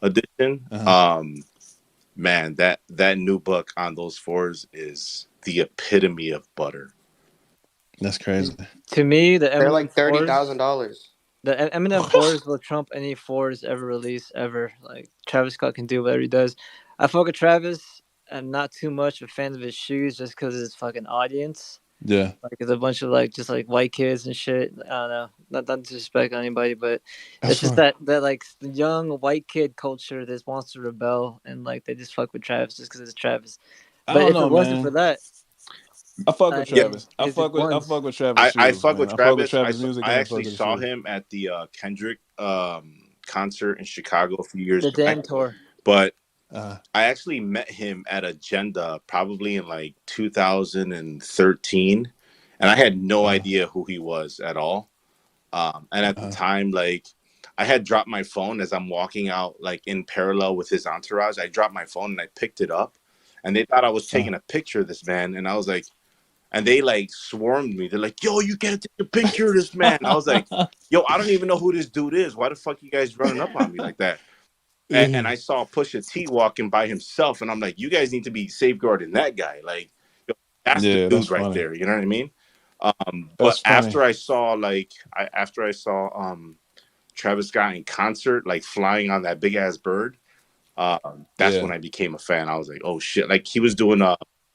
edition. Uh-huh. Man, that new book on those fours is the epitome of butter. That's crazy. To me, the They're Eminem like fours, $30,000. Eminem fours will trump any fours ever released ever. Like Travis Scott can do whatever he does. I fuck with Travis. I'm not too much a fan of his shoes just because of his fucking audience. Yeah, Like it's a bunch of like just like white kids and shit. I don't know. Not to disrespect anybody, but that's it's just fine. that like the young white kid culture that wants to rebel and like they just fuck with Travis just because it's Travis. I But don't if it know, wasn't for man. that, I fuck with I Yeah, mean, Travis. I it's just fuck with I ones. fuck with Travis I shoes, fuck with man. I fuck with Travis. Travis music I and I fuck actually with the saw shoes. him at the Kendrick concert in Chicago a few years The back, damn tour. but Uh, I actually met him at Agenda probably in like 2013, and I had no uh, idea who he was at all. And at the uh, time, like I had dropped my phone as I'm walking out, like in parallel with his entourage. I dropped my phone and I picked it up, and they thought I was uh. taking a picture of this man, and I was like, and they like swarmed me. They're like, "Yo, you gotta take a picture of this man." I was like, "Yo, I don't even know who this dude is. Why the fuck you guys running up on me like that?" And Yeah, I saw Pusha T walking by himself, and I'm like, "You guys need to be safeguarding that guy. Like, yo, that's the yeah, that's dude right funny. there. You know what I mean?" But That's funny. after I saw Travis Scott in concert, like flying on that big ass bird, that's when Yeah. I became a fan. I was like, "Oh shit!" Like he was doing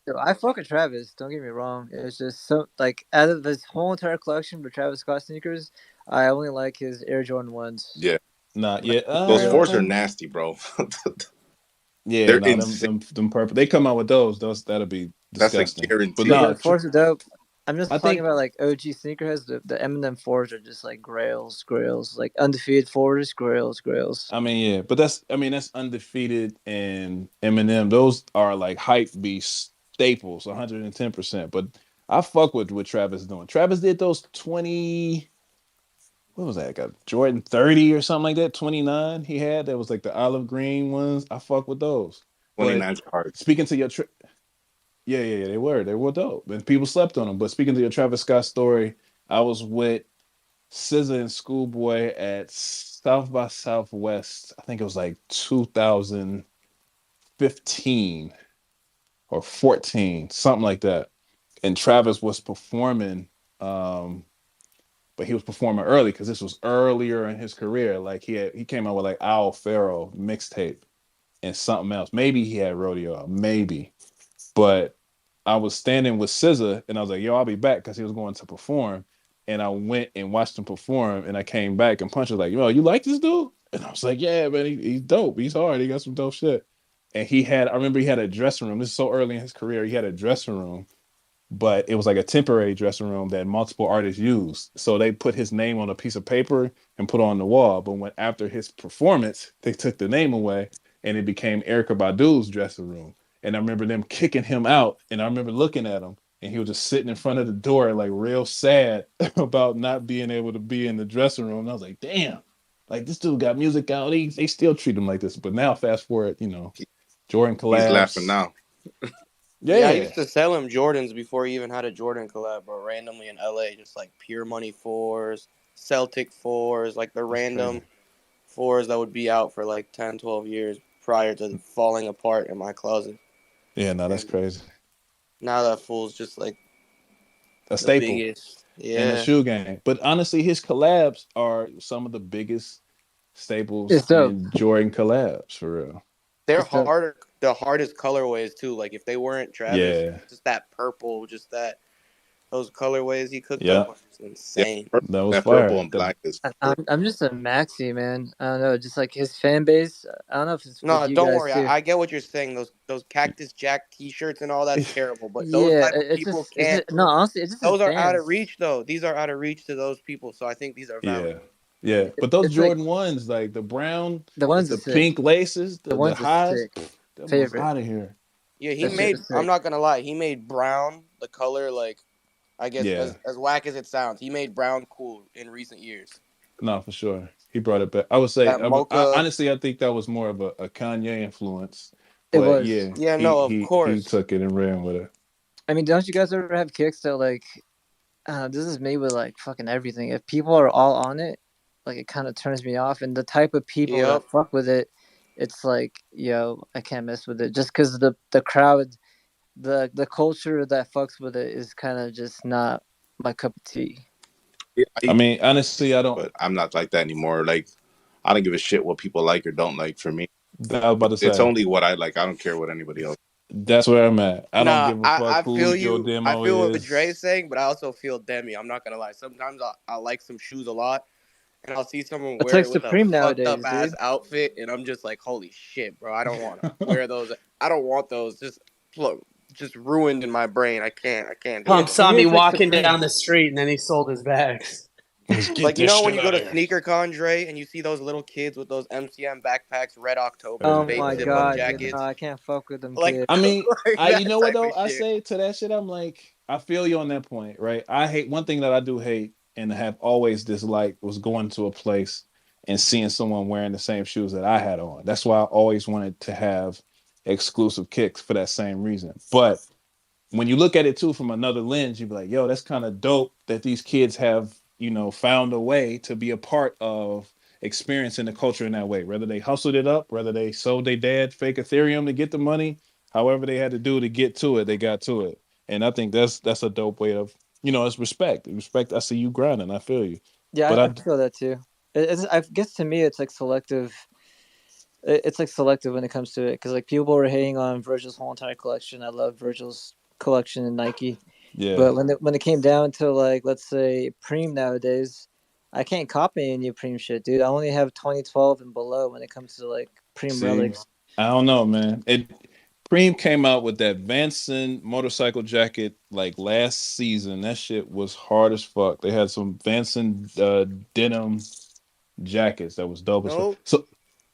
Yo, I fuck with Travis. Don't get me wrong. It's just so like out of his whole entire collection of Travis Scott sneakers, I only like his Air Jordan ones. yeah. Nah, yeah. Those fours are nasty, bro. Yeah, They're no, insane. them purple. They come out with those that'll be That's a disgusting. But guarantee. Yo, the no, fours are dope. I'm I just talking think about like OG sneakerheads. The Eminem fours are just like grails, like undefeated fours, grails. I mean, yeah, but that's undefeated and Eminem. Those are like hype beast staples, 110%. But I fuck with what Travis is doing. Travis did those 20, what was that? Like a Jordan 30 or something like that, 29 he had. That was like the olive green ones. I fuck with those. But 29's hard. speaking to your yeah, yeah, yeah, they were dope. And people slept on them. But speaking to your Travis Scott story, I was with SZA and Schoolboy at South by Southwest. I think it was like 2015 or 14, something like that. And Travis was performing, um, but he was performing early because this was earlier in his career. Like he came out with like Owl Pharaoh mixtape and something else. Maybe he had Rodeo, maybe. But I was standing with SZA and I was like, yo, I'll be back because he was going to perform. And I went and watched him perform and I came back and Punch was like, yo, you like this dude? And I was like, yeah, man, he's dope. He's hard. He got some dope shit. And I remember he had a dressing room. This is so early in his career. He had a dressing room but it was like a temporary dressing room that multiple artists used. So they put his name on a piece of paper and put it on the wall. But when after his performance, they took the name away and it became Erica Badu's dressing room. And I remember them kicking him out. And I remember looking at him and he was just sitting in front of the door, like real sad about not being able to be in the dressing room. And I was like, damn, like this dude got music out. They still treat him like this. But now fast forward, Jordan He's laughing collabs. now. Yeah, I Yeah, used to sell him Jordans before he even had a Jordan collab, bro. Randomly in LA, just like pure money fours, Celtic fours, like the that's crazy. random fours that would be out for like 10, 12 years prior to falling apart in my closet. Yeah, no, that's And crazy. now that fool's just like A the staple biggest. in the Yeah. shoe game. But honestly, his collabs are some of the biggest staples It's dope. in Jordan collabs for real. They're It's dope. harder, the hardest colorways too. Like if they weren't Travis, Yeah, just that purple, just that those colorways he cooked up yeah, are just Yeah, insane. that was that purple fire. and black is I'm crazy. I'm just a Maxi man. I don't know, just like his fan base. I don't know if it's with No, you don't guys worry. too. I get what you're saying. Those Cactus Jack T-shirts and all that's terrible, but those Yeah, type of people it's can't. just no. Honestly, it's just his Those are out of fans. reach though. These are out of reach to those people. So I think these are valid. Yeah, yeah. But those It's like Jordan ones, like the brown the with ones are the sick. pink laces, The the ones are highs, sick. them was Favorite. out of here. Yeah, he That shit made. is I'm sick. not gonna lie. He made brown the color like I guess Yeah, as whack as it sounds. He made brown cool in recent years. no, for sure. He brought it back. I would say, That mocha. honestly, I think that was more of a Kanye influence. It But was. yeah, Yeah, he no, of he he course. took it and ran with it. I mean, don't you guys ever have kicks that like this is me with like fucking everything. If people are all on it, like it kind of turns me off. And the type of people that Yep. fuck with it, it's like I can't mess with it just because the crowd, the culture that fucks with it is kind of just not my cup of tea. Yeah, I I used mean, honestly, I don't. but I'm not like that anymore. Like, I don't give a shit what people like or don't like. For me, I was about to it's say only what I like. I don't care what anybody else. that's where I'm at. I don't Nah, give a fuck I who feel your you. I demo feel what Dre's is. saying, but I also feel Demi. I'm not gonna lie. Sometimes I like some shoes a lot, and I'll see someone It's wear like it with a Supreme fucked up nowadays, ass dude. outfit, and I'm just like, holy shit, bro! I don't want to wear those. I don't want those. Just ruined in my brain. I can't do Yeah, Pump it. to saw me me it's like walking Supreme. down the street and then he sold his bags. Let's get Like this when shit you go out to of here. SneakerCon, Dre, and you see those little kids with those MCM backpacks, Red Octobers, Oh fake my zip up god, dude, no, jackets, I can't fuck with them like kids. I mean, like I you that know what type though? of I shit. say to that shit, I'm like, I feel you on that point, right? I hate one thing that I do hate and have always disliked was going to a place and seeing someone wearing the same shoes that I had on. That's why I always wanted to have exclusive kicks for that same reason. But when you look at it too from another lens, you'd be like, yo, that's kind of dope that these kids have, found a way to be a part of experiencing the culture in that way. Whether they hustled it up, whether they sold their dad fake Ethereum to get the money, however they had to do to get to it, they got to it. And I think that's a dope way of, it's respect. Respect. I see you grinding. I feel you. Yeah, But I feel that too. I guess to me it's like selective. It's like selective when it comes to it because like people were hating on Virgil's whole entire collection. I love Virgil's collection in Nike, yeah, but when it came down to like let's say Preem nowadays, I can't copy any Preem shit, dude. I only have 2012 and below when it comes to like Preem see, relics. I don't know, man. Preem came out with that Vanson motorcycle jacket like last season. That shit was hard as fuck. They had some Vanson denim jackets that was dope as fuck. No, So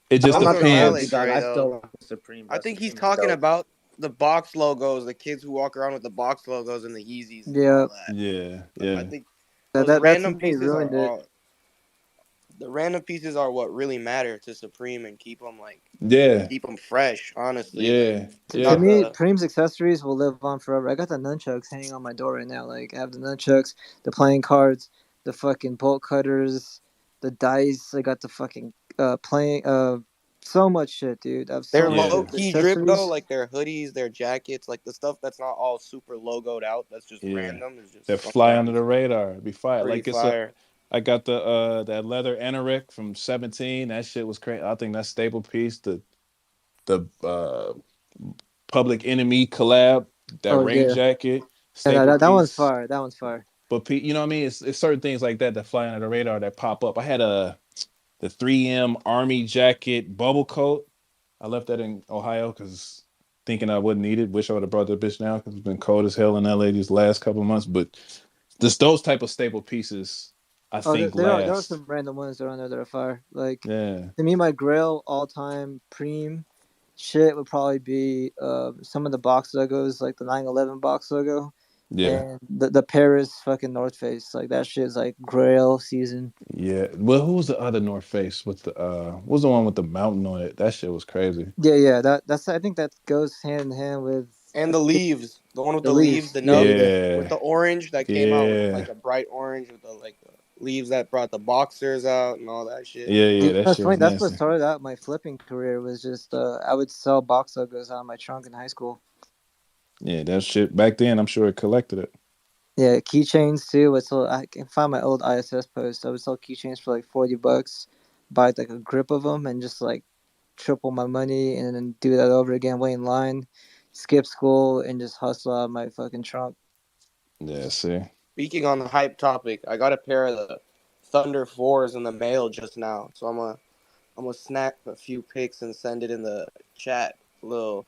it just those I'm not are gonna hold you, valid, depends. dog. Dre. I Though still rock with Supreme, I bro. think he's Supreme is talking dope. about the box logos, the kids who walk around with the box logos and the Yeezys and Yeah, all that. Yeah, I yeah, think that those that to random me pieces are ruined it. all the random pieces are what really matter to Supreme and yeah, keep them fresh. Honestly, like yeah, To not yeah, me, the Preem's accessories will live on forever. I got the nunchucks hanging on my door right now. Like I have the nunchucks, the playing cards, the fucking bolt cutters, the dice. I got the fucking playing so much shit, dude. I have they're so much yeah, low shit. The key drip though. accessories. Like their hoodies, their jackets, like the stuff that's not all super logoed out. That's just yeah. random. Is That just fly under sometimes the radar. Be fire. pretty Like it's a. fire. I got the that leather anorak from 17. That shit was crazy. I think that's staple piece. The Public Enemy collab, that Oh rain yeah, jacket, and staple that one's piece. fire. That one's fire. But you know what I mean? It's certain things like that that fly under the radar that pop up. I had the 3M Army jacket bubble coat. I left that in Ohio because thinking I wouldn't need it. Wish I would have brought the bitch now because it's been cold as hell in LA these last couple of months. But just those type of staple pieces, I Oh, think there are last. some random ones that are on there that are fire. Like Yeah, to me, my Grail all time preem shit would probably be some of the box logos, like the 911 box logo, yeah, and the Paris fucking North Face. Like that shit is like Grail season. yeah. Well, who was the other North Face with the what was the one with the mountain on it? That shit was crazy. Yeah. That's I think that goes hand in hand with And the leaves, the one with the the leaves, leaves. the Yup. navy with Yeah, the orange that came out with yeah, like a bright orange with the like the leaves that brought the boxers out and all that shit. yeah, yeah. That That's shit funny. was That's what nasty. started out my flipping career. Was just I would sell box logos out of my trunk in high school. Yeah, that shit back then. I'm sure it collected it. Yeah, keychains too. So I can find my old ISS post. I would sell keychains for like $40, buy like a grip of them, and just like triple my money, and then do that over again. Wait in line, skip school, and just hustle out of my fucking trunk. Yeah, see. Speaking on the hype topic, I got a pair of the Thunder 4s in the mail just now. So I'm gonna snap a few pics and send it in the chat. A little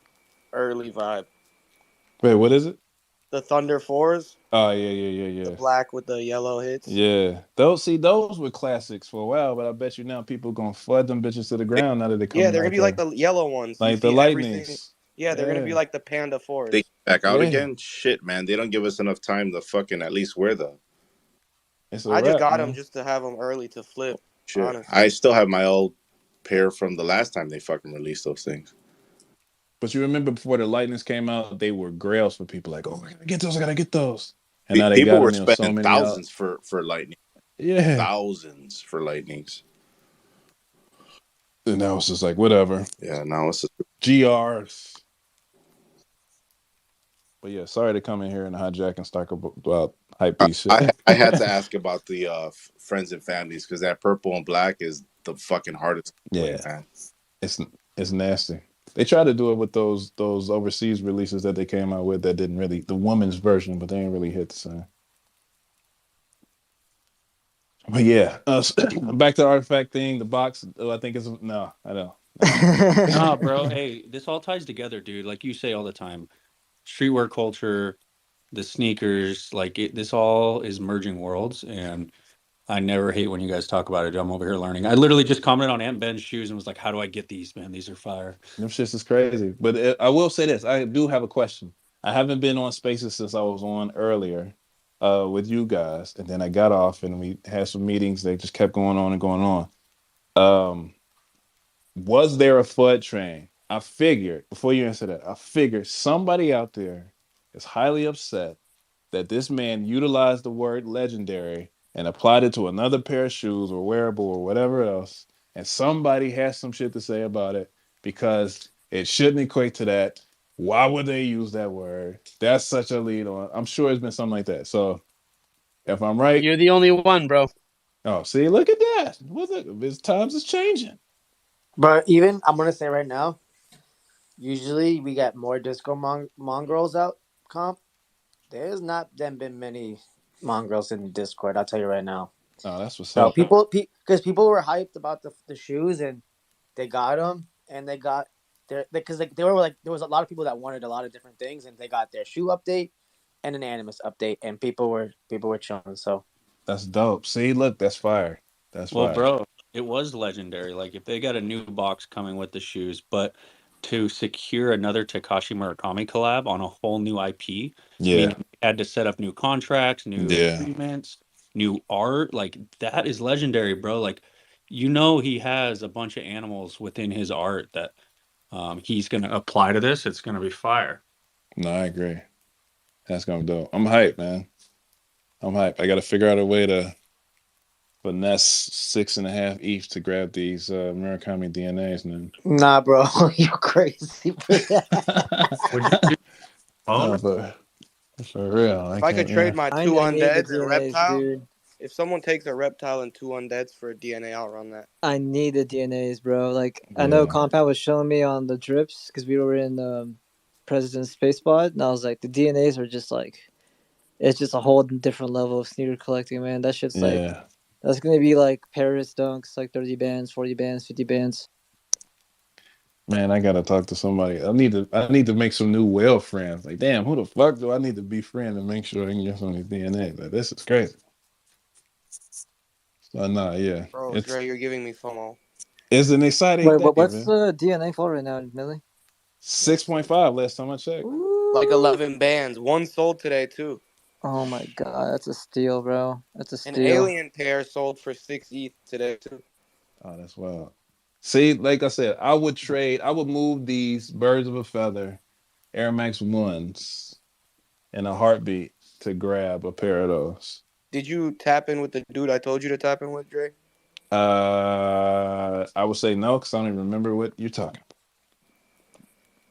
early vibe. Wait, what is it? The Thunder 4s, Oh yeah, yeah, yeah, the yeah. black with the yellow hits. Yeah, those were classics for a while, but I bet you now people gonna flood them bitches to the They, ground now that they're Yeah, coming they're gonna like be like the yellow ones. You the see everything. lightnings. Yeah, they're gonna be Yeah, like the Panda they 4s. came back out yeah, again. Shit, man, they don't give us enough time to fucking at least wear them. it's a I just wrap, got them man. just to have them early to flip. Shit, Honestly. I still have my old pair from the last time they fucking released those things. But you remember before the lightnings came out, they were grails for people. Like, oh, I gotta get those. I gotta get those. And now they People got were them. There was so spending many out. thousands for lightning, Yeah, thousands for lightnings. and now it's just like whatever. Yeah, now it's. GRs. But yeah, sorry to come in here and hijack and start about hype beast shit. I had to ask about the friends and families because that purple and black is the fucking hardest way, Yeah, man. it's it's nasty. They tried to do it with those overseas releases that they came out with that didn't really the woman's version, but they didn't really hit the same. But yeah, back to the artifact thing. The box, I think is no, I don't. No. Nah, bro. Hey, this all ties together, dude. Like you say all the time, streetwear culture, the sneakers, this all is merging worlds, and I never hate when you guys talk about it. I'm over here learning. I literally just commented on Aunt Ben's shoes and was like, "How do I get these, man? These are fire." Them shits is crazy. But I will say this: I do have a question. I haven't been on Spaces since I was on earlier with you guys, and then I got off, and we had some meetings. They just kept going on and going on. Was there a FUD train? I figured before you answer that, I figured somebody out there is highly upset that this man utilized the word legendary and applied it to another pair of shoes or wearable or whatever else, and somebody has some shit to say about it because it shouldn't equate to that. Why would they use that word? That's such a lead on. I'm sure it's been something like that. So if I'm right, You're the only one, bro. oh, see, look at that. What's it? His times is changing. But even I'm gonna say right now, usually we get more disco mongrels out comp. There's not then been many mongrels in Discord. I'll tell you right now. Oh, that's what's So up. because people were hyped about the shoes and they got them and they got their because they were like there was a lot of people that wanted a lot of different things and they got their shoe update and an Animus update and people were chilling. So That's dope. See, look, that's fire. That's Well, fire. bro, it was legendary. Like if they got a new box coming with the shoes, but to secure another Takashi Murakami collab on a whole new IP, Yeah, meaning they had to set up new contracts, new yeah. agreements, new art. Like that is legendary, bro. Like you know he has a bunch of animals within his art that he's gonna apply to this. It's gonna be fire. No, I agree. That's gonna be dope. I'm hyped, man. I'm hyped. I got to figure out a way to finesse 6.5 ETH to grab these Murakami DNAs, man. nah, bro, you crazy for that. Would you do phone? No, for real, I If I could can't. trade Yeah, my two I need the undeads and DNAs, reptile, dude. if someone takes a reptile and two undeads for a DNA, I'll run that. I need the DNAs, bro. Like I know yeah. Compound was showing me on the drips because we were in President's Space Pod, and I was like, the DNAs are just like it's just a whole different level of sneaker collecting, man. That shit's like Yeah. that's gonna be like Paris dunks, like 30 bands, 40 bands, 50 bands. Man, I gotta talk to somebody. I need to make some new whale friends. Like, damn, who the fuck do I need to be friend to make sure I can get some of these DNA? Like, this is crazy. So nah, yeah. Bro, Dre, you're giving me FOMO. It's an exciting Wait, day, what's man. the DNA for right now, Millie? 6.5 last time I checked. Like Ooh. 11 bands. One sold today too. Oh my god, that's a steal, bro. That's a An steal. alien pair sold for 6 ETH today too. Oh, that's wild. See, like I said, I would move these birds of a feather Air Max ones in a heartbeat to grab a pair of those. Did you tap in with the dude I told you to tap in with, Dre? I would say no because I don't even remember what you're talking about.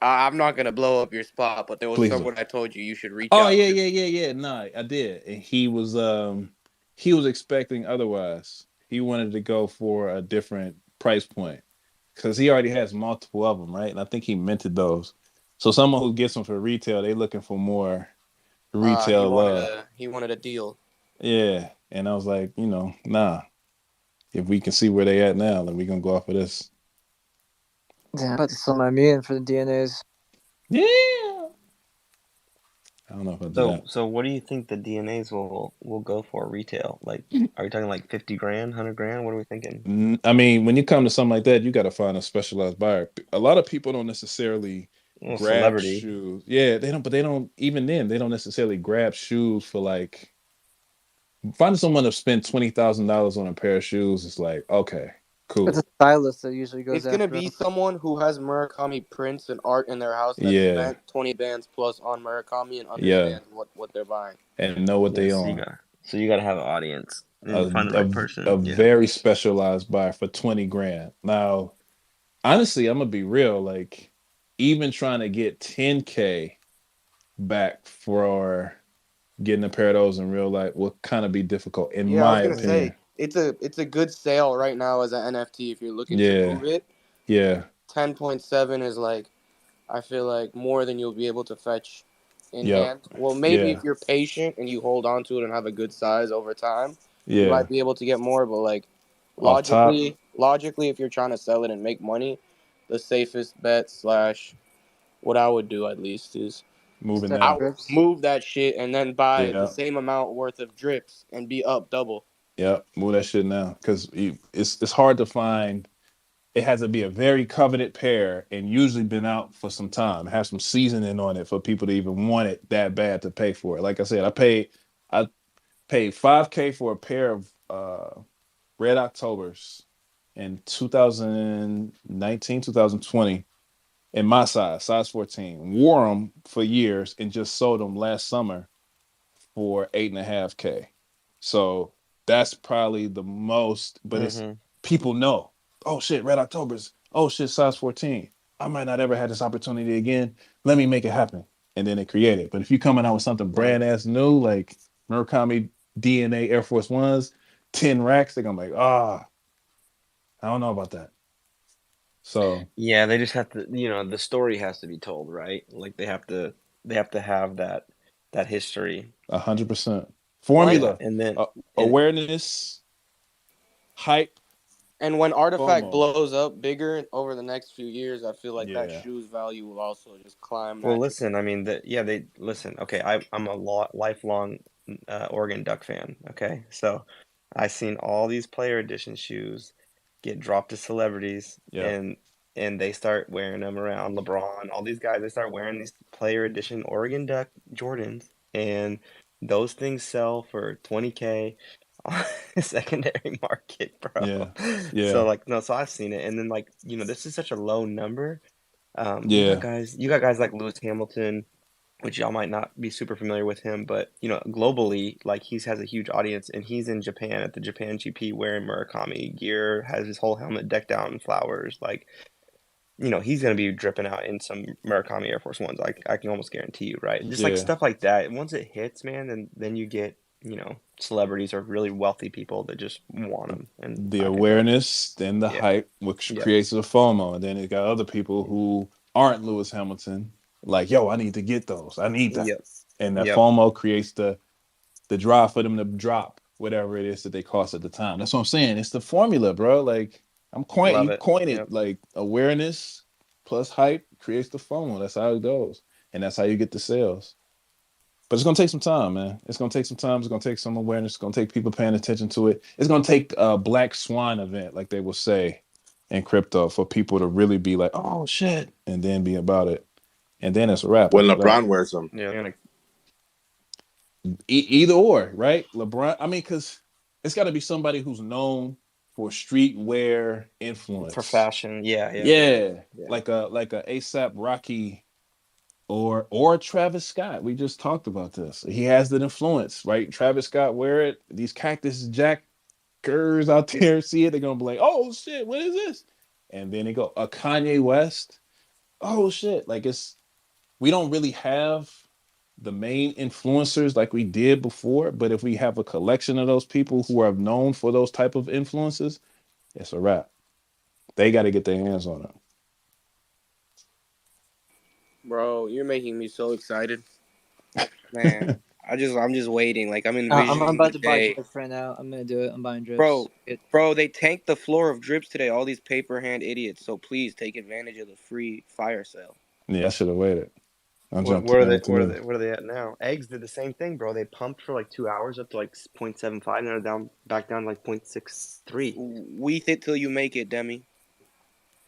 I'm not gonna blow up your spot, but there was Please do. someone I told you should reach Oh out yeah, to. yeah. No, I did. And he was expecting otherwise. He wanted to go for a different price point because he already has multiple of them, right? And I think he minted those. So someone who gets them for retail, they looking for more He retail wanted love. a deal. Yeah. And I was like, nah. If we can see where they at now, then we gonna go off of this. Yeah, I'm about to sell my mutant for the DNAs. Yeah. I don't know if I'll do So that. so what do you think the DNAs will go for retail? Like, are we talking like 50 grand, 100 grand? What are we thinking? I mean, when you come to something like that, you got to find a specialized buyer. A lot of people don't necessarily Well, grab celebrity. shoes. Yeah, they don't, but they don't, even then, they don't necessarily grab shoes for like, finding someone to spend $20,000 on a pair of shoes is like, okay, It's a cool. stylist that usually goes It's gonna after be them. someone who has Murakami prints and art in their house that Yeah, spent 20 bands plus on Murakami and yeah. understands what they're buying. And know what they Yes, on. you got to have an audience A, and find the a, right a person. Yeah. very specialized buyer for 20 grand. Now, honestly, I'm gonna be real. Like, even trying to get 10K back for getting a pair of those in real life will kind of be difficult, in Yeah, I was my gonna say opinion. it's a good sale right now as an NFT if you're looking to Yeah, move it. yeah, 10.7 is like I feel like more than you'll be able to fetch in yep, hand. Well, maybe yeah, if you're patient and you hold on to it and have a good size over time, you yeah. might be able to get more. But like Off top, logically, if you're trying to sell it and make money, the safest bet slash what I would do at least is moving Stack I that. would grips. move that shit and then buy the Yeah, same amount worth of drips and be up double. yeah. Move that shit now because it's hard to find. It has to be a very coveted pair and usually been out for some time. Have some seasoning on it for people to even want it that bad to pay for it. Like I said, I paid 5K for a pair of Red Octobers in 2019, 2020 in my size 14. Wore them for years and just sold them last summer for 8.5K. So that's probably the most, but it's Mm-hmm. people know. Oh shit, Red October's. Oh shit, size 14. I might not ever have this opportunity again. Let me make it happen. And then they create it. But if you're coming out with something Right. brand ass new, like Murakami DNA Air Force Ones, 10 racks, they're gonna be like, I don't know about that. So Yeah, they just have to, the story has to be told, right? Like they have to have that history. 100%. When Yeah, Formula, and then uh, and awareness, hype, and when Artifact FOMO. blows up bigger over the next few years, I feel like that Yeah. shoe's value will also just climb well, naturally. listen, I mean they listen. Okay, I'm a lifelong Oregon Duck fan. Okay, so I seen all these player edition shoes get dropped to celebrities, Yep. and they start wearing them around LeBron. All these guys, they start wearing these player edition Oregon Duck Jordans, and those things sell for 20K on the secondary market, bro. Yeah. So Yeah. like no, so I've seen it, and then like this is such a low number. Yeah. You got guys like Lewis Hamilton, which y'all might not be super familiar with him, but globally, like has a huge audience, and he's in Japan at the Japan GP wearing Murakami gear, has his whole helmet decked out in flowers. Like, he's gonna be dripping out in some Murakami Air Force Ones. I can almost guarantee you, right? Just like Yeah. stuff like that. Once it hits, man, then you get celebrities or really wealthy people that just want them, and The I think that awareness, then the yeah, hype, which yep, creates the FOMO. And then it got other people who aren't Lewis Hamilton, like, yo, I need to get those. I need that. yep, And that yep. FOMO creates the drive for them to drop whatever it is that they cost at the time. That's what I'm saying. It's the formula, bro. Like you Love it. coin it Yep. like awareness. plus hype creates the FOMO. That's how it goes, and that's how you get the sales. But it's gonna take some time, man. It's gonna take some time. It's gonna take some awareness. It's gonna take people paying attention to it. It's gonna take a black swan event, like they will say in crypto, for people to really be like, "Oh shit," and then be about it, and then it's a wrap When after that. LeBron wears them. Yeah, Either or, right? LeBron. I mean, because it's got to be somebody who's known for streetwear for influence. fashion. Yeah, yeah, Yeah, yeah. like a ASAP Rocky or Travis Scott. We just talked about this. He has that influence, right? Travis Scott wear it. These Cactus Jackers out there see it. They're gonna be like, "Oh shit, what is this?" And then they go, "A Kanye West." Oh shit! Like we don't really have the main influencers like we did before, but if we have a collection of those people who are known for those type of influences, it's a wrap. They got to get their hands on it. Bro, you're making me so excited, man. I'm just waiting. Like I'm I'm envisioning about the to buy day, drips right now. I'm gonna do it. I'm buying drips. bro. Bro, they tanked the floor of drips today. All these paper hand idiots. So please take advantage of the free fire sale. Yeah, I should have waited. I What, jumped where are in they? with the What are new. they? What are they at now? Eggs did the same thing, bro. They pumped for like 2 hours up to like 0.75, and they're back down to like 0.63. Weeth it till you make it, Demi.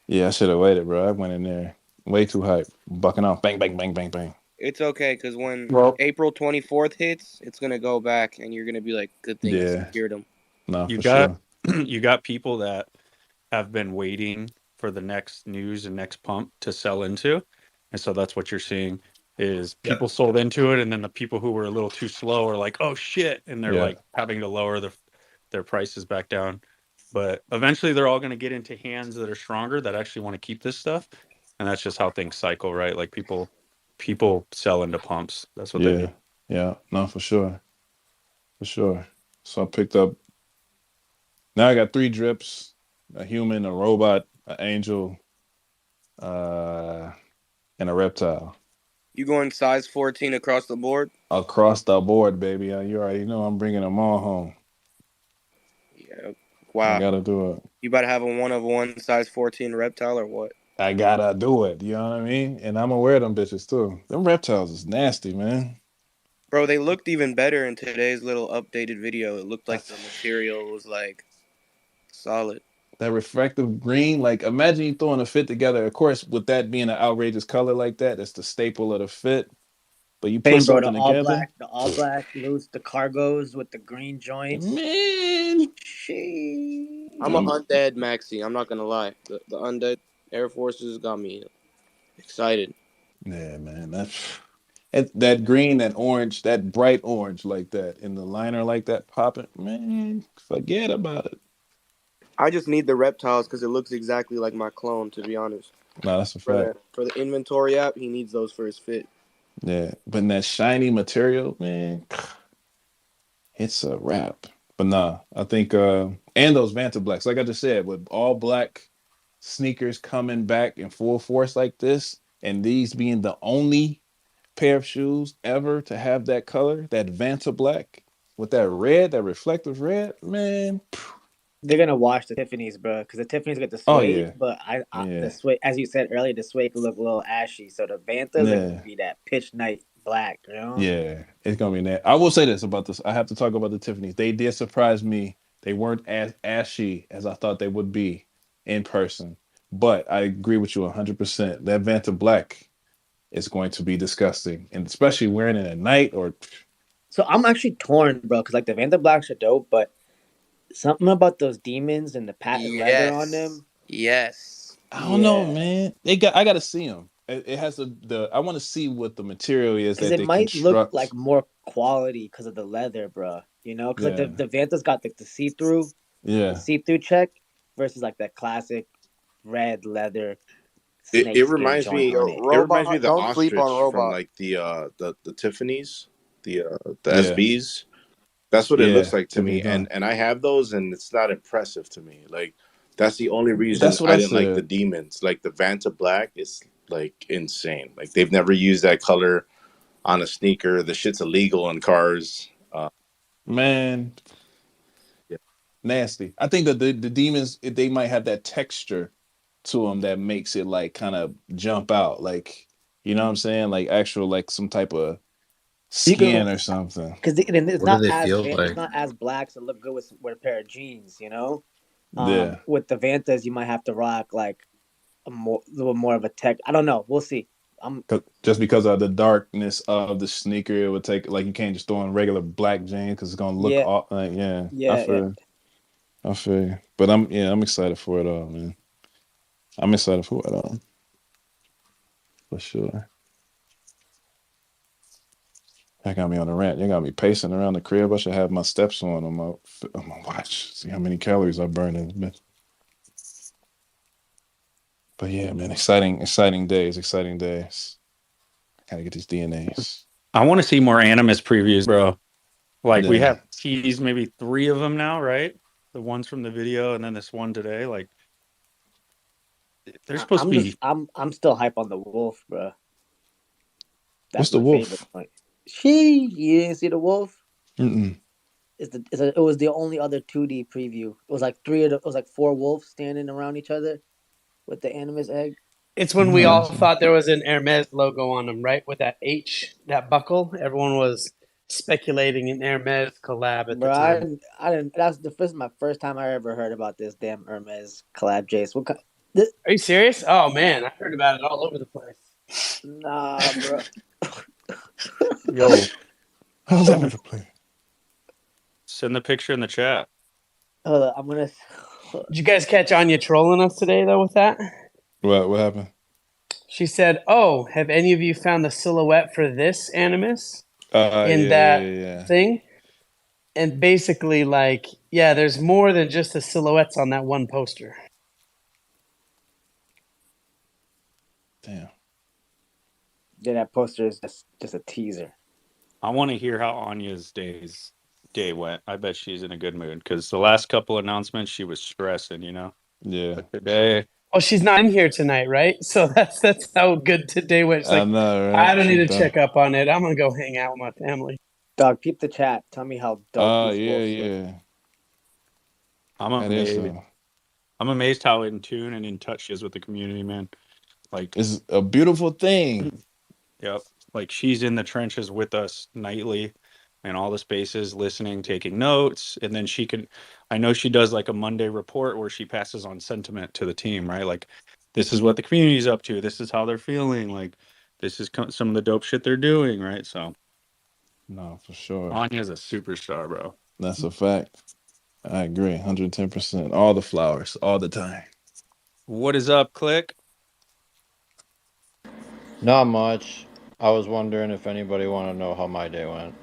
Yeah, I should have waited, bro. I went in there way too hype, bucking off, bang, bang, bang, bang, bang. It's okay, because when Well, April 24th hits, it's gonna go back, and you're gonna be like, "Good thing I Yeah, secured them." nah, you for got sure. you got people that have been waiting for the next news and next pump to sell into. And so that's what you're seeing is Yeah. people sold into it, and then the people who were a little too slow are like, oh shit, and they're Yeah, like having to lower their prices back down. But eventually they're all going to get into hands that are stronger that actually want to keep this stuff. And that's just how things cycle, right? Like people sell into pumps. That's what they do. yeah, yeah. No, for sure, for sure. So I picked up. Now I got 3 drips: a human, a robot, an angel, uh, and a reptile. You going size 14 across the board? Across the board, baby. You already know I'm bringing them all home. Yeah. I Wow. gotta do it. You about to have a one of one size 14 reptile or what? I gotta do it. You know what I mean? And I'm gonna wear them bitches too. Them reptiles is nasty, man. Bro, they looked even better in today's little updated video. It looked like That's the material was like solid. that refractive green. Like, imagine you throwing a fit together. Of course, with that being an outrageous color like that, that's the staple of the fit. But you put Same, bro. something together, The all black loose, the cargos with the green joints. man. I'm an Sheesh. undead maxi. I'm not gonna lie. The undead Air Forces got me excited. Yeah, man. That green, that orange, that bright orange like that in the liner like that popping, man. Forget about it. I just need the reptiles because it looks exactly like my clone. To be honest, No, that's a for fact. the inventory app, he needs those for his fit. Yeah, but in that shiny material, man, it's a wrap. But nah, I think and those Vanta Blacks, like I just said, with all black sneakers coming back in full force like this, and these being the only pair of shoes ever to have that color, that Vanta Black with that red, that reflective red, man. They're gonna wash the Tiffany's, bro, because the Tiffany's get the Oh suede, yeah, but the yeah, suede, as you said earlier, the suede could look a little ashy. So the Vantas are gonna yeah, be that pitch night black, you know. yeah. It's gonna be that. I will say this about this. I have to talk about the Tiffany's. They did surprise me. They weren't as ashy as I thought they would be in person. But I agree with you 100%. That Vanta Black is going to be disgusting, and especially wearing it at night or So I'm actually torn, bro, because like the Vanta blacks are dope, but something about those demons and the patent leather on Yes, them, yes. I don't know, yeah. man. I got to see them. It has the. I want to see what the material is Because that it they might look like construct. more quality because of the leather, bro. You know, because like Yeah, the Vanta's got like the yeah. see through check versus like that classic red leather It snake skin reminds joint me. on Yo, it. It reminds me robot. of the Don't sleep on ostrich from robot. like the Tiffany's, the Yeah, SBs. That's what it looks yeah. like to Tiffany me, John. and I have those, and it's not impressive to me. Like that's the only reason That's what I I didn't like the said, demons. Like the Vanta Black is like insane. Like they've never used that color on a sneaker. The shit's illegal in cars. man. Yeah. Nasty. I think that the demons they might have that texture to them that makes it like kind of jump out, like you know what I'm saying, like actual like some type of You can, skin or something. because it's What do not they as feel it's like? not as black to look good with a pair of jeans, you know. Yeah, With the Vantas, you might have to rock like a little more of a tech. I don't know. We'll see. I'm just because of the darkness of the sneaker, it would take like you can't just throw in regular black jeans because it's gonna look yeah, all like yeah. yeah, yeah. I feel you, but I'm excited for it all, man. I'm excited for it all for sure. That got me on the rant. You got me pacing around the crib. I should have my steps on my watch. See how many calories I burned in a bit. But yeah, man, exciting days, exciting days. Gotta get these DNAs. I want to see more Animus previews, bro. Like we Yeah, have teased maybe 3 of them now, right? The ones from the video and then this one today. Like they're supposed to be. I'm still hype on the wolf, bro. what's That's the my favorite wolf? point. You didn't see the wolf? Mm-mm. It was the only other 2D preview. It was like it was like four wolves standing around each other with the Animus egg. It's when we No, all thought there was an Hermes logo on them, right? With that H, that buckle. Everyone was speculating an Hermes collab at the Bro, time. I didn't. This is my first time I ever heard about this damn Hermes collab, Jace. This, Are you serious? Oh man, I heard about it all over the place. nah, bro. Yo, all over the place. send the picture in the chat. Hold on, I'm gonna. Did you guys catch Anya trolling us today though with that? What happened? She said, "Oh, have any of you found the silhouette for this Animus in that Yeah. thing?" And basically, like, yeah, there's more than just the silhouettes on that one poster. Damn. Yeah, that poster is just a teaser. I want to hear how Anya's day went. I bet she's in a good mood because the last couple announcements she was stressing, you know. Yeah. But today, Oh, she's not in here tonight, right? So that's how good today went. She's I like, know, I right? don't need She to done. check up on it. I'm gonna go hang out with my family. Dog, peep the chat. Tell me how dope these Yeah, wolves look. yeah. I'm That is amazed. I'm amazed how in tune and in touch she is with the community, man. Like, it's a beautiful thing. yep, like she's in the trenches with us nightly in all the spaces, listening, taking notes, and then I know she does like a Monday report where she passes on sentiment to the team, right? Like, this is what the community's up to. This is how they're feeling. Like, this is some of the dope shit they're doing, right? So, No, for sure. Anya's a superstar, bro. That's a fact. I agree, 110%. All the flowers, all the time. What is up, Click? Not much. I was wondering if anybody want to know how my day went.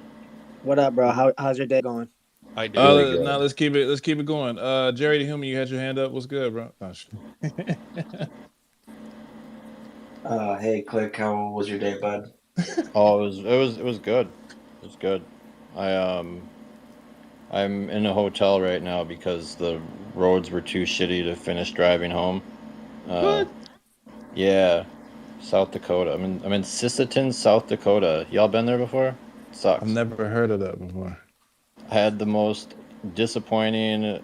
What up, bro? How's your day going? I do. Really good. Now let's keep it going. Jerry the Human, you had your hand up. What's good, bro? Oh, shit. Hey, Click, how was your day, bud? Oh, it was good. It was good. I'm in a hotel right now because the roads were too shitty to finish driving home. What? Yeah, South Dakota. I'm in Sisseton, South Dakota. Y'all been there before? It I've sucks. never heard of that before. I had the most disappointing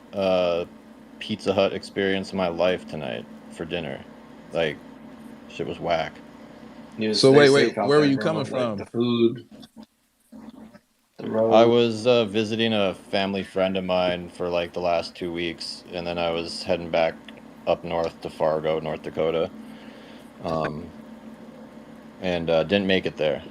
Pizza Hut experience of my life tonight for dinner. Like, shit was whack. You So stay wait, safe out where were there, you bro. coming Like the from? food, the I road. was visiting a family friend of mine for like the last 2 weeks, and then I was heading back up north to Fargo, North Dakota, um, and didn't make it there.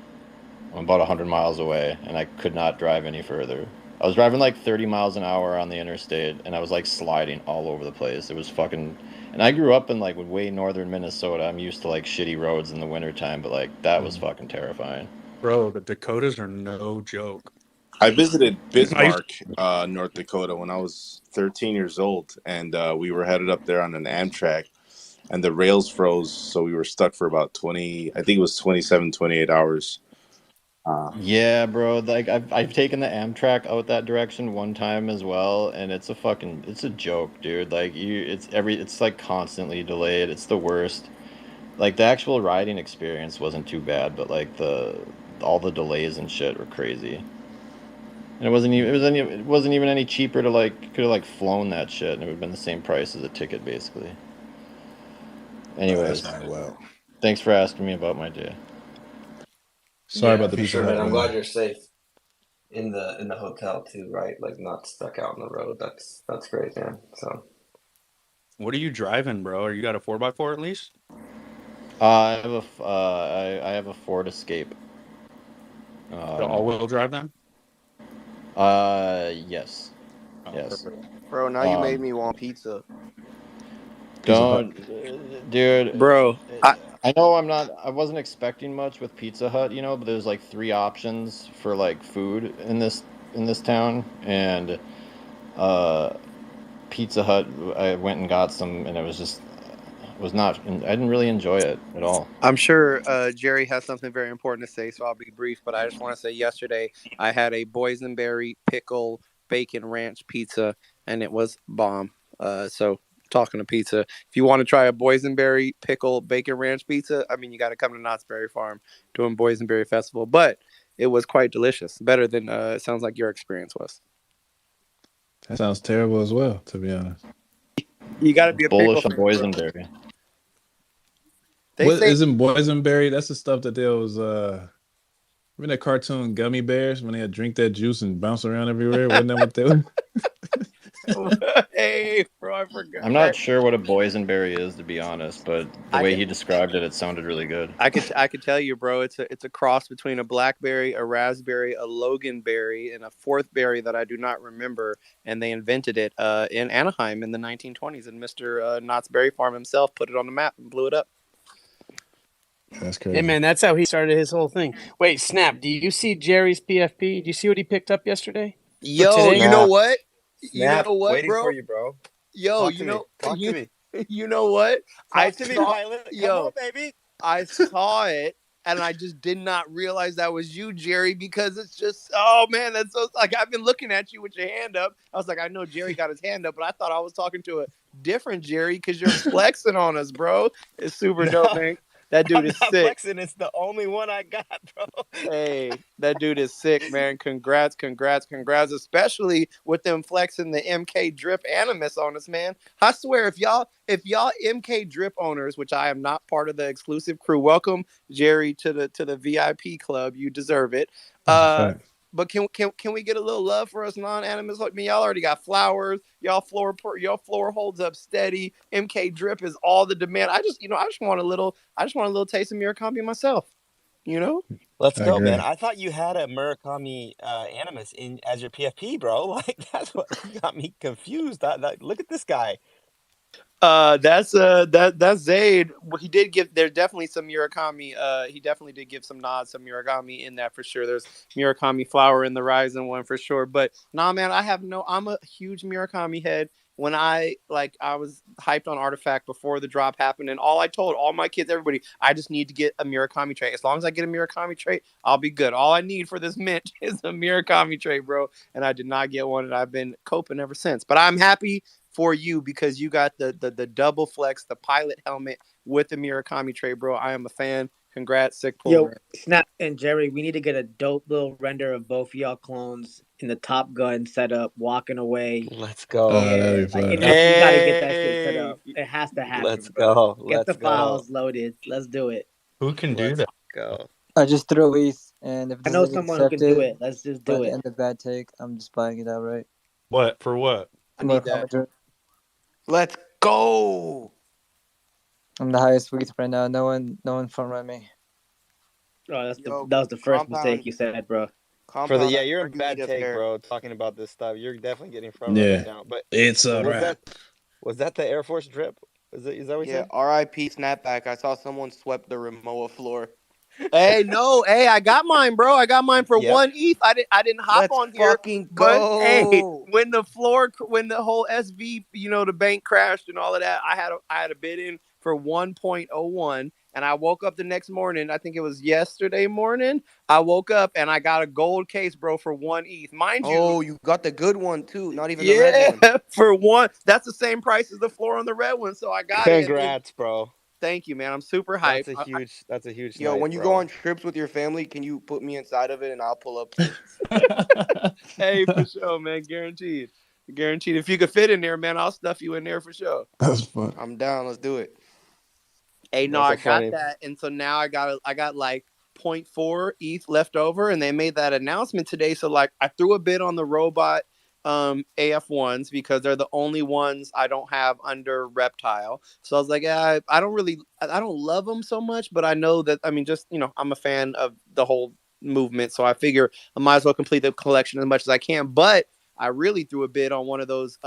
I'm about 100 miles away, and I could not drive any further. I was driving like 30 miles an hour on the interstate, and I was like sliding all over the place. It was fucking. And I grew up in like way northern Minnesota. I'm used to like shitty roads in the wintertime, but like that was fucking terrifying. Bro, the Dakotas are no joke. I visited I used Bismarck, North Dakota, when I was 13 years old, and we were headed up there on an Amtrak, and the rails froze, so we were stuck for about 20. I think it was 27, 28 hours. Yeah, bro. Like I've taken the Amtrak out that direction one time as well, and it's a joke, dude. Like it's like constantly delayed. It's the worst. Like the actual riding experience wasn't too bad, but like the all the delays and shit were crazy. And it wasn't even any cheaper to like could have like flown that shit and it would have been the same price as a ticket basically. anyways, well. Thanks for asking me about my day. Sorry Yeah, about the for Pizza sure, Hut, man. I'm brother. glad you're safe in the hotel too, right? Like not stuck out on the road. That's great, man. So What are you driving, bro? Are you got a 4x4 at least? I have a Ford Escape. The all-wheel drive then? Yes. Oh, Yes. perfect. Bro, now you made me want pizza. Pizza Hut. Dude. Bro, I know I wasn't expecting much with Pizza Hut, but there's like 3 options for like food in this town, and Pizza Hut, I went and got some, and I didn't really enjoy it at all. I'm sure Jerry has something very important to say, so I'll be brief. But I just want to say, yesterday I had a boysenberry pickle bacon ranch pizza, and it was bomb. So talking to pizza, if you want to try a boysenberry pickle bacon ranch pizza, I mean, you got to come to Knott's Berry Farm doing Boysenberry Festival. But it was quite delicious, better than it sounds like your experience was. That sounds terrible as well, to be honest. You got to be a pickle Bullish a fan, bro. boysenberry. They What say isn't boysenberry? That's the stuff that there was remember that cartoon Gummy Bears when they had drink that juice and bounce around everywhere? Wasn't that what they were? hey, bro, I forgot I'm not that. sure what a boysenberry is, to be honest, but the I way could he described it sounded really good. I could tell you, bro. It's a cross between a blackberry, a raspberry, a loganberry, and a fourth berry that I do not remember. And they invented it in Anaheim in the 1920s. And Mr. Knott's Berry Farm himself put it on the map and blew it up. That's Hey crazy. man, that's how he started his whole thing. Wait, Snap, do you see Jerry's PFP? Do you see what he picked up yesterday? Or Yo, today? you know snap, what? You know snap. what, Waiting for bro? you, bro. Yo, Talk to me. Talk to you me. you know what? I Talk to me, saw pilot. Come on, yo. baby. I saw it and I just did not realize that was you, Jerry, because it's just, oh man, that's so, like, I've been looking at you with your hand up. I was like, I know Jerry got his hand up, but I thought I was talking to a different Jerry because you're flexing on us, bro. It's super No, dope, man. That dude I'm is not sick. flexing. It's the only one I got, bro. Hey, that dude is sick, man. Congrats, congrats, congrats, especially with them flexing the MK drip animus on us, man. I swear, if y'all MK drip owners, which I am not part of the exclusive crew, welcome Jerry to the VIP club. You deserve it. That's a Uh fact. but can we get a little love for us non-animus? Like me, y'all already got flowers. Y'all floor holds up steady. MK drip is all the demand. I just want a little taste of Murakami myself. You know? Let's I go, man. agree. I thought you had a Murakami Animus in as your PFP, bro. Like that's what got me confused. Look at this guy. That's Zayd. Well, he did give. There's definitely some Murakami. He definitely did give some nods, some Murakami in that for sure. There's Murakami flower in the Ryzen one for sure. But nah, man, I'm a huge Murakami head. When I was hyped on Artifact before the drop happened, and all I told all my kids, everybody, I just need to get a Murakami trait. As long as I get a Murakami trait, I'll be good. All I need for this mint is a Murakami trait, bro. And I did not get one, and I've been coping ever since. But I'm happy for you because you got the double flex, the pilot helmet with the Murakami tray, bro. I am a fan. Congrats, sick pull, Yo, man. Snap and Jerry, we need to get a dope little render of both y'all clones in the Top Gun setup, walking away. Let's Oh, go. that'd Yeah, be like fire. we got to get that shit set Hey, up. It has to happen, Let's bro. go. Get the Let's go. files loaded. Let's do it. Who can do let's that? go. I just threw ETH, and if it I know doesn't get someone who can do accepted it. Let's just by do the it. end of bad take, I'm just buying it outright. What for what? I need Murakami that. drip. Let's go. I'm the highest ETH right now. No one front run me. Oh, Yo, that was the first mistake compound, you said, bro. compound. I You're hear in you need bad a take, pair. bro. Talking about this stuff, you're definitely getting front run right Yeah. now. But It's but a wrap. was that the Air Force drip? Is that what you Yeah, said? RIP snapback. I saw someone swept the Rimowa floor. Hey, no, hey, I got mine, bro. I got mine for Yep. 1 ETH. I didn't hop Let's on here, fucking but hey, go. when the whole SV, the bank crashed and all of that, I had a bid in for 1.01, and I woke up the next morning. I think it was yesterday morning. I woke up and I got a gold case, bro, for 1 ETH, mind you. Oh, you got the good one too, not even the red Yeah, one. for one, that's the same price as the floor on the red one, so I got it. And then, Congrats, bro. thank you, man. I'm super hyped. That's a huge Yo, night, when you go bro. on trips with your family, can you put me inside of it and I'll pull up too? Hey, for sure, man. Guaranteed. Guaranteed. If you could fit in there, man, I'll stuff you in there for sure. That's fun. I'm down. Let's do it. Hey, no, That's I so got funny. that, and so now I got like point 0.4 ETH left over, and they made that announcement today. So like, I threw a bid on the robot AF1s because they're the only ones I don't have under Reptile. So I was like, yeah, I don't love them so much, but I know that, I mean, just, I'm a fan of the whole movement, so I figure I might as well complete the collection as much as I can. But I really threw a bid on one of those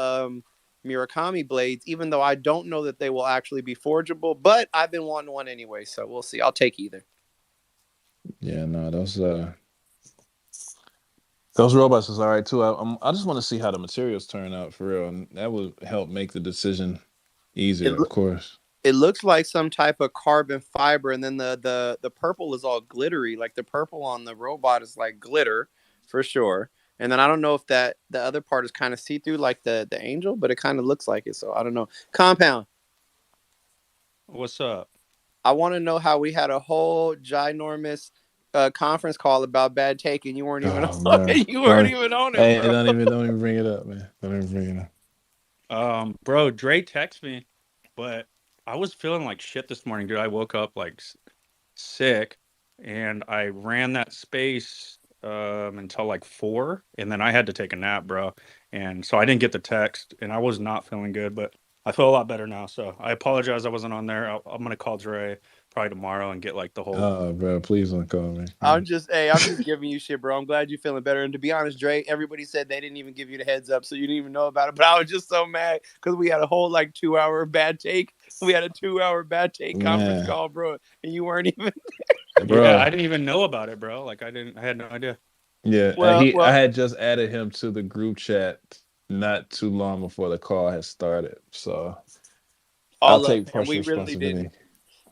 Murakami blades, even though I don't know that they will actually be forgeable, but I've been wanting one anyway, so we'll see. I'll take either. Yeah, no, those robots is all right too. I just want to see how the materials turn out for real, and that would help make the decision It easier, of course. it looks like some type of carbon fiber, and then the purple is all glittery. Like the purple on the robot is like glitter for sure. And then I don't know if that the other part is kind of see through like the angel, but it kind of looks like it. So I don't know. Compound. What's up? I want to know how we had a whole ginormous conference call about bad take, and you weren't even Oh man, you weren't even on it, hey, bro. don't even bring it up, man. Don't even bring it up. Bro, Dre texted me, but I was feeling like shit this morning, dude. I woke up like sick, and I ran that space until like 4, and then I had to take a nap, bro. And so I didn't get the text, and I was not feeling good, but I feel a lot better now. So I apologize I wasn't on there. I'm gonna call Dre probably tomorrow and get like the whole. Oh, bro, please don't call me. I'm just giving you shit, bro. I'm glad you're feeling better. And to be honest, Dre, everybody said they didn't even give you the heads up, so you didn't even know about it. But I was just so mad because we had a whole like 2 hour bad take. We had a 2 hour bad take conference Man, call, bro, and you weren't even. Yeah, bro. I didn't even know about it, bro. Like I had no idea. Yeah, Well, I well, had just added him to the group chat not too long before the call had started, so I'll all love, take man. We partial really responsibility. didn't.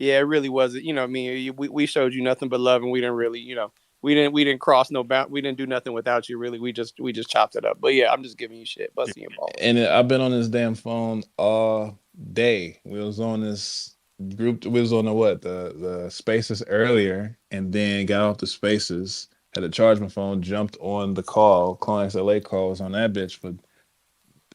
Yeah, it really wasn't. You know, we showed you nothing but love, and we didn't really, we didn't cross no bound. We didn't do nothing without you. Really, we just chopped it up. But yeah, I'm just giving you shit, busting your balls. And I've been on this damn phone all day. We was on this group. We was on the what the Spaces earlier, and then got off the Spaces. Had to charge my phone. Jumped on the call. CloneX LA call was on that bitch. But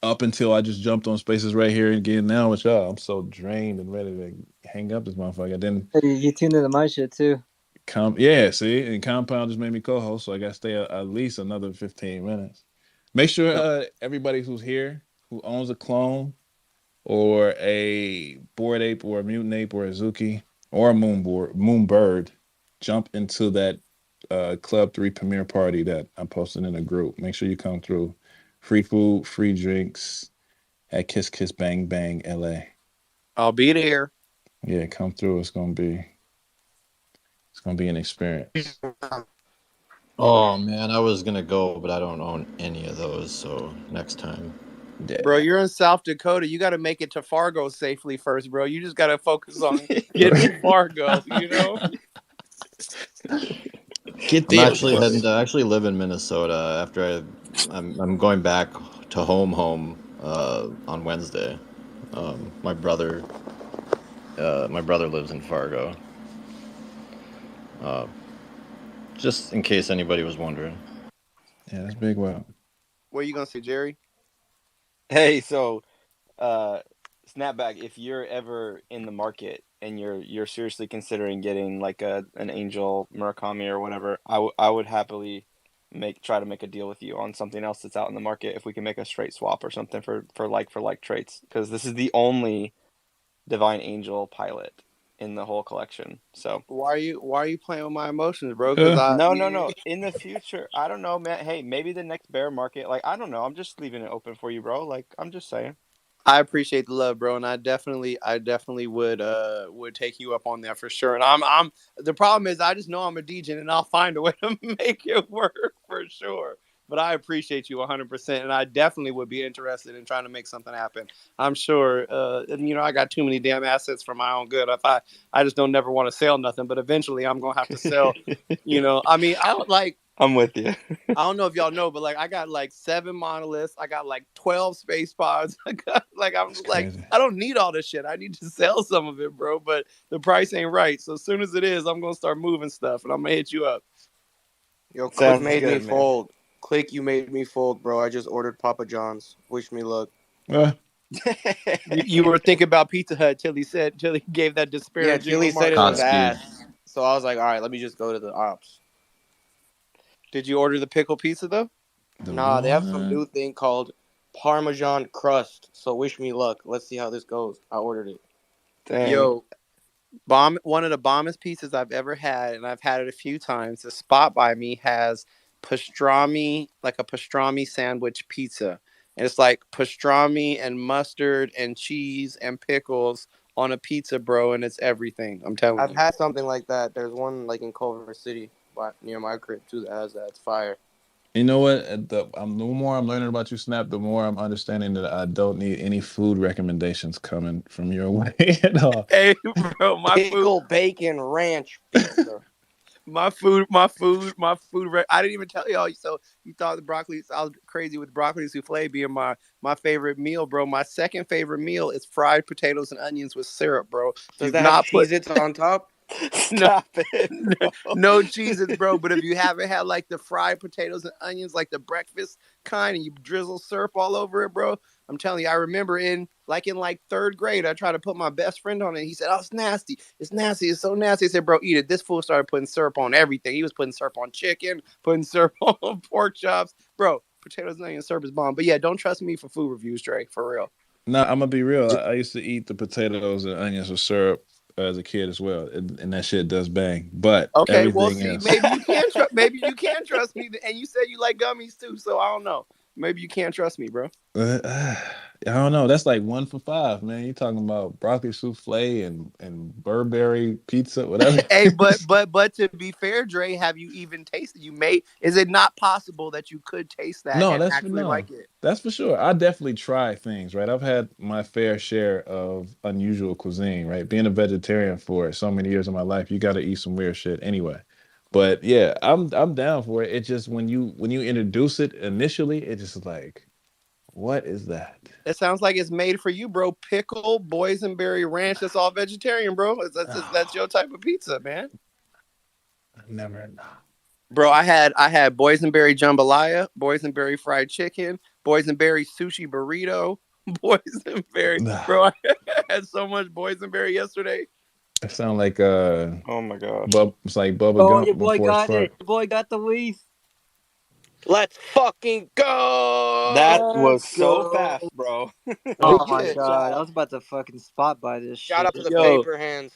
up until I just jumped on Spaces right here again now with y'all, I'm so drained and ready to hang up this motherfucker. Then Hey, you tuned into my shit too. yeah, see, and Compound just made me co-host, so I got to stay at least another 15 minutes. Make sure No, everybody who's here who owns a clone or a bored ape or a mutant ape or a Zuki or a moonbird jump into that Club 3 premiere party that I posted in a group. Make sure you come through. Free food, free drinks at Kiss Kiss Bang Bang LA. I'll be there. Yeah, come through. It's gonna be an experience. Oh man, I was gonna go, but I don't own any of those. So next time. Bro, Yeah. you're in South Dakota. You got to make it to Fargo safely first, bro. You just got to focus on getting to Fargo, you know? Get I'm there actually heading first. to I actually live in Minnesota after I'm going back to home on Wednesday. My brother lives in Fargo. Uh, just in case anybody was wondering. Yeah, that's big. Wow. What are you going to say, Jerry? Hey, so uh snapback, if you're ever in the market and you're seriously considering getting like an Angel Murakami or whatever, I would happily try to make a deal with you on something else that's out in the market if we can make a straight swap or something for like traits, because this is the only Divine Angel pilot in the whole collection. So Why are you playing with my emotions, bro? Cuz Uh, no. In the future, I don't know, man. Hey, maybe the next bear market, like I don't know. I'm just leaving it open for you, bro. Like I'm just saying. I appreciate the love, bro, and I definitely would take you up on that for sure. And I'm the problem is I just know I'm a DJ and I'll find a way to make it work for sure. But I appreciate you 100%, and I definitely would be interested in trying to make something happen. I'm sure, and, I got too many damn assets for my own good. If I just don't never want to sell nothing, but eventually I'm gonna have to sell. I mean, I would like. I'm with you. I don't know if y'all know, but like I got like 7 monoliths. I got like 12 space pods. I got I'm it's like crazy. I don't need all this shit. I need to sell some of it, bro. But the price ain't right. So as soon as it is, I'm gonna start moving stuff, and I'm gonna hit you up. Yo, Click Sounds made me good, man. fold. Click, you made me fold, bro. I just ordered Papa John's. Wish me luck. Uh, You were thinking about Pizza Hut till he gave that Yeah, disparaging Tilly said remark it was about it. Godspeed. ass. So I was like, all right, let me just go to the ops. Did you order the pickle pizza though? The Nah, they have some what? new thing called Parmesan crust. So wish me luck. Let's see how this goes. I ordered it. Dang. Yo, one of the bombest pizzas I've ever had, and I've had it a few times. The spot by me has pastrami, like a pastrami sandwich pizza. And it's like pastrami and mustard and cheese and pickles on a pizza, bro, and it's everything. I'm telling I've you. had something like that. There's one like in Culver City, near my crib too, that has that. It's fire. You know what? The more I'm learning about you, Snap, the more I'm understanding that I don't need any food recommendations coming from your way at all. Hey, bro, Pickle bacon ranch pizza. I didn't even tell y'all. So you thought the broccoli? I was crazy with broccoli souffle being my favorite meal, bro. My second favorite meal is fried potatoes and onions with syrup, bro. If Does you've that have not put Cheez-Its on top? no, Stop it, bro. no cheeses, bro. But if you haven't had like the fried potatoes and onions, like the breakfast kind, and you drizzle syrup all over it, bro, I'm telling you, I remember in third grade, I tried to put my best friend on it. He said, "Oh, it's nasty. It's nasty. It's so nasty." I said, "Bro, eat it." This fool started putting syrup on everything. He was putting syrup on chicken, putting syrup on pork chops, bro. Potatoes and onion syrup is bomb. But yeah, don't trust me for food reviews, Trey. For real. No, I'm gonna be real. I used to eat the potatoes and onions with syrup as a kid as well, and that shit does bang. But Okay, well, everything see, else, maybe you can trust me. And you said you like gummies too, so I don't know. Maybe you can't trust me, bro. I don't know. That's like 1 for 5, man. You talking about broccoli souffle and Burberry pizza, whatever. Hey, but to be fair, Dre, have you even tasted? Is it not possible that you could taste that No, and that's for actually no. like it? That's for sure. I definitely try things, right? I've had my fair share of unusual cuisine, right? Being a vegetarian for so many years of my life, you got to eat some weird shit anyway. But yeah, I'm down for it. It's just when you introduce it initially, it's just like, what is that? It sounds like it's made for you, bro. Pickle, boysenberry ranch. That's all vegetarian, bro. That's your type of pizza, man. Never. Bro, I had boysenberry jambalaya, boysenberry fried chicken, boysenberry sushi burrito, boysenberry. Nah. Bro, I had so much boysenberry yesterday. It sounds like Oh my gosh. it's like Bubba Oh, Gump your boy before it's got it. fart. Your boy got the Wii. Let's fucking go! That was Let's so go. fast, bro. Oh my Good god, I job. was about to fucking spot by this Shout shit. out to the Yo, paper hands.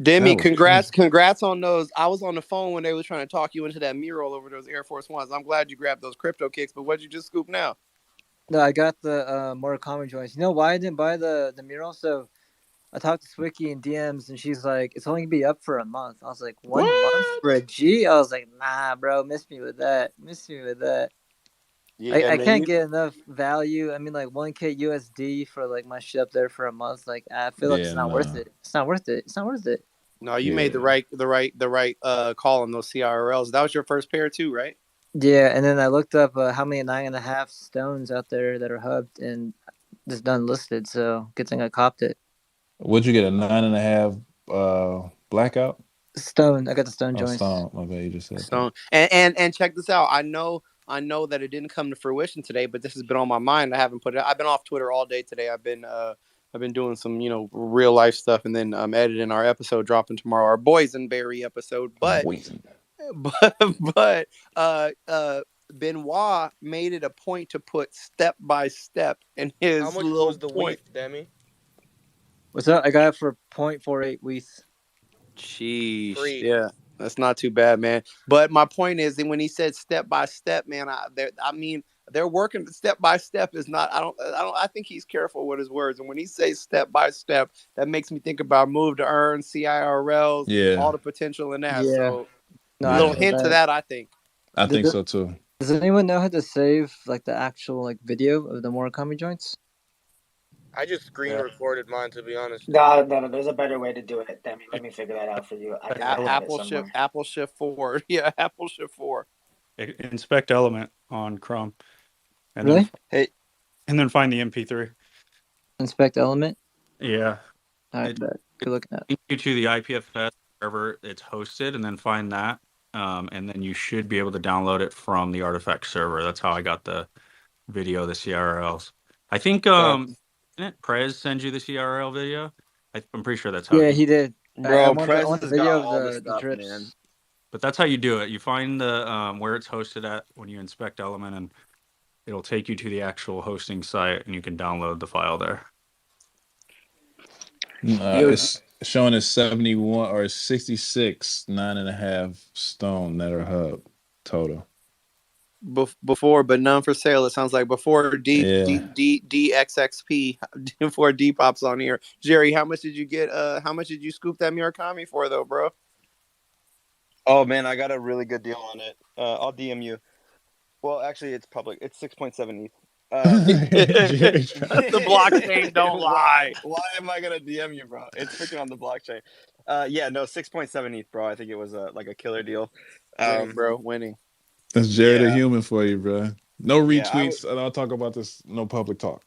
Demi, That was crazy. congrats on those. I was on the phone when they were trying to talk you into that mural over those Air Force Ones. I'm glad you grabbed those crypto kicks, but what'd you just scoop now? No, I got the more common joints. You know why I didn't buy the mural? So I talked to Swicky in DMs, and she's like, "It's only gonna be up for a month." I was like, "1 month What? for a G?" I was like, "Nah, bro, miss me with that. Miss me with that." Yeah, I man. can't get enough value. I mean, like 1K USD for like my shit up there for a month. Like I feel like it's Yeah, not worth no. it. It's not worth it. It's not worth it. No, you made the Yeah. right call on those CRLs. That was your first pair too, right? Yeah, and then I looked up how many 9.5 stones out there that are hubbed, and there's none listed. So good thing I copped it. Would you get a 9.5 blackout? Stone. I got the stone Oh, joints. stone. My bad, you just said that. So and check this out. I know that it didn't come to fruition today, but this has been on my mind. I haven't put it. I've been off Twitter all day today. I've been doing some real life stuff, and then I'm editing our episode dropping tomorrow, our boysenberry episode. But Poison. but but Benoit made it a point to put step by step in How his much was little the point. wheat, Demi? What's up? I got it for 0.48 WETH. Sheesh, Free. yeah, that's not too bad, man. But my point is that when he said step by step, man, I mean, they're working step by step. Is not. I think he's careful with his words. And when he says step by step, that makes me think about move to earn, CIRLs, Yeah. all the potential in that. Yeah. So No, a I little Yeah. feel hint to that. that, I think. I think Does, so too. does anyone know how to save like the actual like video of the Murakami joints? I just screen Yeah. recorded mine, to be honest. No. There's a better way to do it. Let me figure that out for you. I have it somewhere. Apple Shift 4. Yeah, Apple Shift 4. Inspect element on Chrome, and then Really? Hey, find the MP3. Inspect element. Yeah, All right, it bet. Good looking at. links you to the IPFS wherever it's hosted, and then find that, and then you should be able to download it from the Artifact server. That's how I got the video, the CRLs. I think Got Didn't Prez send you the CRL video? I'm pretty sure that's how Yeah, he. he did. I Bro, want Prez the has got video of all the the stuff, man. drips. But that's how you do it. You find the where it's hosted at when you inspect Element, and it'll take you to the actual hosting site, and you can download the file there. Yo, It's showing as 71 or 66, 9.5 stone that are hub total. before, but none for sale. It sounds like before Yeah. DXXP, before D pops on here. Jerry, how much did you get? How much did you scoop that Murakami for, though, bro? Oh man, I got a really good deal on it. I'll DM you. Well, actually, it's public. It's 6.7 ETH. The blockchain don't lie. Why am I gonna DM you, bro? It's freaking on the blockchain. Yeah, no, 6.7 ETH, bro. I think it was like a killer deal. Winning, bro, winning. That's Jared the Yeah, Human for you, bro. No yeah, I would. retweets, and I'll talk about this. No public talk.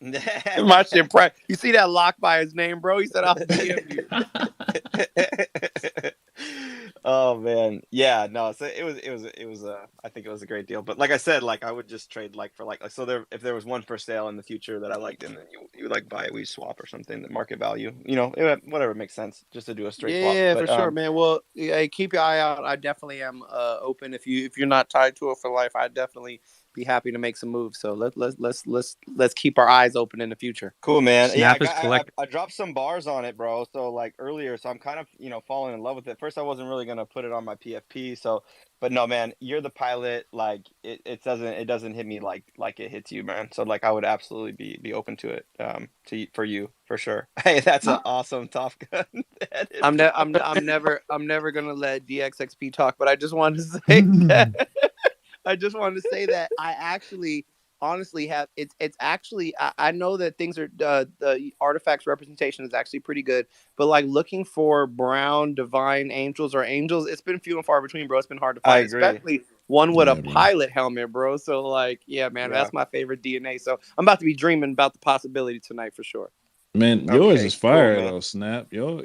My shit, you see that lock by his name, bro? He said, "I'll DM you." Oh man, yeah, no. So it was I think it was a great deal. But like I said, like I would just trade like for like so there if there was one for sale in the future that I liked, and then you like buy it, we swap or something, the market value, whatever makes sense, just to do a straight swap. Yeah, for But sure, man. Well, yeah, keep your eye out. I definitely am open. If you're not tied to it for life, I'd definitely be happy to make some moves. So let's keep our eyes open in the future. cool, man. Yeah, Snap is collect. I dropped some bars on it, bro. So like earlier, so I'm kind of falling in love with it. First, I wasn't really gonna put it on my PFP, so but no, man, you're the pilot. Like it doesn't hit me like it hits you, man. So like I would absolutely be open to it, for you for sure. Hey, that's an awesome Top Gun edit, I'm bro. I'm never gonna let DXXP talk, but I just wanted to say that I just wanted to say that I actually honestly have it's actually I know that things are the artifacts representation is actually pretty good, but like looking for brown divine angels or angels, it's been few and far between, bro. It's been hard to I find, agree. especially one with a Yeah, bro. pilot helmet, bro. So like, yeah, man, Yeah. that's my favorite DNA. So I'm about to be dreaming about the possibility tonight for sure. Man, yours Okay. is Cool, fire man. though, Snap. Your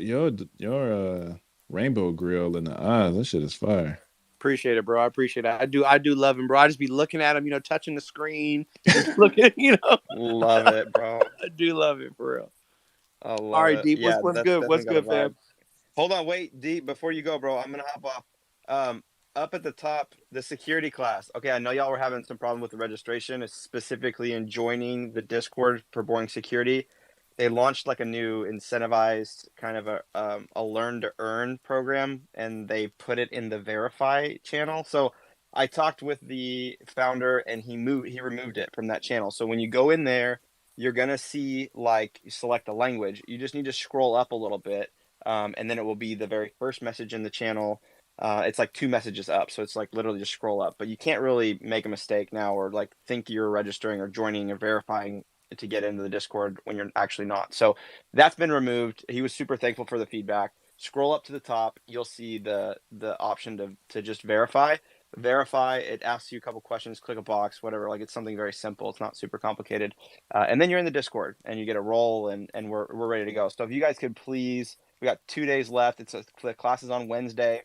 rainbow grill in the eyes. That shit is fire. Appreciate it, bro. I appreciate it. I do love him, bro. I just be looking at him, touching the screen, just looking, Love it, bro. I do love it for real. I All love right, it. Deep. Yeah, What's that's good? definitely What's got a good, vibe. fam? Hold on, wait, D, before you go, bro, I'm gonna hop off. Up at the top, the security class. Okay, I know y'all were having some problem with the registration, specifically in joining the Discord for Boring Security. They launched like a new incentivized kind of a learn to earn program, and they put it in the verify channel. So I talked with the founder, and he removed it from that channel. So when you go in there, you're gonna see like you select a language. You just need to scroll up a little bit, and then it will be the very first message in the channel. It's like 2 messages up, so it's like literally just scroll up. But you can't really make a mistake now or like think you're registering or joining or verifying to get into the Discord when you're actually not. So that's been removed. He was super thankful for the feedback. Scroll up to the top, you'll see the option to just verify. Verify, it asks you a couple questions, click a box, whatever. Like it's something very simple. It's not super complicated. And then you're in the Discord and you get a role, and we're ready to go. So if you guys could please, we got 2 days left. The class is on Wednesday.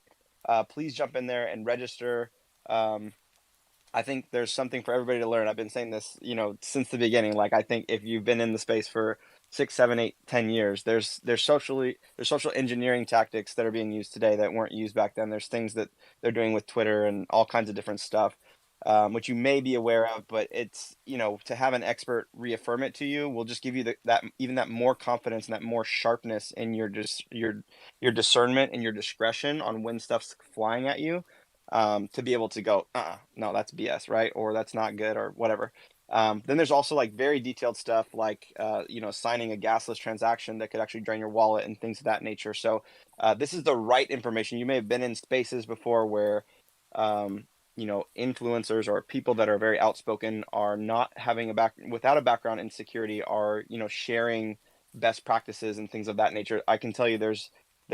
Please jump in there and register. I think there's something for everybody to learn. I've been saying this, since the beginning. Like I think if you've been in the space for 6, 7, 8, 10 years, there's social engineering tactics that are being used today that weren't used back then. There's things that they're doing with Twitter and all kinds of different stuff, which you may be aware of. But it's to have an expert reaffirm it to you will just give you that more confidence and that more sharpness in your discernment and your discretion on when stuff's flying at you, to be able to go, no, that's BS, right? Or that's not good, or whatever. Then there's also like very detailed stuff like, signing a gasless transaction that could actually drain your wallet and things of that nature. So this is the right information. You may have been in spaces before where, influencers or people that are very outspoken are not having without a background in security are, sharing best practices and things of that nature. I can tell you there's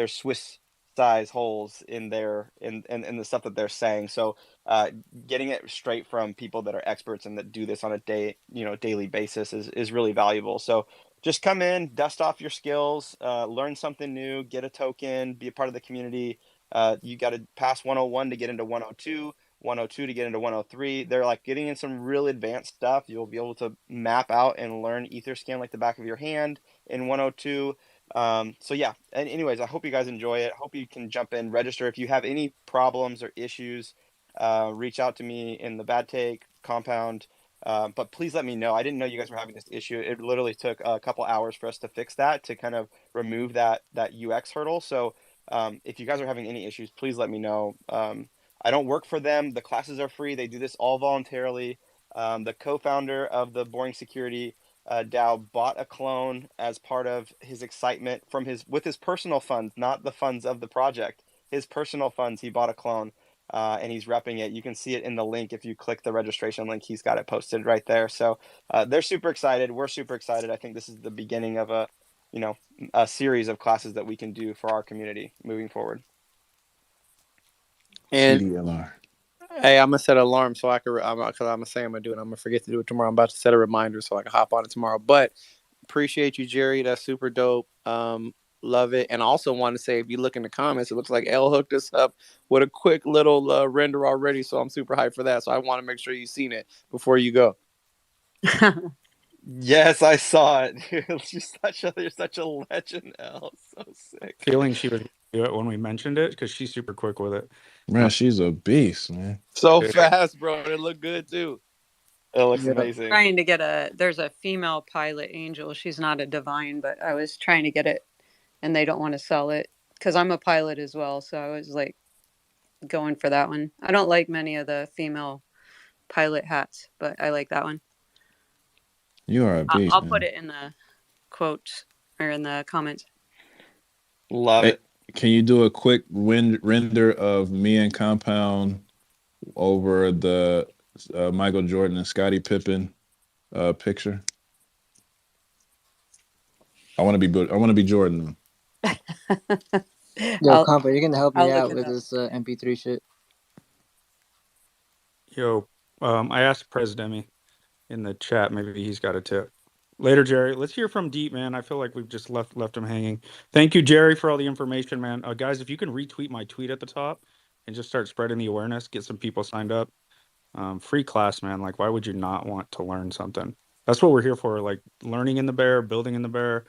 Swiss size holes in the stuff that they're saying. So getting it straight from people that are experts and that do this on a daily basis is really valuable. So just come in, dust off your skills, learn something new, get a token, be a part of the community. You got to pass 101 to get into 102. 102 to get into 103. They're like getting in some real advanced stuff. You'll be able to map out and learn Etherscan like the back of your hand in 102. So yeah, and anyways, I hope you guys enjoy it. Hope you can jump in, register. If you have any problems or issues, reach out to me in the Bad Take compound. But please let me know. I didn't know you guys were having this issue. It literally took a couple hours for us to fix that, to kind of remove that UX hurdle. So if you guys are having any issues, please let me know. I don't work for them. The classes are free. They do this all voluntarily. The co-founder of the Boring Security DAO bought a clone as part of his excitement from with his personal funds, not the funds of the project. His personal funds, he bought a clone, and he's repping it. You can see it in the link if you click the registration link. He's got it posted right there. So they're super excited. We're super excited. I think this is the beginning of a series of classes that we can do for our community moving forward. And CDLR. hey, I'm gonna set an alarm so I can. Because I'm gonna say I'm gonna do it. I'm gonna forget to do it tomorrow. I'm about to set a reminder so I can hop on it tomorrow. But appreciate you, Jerry. That's super dope. Love it. And I also want to say, if you look in the comments, it looks like Elle hooked us up with a quick little render already. So I'm super hyped for that. So I want to make sure you've seen it before you go. Yes, I saw it. You're such a legend, Elle. So sick. Feeling she was gonna do it when we mentioned it because she's super quick with it. Man, she's a beast, man. So fast, bro. It looked good too. It looks Yeah. amazing. Trying to get there's a female pilot, Angel. She's not a divine, but I was trying to get it, and they don't want to sell it because I'm a pilot as well. So I was like going for that one. I don't like many of the female pilot hats, but I like that one. You are a beast, I'll man. put it in the quotes or in the comments. Love it. Can you do a quick render of me and Compound over the Michael Jordan and Scottie Pippen picture? I want to be Jordan. Yo, Compa, you're gonna help me I'll look out it with up. this MP3 shit. Yo, I asked President in the chat. Maybe he's got a tip. Later, Jerry. Let's hear from Deep, man. I feel like we've just left him hanging. Thank you, Jerry, for all the information, man. Guys, if you can retweet my tweet at the top and just start spreading the awareness, get some people signed up. Free class, man. Like, why would you not want to learn something? That's what we're here for. Like, learning in the bear, building in the bear,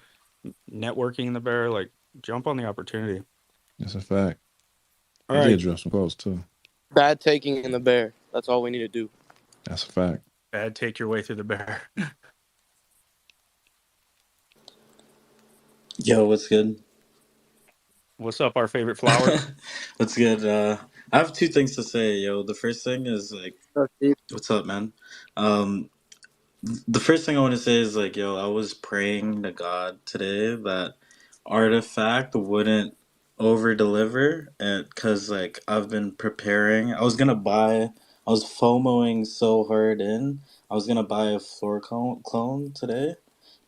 networking in the bear. Like, jump on the opportunity. That's a fact. All I right. did drop some quotes too. Bad taking in the bear. That's all we need to do. That's a fact. Bad, take your way through the bear. Yo, what's good? What's up, our favorite flower? What's good? I have two things to say, yo. The first thing is like, Oh, Steve. what's up, man? Um, the first thing I want to say is like, yo, I was praying to God today that Artifact wouldn't over deliver, and because like I've been preparing, I was FOMOing so hard in. I was gonna buy a floor clone today,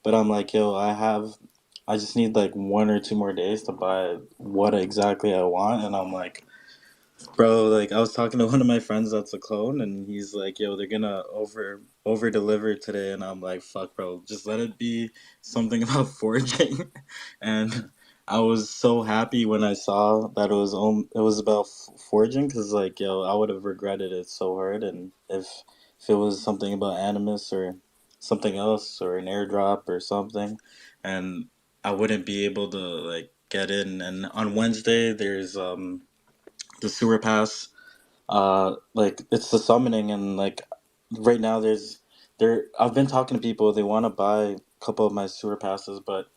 but I'm like, yo, I just need like 1 or 2 more days to buy what exactly I want, and I'm like, bro, like I was talking to one of my friends that's a clone, and he's like, "Yo, they're gonna over deliver today," and I'm like, "Fuck, bro, just let it be something about forging." And I was so happy when I saw that it was about forging, because like, yo, I would have regretted it so hard, and if it was something about Animus or something else or an airdrop or something, and I wouldn't be able to like get in. And on Wednesday, there's the sewer pass, like it's the summoning, and like right now I've been talking to people, they want to buy a couple of my sewer passes, but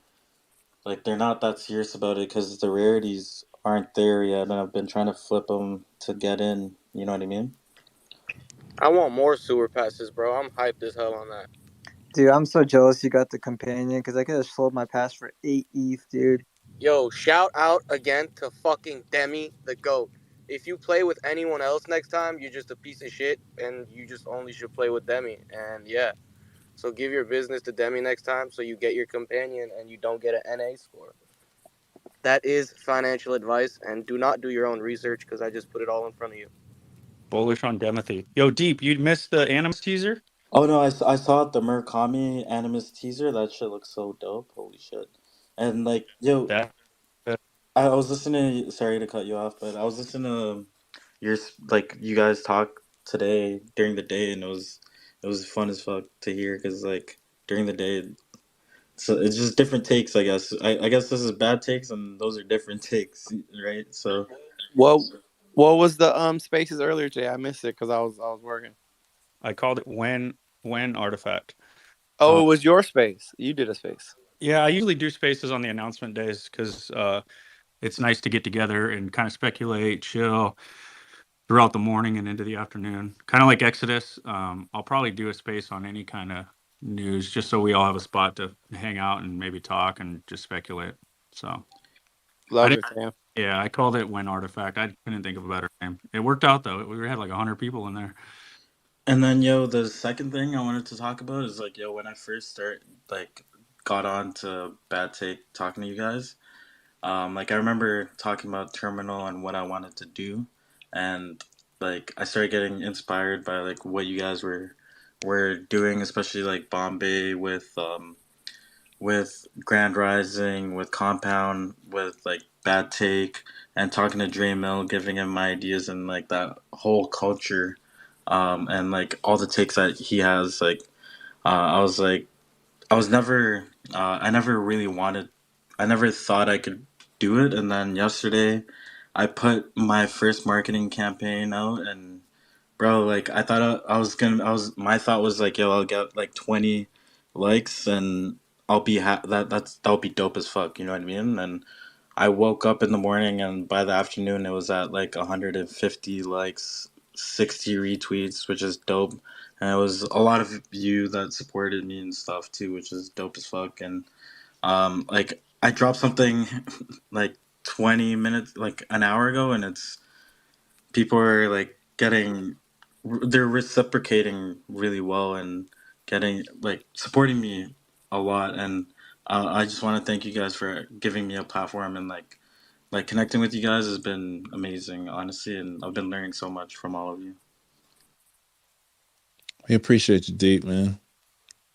like they're not that serious about it because the rarities aren't there yet, and I've been trying to flip them to get in, you know what I mean? I want more sewer passes, bro. I'm hyped as hell on that. Dude, I'm so jealous you got the companion because I could have sold my pass for 8 ETH, dude. Yo, shout out again to fucking Demi the GOAT. If you play with anyone else next time, you're just a piece of shit, and you just only should play with Demi. And yeah, so give your business to Demi next time so you get your companion and you don't get an NA score. That is financial advice, and do not do your own research because I just put it all in front of you. Bullish on Demethy. Yo, Deep, you missed the Animus teaser? Oh no, I saw the Murakami Animus teaser. That shit looks so dope. Holy shit. And like, yo, That I was listening. Sorry to cut you off, but I was listening to like you guys talk today during the day, and it was fun as fuck to hear because like during the day, so it's just different takes. I guess I guess this is bad takes, and those are different takes, right? So What what was the spaces earlier today? I missed it because I was working. I called it when artifact. Oh, Uh, it was your space. You did a space. yeah, I usually do spaces on the announcement days because it's nice to get together and kind of speculate, chill throughout the morning and into the afternoon. Kind of like Exodus. I'll probably do a space on any kind of news just so we all have a spot to hang out and maybe talk and just speculate. So I Love didn't. it, fam. Yeah, I called it when artifact. I couldn't think of a better name. It worked out though. We had like 100 people in there. and then yo, the second thing I wanted to talk about is like yo, when I first got on to Bad Take talking to you guys. Like I remember talking about Terminal and what I wanted to do, and like I started getting inspired by like what you guys were doing, especially like Bombay with Grand Rising, with Compound, with like Bad Take, and talking to Dre Mill, giving him my ideas and like that whole culture, and like all the takes that he has. Like I was like I was never, I never really wanted, I never thought I could do it. And then yesterday, I put my first marketing campaign out, and bro, like I thought my thought was like, yo, I'll get like 20 likes, and that'll be dope as fuck. You know what I mean? And I woke up in the morning, and by the afternoon, it was at like 150 likes, 60 retweets, which is dope. And it was a lot of you that supported me and stuff too, which is dope as fuck. And like I dropped something like 20 minutes, like an hour ago, and it's people are like they're reciprocating really well and getting like supporting me a lot. And I just want to thank you guys for giving me a platform, and like connecting with you guys has been amazing, honestly, and I've been learning so much from all of you. We appreciate you, Deep, man.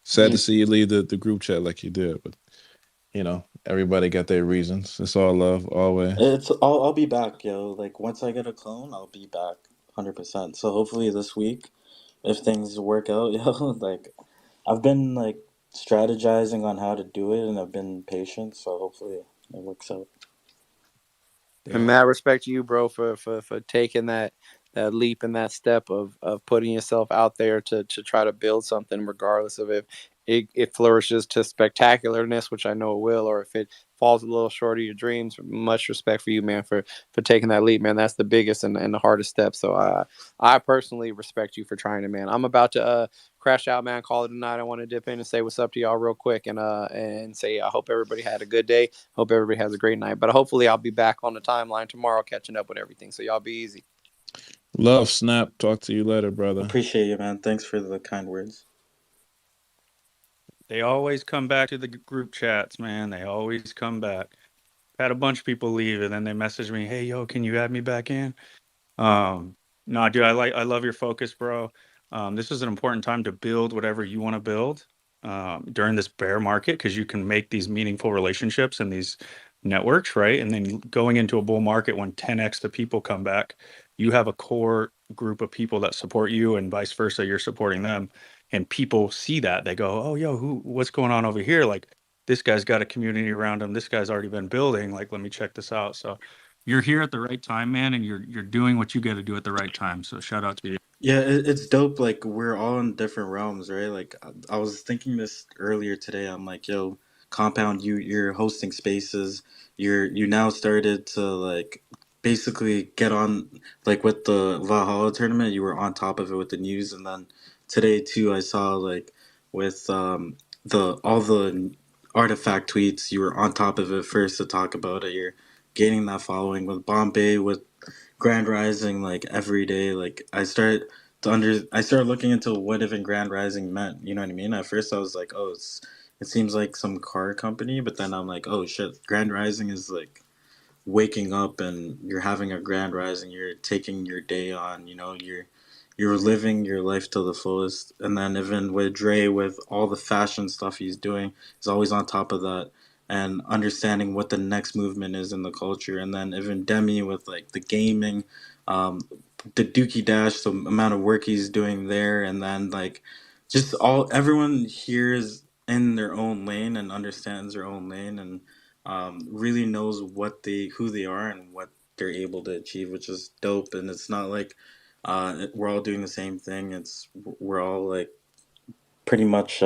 Sad to see you leave the group chat like you did, but you know, everybody got their reasons. It's all love, always. I'll be back, yo. Like once I get a clone, I'll be back 100%. So hopefully this week, if things work out, yo, like I've been like strategizing on how to do it, and I've been patient. So hopefully it works out. And mad respect to you, bro, for taking that leap and that step of putting yourself out there to try to build something, regardless of if it flourishes to spectacularness, which I know it will, or if it falls a little short of your dreams. Much respect for you, man, for taking that leap, man. That's the biggest and the hardest step. So I personally respect you for trying it, man. I'm about to crash out, man. Call it a night. I want to dip in and say what's up to y'all real quick, and say I hope everybody had a good day. Hope everybody has a great night. But hopefully I'll be back on the timeline tomorrow, catching up with everything. So y'all be easy. Love, Snap. Talk to you later, brother. Appreciate you, man. Thanks for the kind words. They always come back to the group chats, man. They always come back. Had a bunch of people leave, and then they message me, "Hey, yo, can you add me back in?" Um, no, dude, I love your focus, bro. This is an important time to build whatever you want to build during this bear market because you can make these meaningful relationships and these networks, right? And then going into a bull market when 10x the people come back, you have a core group of people that support you, and vice versa, you're supporting them. And people see that they go, "Oh, yo, what's going on over here? Like this guy's got a community around him. This guy's already been building. Like, let me check this out." So you're here at the right time, man, and you're doing what you got to do at the right time. So shout out to you. Yeah, it's dope. Like we're all in different realms, right? Like I was thinking this earlier today. I'm like, yo, Compound, you're hosting spaces. You now started to like basically get on like with the Valhalla tournament. You were on top of it with the news, and then today too, I saw like with the all the artifact tweets. You were on top of it first to talk about it. You're gaining that following with Bombay with Grand Rising like every day. Like I started looking into what even Grand Rising meant. You know what I mean? At first I was like, oh, it seems like some car company, but then I'm like, oh shit, Grand Rising is like waking up and you're having a grand rising, you're taking your day on, you know, you're living your life to the fullest. And then even with Dre, with all the fashion stuff he's doing, he's always on top of that and understanding what the next movement is in the culture. And then even Demi with like the gaming, um, the Dookie Dash, the amount of work he's doing there, and then like just all everyone here is in their own lane and understands their own lane and really knows who they are and what they're able to achieve, which is dope. And it's not like we're all doing the same thing. We're all like pretty much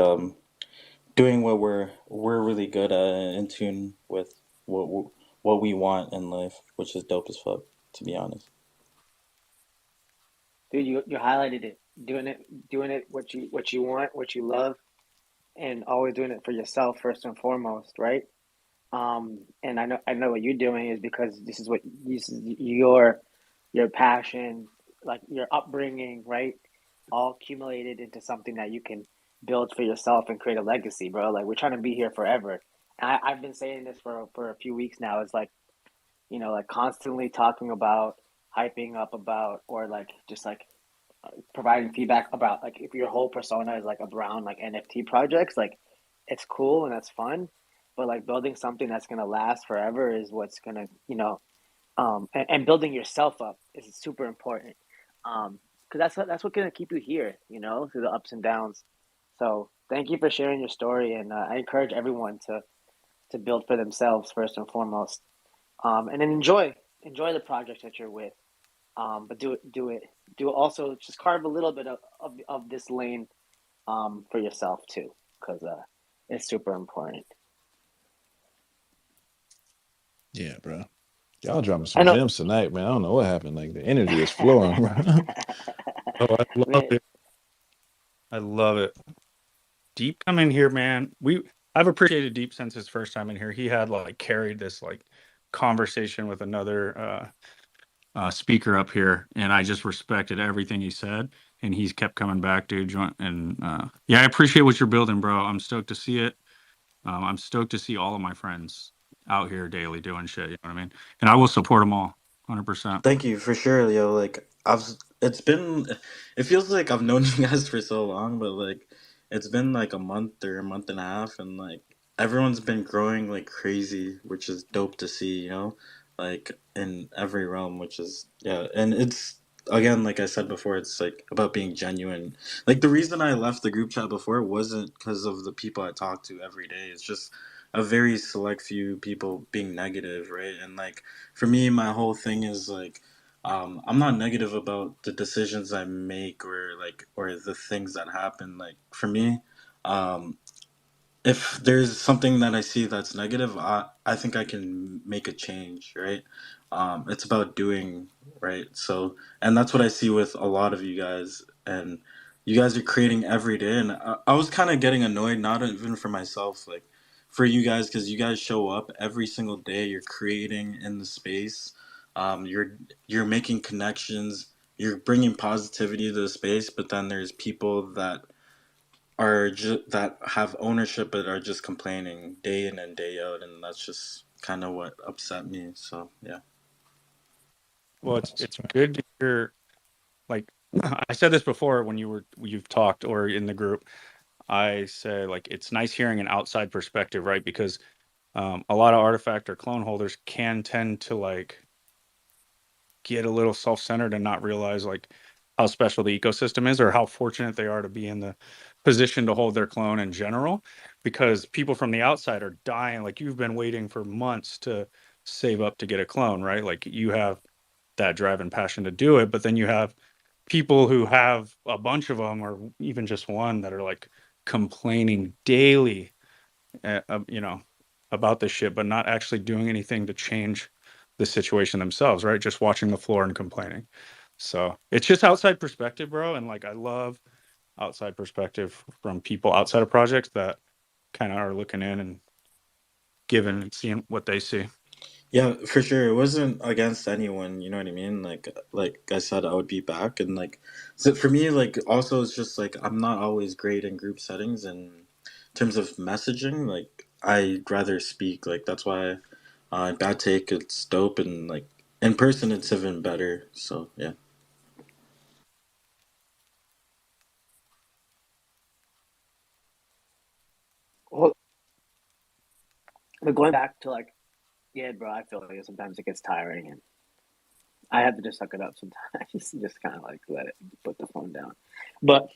doing what we're really good at and in tune with what we want in life, which is dope as fuck, to be honest. Dude, you highlighted it. Doing it what you want, what you love, and always doing it for yourself first and foremost, right? And I know what you're doing is because this is your passion, like your upbringing, right? All accumulated into something that you can build for yourself and create a legacy, bro. Like we're trying to be here forever. And I've been saying this for a few weeks now. It's like, like constantly talking about, hyping up about, or like just like providing feedback about like if your whole persona is like around like NFT projects, like it's cool and that's fun, but like building something that's gonna last forever is what's gonna, and building yourself up is super important. Because that's what gonna keep you here, through the ups and downs. So thank you for sharing your story, and I encourage everyone to build for themselves first and foremost, and then enjoy the project that you're with. But do it also just carve a little bit of this lane for yourself too, because it's super important. Yeah, bro. Y'all dropping I some know. gems tonight, man. I don't know what happened. Like the energy is flowing, bro. Oh, I love Man, it. I love it. Deep come in here, man. I've appreciated Deep since his first time in here. He had like carried this like conversation with another speaker up here, and I just respected everything he said. And he's kept coming back, dude. And yeah, I appreciate what you're building, bro. I'm stoked to see it. I'm stoked to see all of my friends out here daily doing shit. You know what I mean? And I will support them all, 100%. Thank you for sure, yo. Like it feels like I've known you guys for so long, but like it's been like a month or a month and a half, and like everyone's been growing like crazy, which is dope to see, like in every realm, which is yeah, and it's again like I said before, it's like about being genuine. Like the reason I left the group chat before wasn't because of the people I talk to every day. It's just a very select few people being negative, right? And like for me, my whole thing is like, I'm not negative about the decisions I make or the things that happen. Like for me, um, if there's something that I see that's negative, I think I can make a change, right? It's about doing, right? So, and that's what I see with a lot of you guys. And you guys are creating every day. And I was kind of getting annoyed, not even for myself, like for you guys, because you guys show up every single day. You're creating in the space. You're making connections. You're bringing positivity to the space. But then there's people that have ownership but are just complaining day in and day out, and that's just kind of what upset me. So yeah. Well, it's good to hear. Like I said this before when you've talked or in the group. I say like it's nice hearing an outside perspective, right? Because a lot of artifact or clone holders can tend to like get a little self-centered and not realize like how special the ecosystem is or how fortunate they are to be in the position to hold their clone in general, because people from the outside are dying. Like you've been waiting for months to save up to get a clone, right? Like you have that drive and passion to do it, but then you have people who have a bunch of them or even just one that are like complaining daily, you know, about this shit, but not actually doing anything to change the situation themselves, right? Just watching the floor and complaining. So it's just outside perspective, bro. And like I love outside perspective from people outside of projects that kind of are looking in and giving and seeing what they see. Yeah, for sure. It wasn't against anyone, you know what I mean? Like I said, I would be back, and like so for me, like also it's just like I'm not always great in group settings and in terms of messaging. Like I'd rather speak. Like that's why bad take it's dope, and like in person it's even better. So yeah. Well, but going back to like, yeah, bro, I feel like sometimes it gets tiring, and I have to just suck it up sometimes. Just kind of like let it put the phone down. But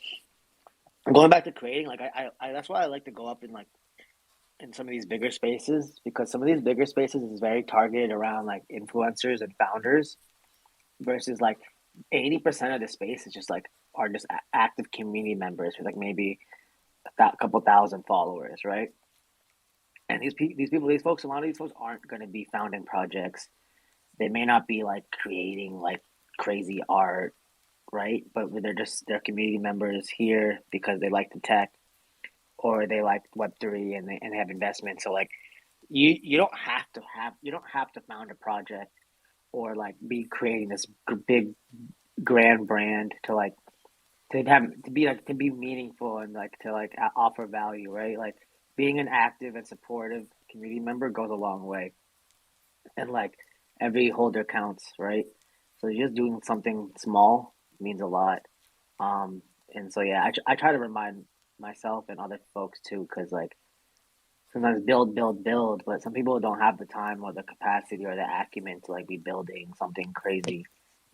going back to creating, like I that's why I like to go up in like in some of these bigger spaces because some of these bigger spaces is very targeted around like influencers and founders versus like 80% of the space is just like are just active community members with like maybe a couple thousand followers, right? And these people, these folks, a lot of these folks aren't going to be founding projects. They may not be like creating like crazy art, right? But they're community members here because they like the tech or they like Web3 and they have investment. So like you don't have to found a project or like be creating this big grand brand to like to be meaningful and like to like offer value, right? Like being an active and supportive community member goes a long way, and like every holder counts, right? So just doing something small means a lot. Um, and so yeah, I try to remind myself and other folks too, because like sometimes build, but some people don't have the time or the capacity or the acumen to like be building something crazy.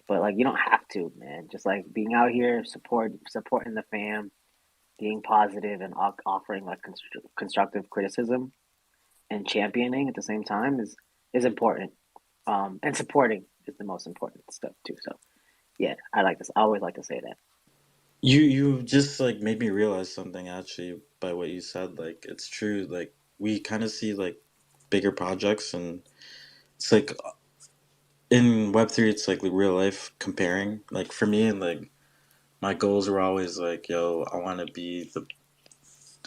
But like you don't have to, man. Just like being out here, supporting the fam, being positive and offering like constructive criticism and championing at the same time is important. And supporting is the most important stuff too. So yeah, I like this. I always like to say that. You just like made me realize something actually by what you said. Like it's true. Like we kind of see like bigger projects, and it's like in Web3, it's like real life comparing. Like for me, like my goals were always like, yo, I want to be the.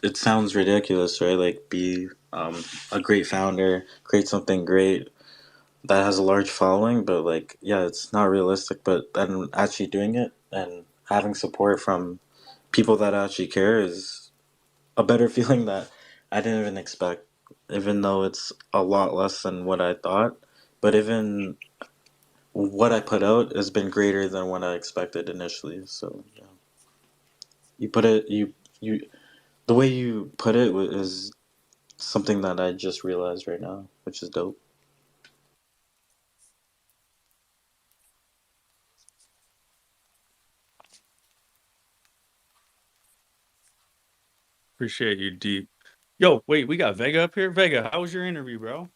It sounds ridiculous, right? Like be a great founder, create something great that has a large following, but like yeah, it's not realistic. But then actually doing it and having support from people that actually care is a better feeling that I didn't even expect, even though it's a lot less than what I thought. But even what I put out has been greater than what I expected initially. So yeah, you put it you the way you put it is something that I just realized right now, which is dope. Appreciate you, Deep. Yo, wait, we got Vega up here. Vega, how was your interview, bro?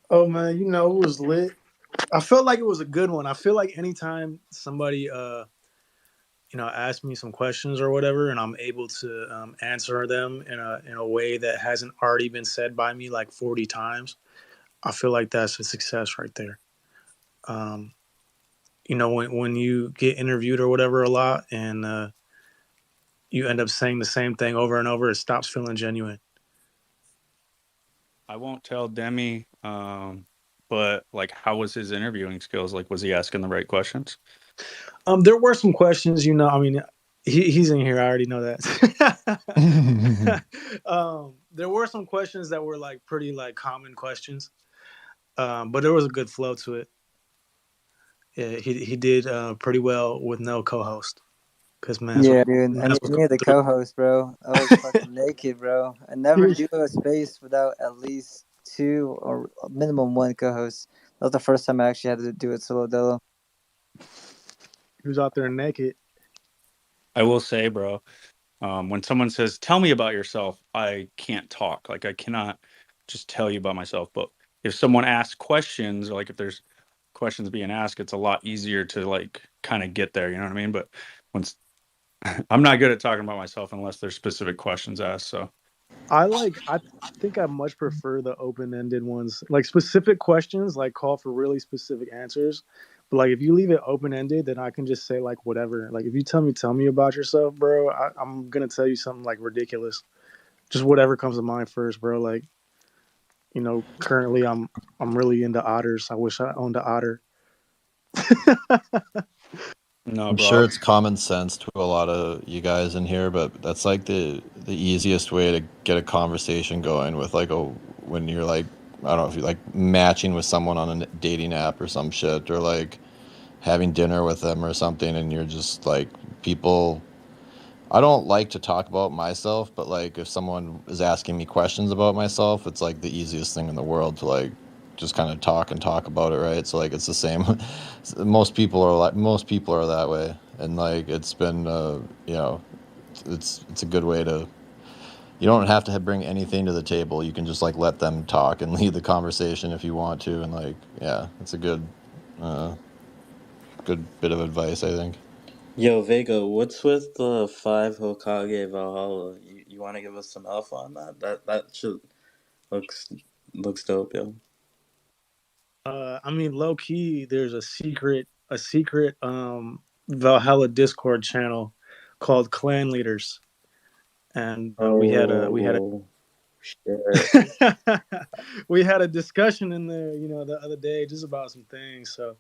Oh man, it was lit. I felt like it was a good one. I feel like anytime somebody asks me some questions or whatever, and I'm able to answer them in a way that hasn't already been said by me like 40 times, I feel like that's a success right there. Um, when you get interviewed or whatever a lot, and you end up saying the same thing over and over, it stops feeling genuine. I won't tell Demi, but like, how was his interviewing skills? Like, was he asking the right questions? There were some questions, I mean, he's in here. I already know that. There were some questions that were like pretty like common questions, but there was a good flow to it. Yeah, he did pretty well with no co-host because Yeah, dude. I man's was needed going the through. co-host, bro. I was fucking naked, bro. I He never was, do a space without at least two or minimum one co-host. That was the first time I actually had to do it solo dolo. he was out there naked. I will say, bro, when someone says, "Tell me about yourself," I can't talk. Like, I cannot just tell you about myself. But if someone asks questions, or like if there's questions being asked, it's a lot easier to like kind of get there. You know what I mean? But when I'm not good at talking about myself unless there's specific questions asked. So I think I much prefer the open-ended ones. Like specific questions like call for really specific answers. But like if you leave it open-ended, then I can just say like whatever. Like if you tell me about yourself, bro, I'm gonna tell you something like ridiculous. Just whatever comes to mind first, bro. Like, currently I'm really into otters. I wish I owned an otter. no, I'm sure bro. it's common sense to a lot of you guys in here, but that's like the easiest way to get a conversation going with like when you're like, I don't know if you're like matching with someone on a dating app or some shit, or like having dinner with them or something, and you're just like people. I don't like to talk about myself, but like if someone is asking me questions about myself, it's like the easiest thing in the world to like just kind of talk about it, right? So like it's the same. Most people are that way, and like it's been you know, it's a good way to. You don't have to bring anything to the table. You can just like let them talk and lead the conversation if you want to, and like yeah, it's a uh, good bit of advice, I think. Yo, Vega, what's with the 5 Hokage Valhalla? You want to give us some alpha on that? That shit looks looks dope, yo. I mean, low key, there's a secret Valhalla Discord channel called Clan Leaders, and Oh shit. we had a discussion in there, the other day just about some things. So,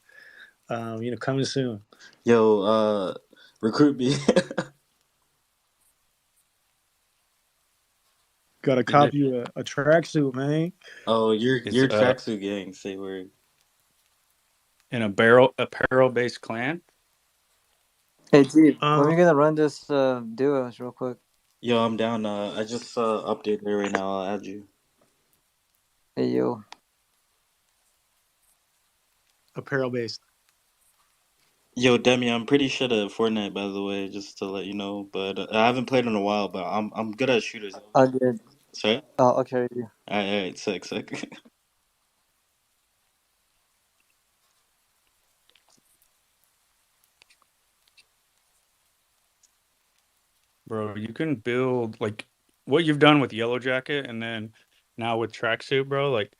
coming soon. Yo, recruit me. Got to Is it copy a tracksuit, man. Oh, is your tracksuit gang. Say word. in a barrel apparel based clan? Hey, G, when are Um, we gonna run this duos real quick? Yo, I'm down. I just updated it right now. I'll add you. Hey, yo. apparel based. Yo, Demi, I'm pretty shit at Fortnite, by the way, just to let you know. But I haven't played in a while. But I'm good at shooters. I'll get. Sorry. I'll carry you. All right, sick. Bro, you can build like what you've done with Yellow Jacket and then now with Tracksuit, bro. Like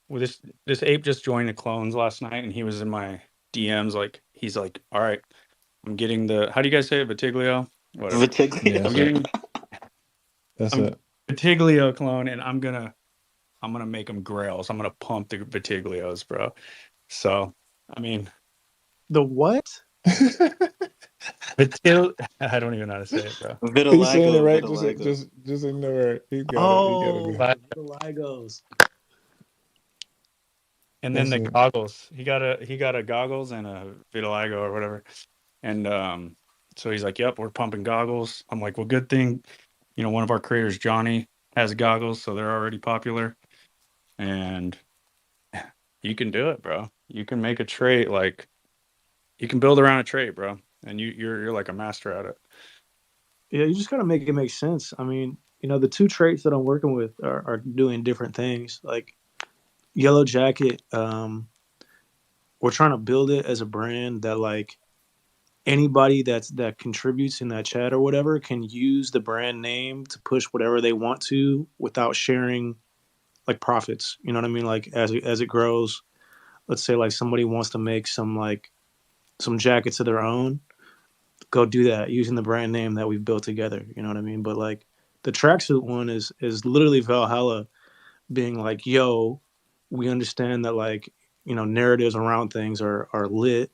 with this ape just joined the clones last night and he was in my DMs like he's like, all right, I'm getting the how do you guys say it? Vitiglio? Whatever. Vitiglio. Yeah, I'm that's it. getting That's I'm it. Vitiglio clone and I'm gonna make them grails. I'm gonna pump the Vitiglios, bro. So I mean The what? Vitil I don't even know how to say it, bro. He's saying it Vitiligo, right. vitiligo. Just ignore it. He got it. He got it, Oh, man. But the Legos. and then That's the it. goggles. He got a goggles and a vitiligo or whatever. And so he's like, "Yep, we're pumping goggles." I'm like, "Well, good thing, one of our creators, Johnny, has goggles, so they're already popular, and you can do it, bro. You can make a trait like you can build around a trait, bro, and you're like a master at it." Yeah, you just gotta make it make sense. I mean, the two traits that I'm working with are doing different things. Like Yellow Jacket, we're trying to build it as a brand that like anybody that contributes in that chat or whatever can use the brand name to push whatever they want to without sharing like profits. You know what I mean? Like as it grows, let's say like somebody wants to make some jackets of their own, go do that using the brand name that we've built together. You know what I mean? But like the tracksuit one is literally Valhalla being like, yo, we understand that like narratives around things are lit,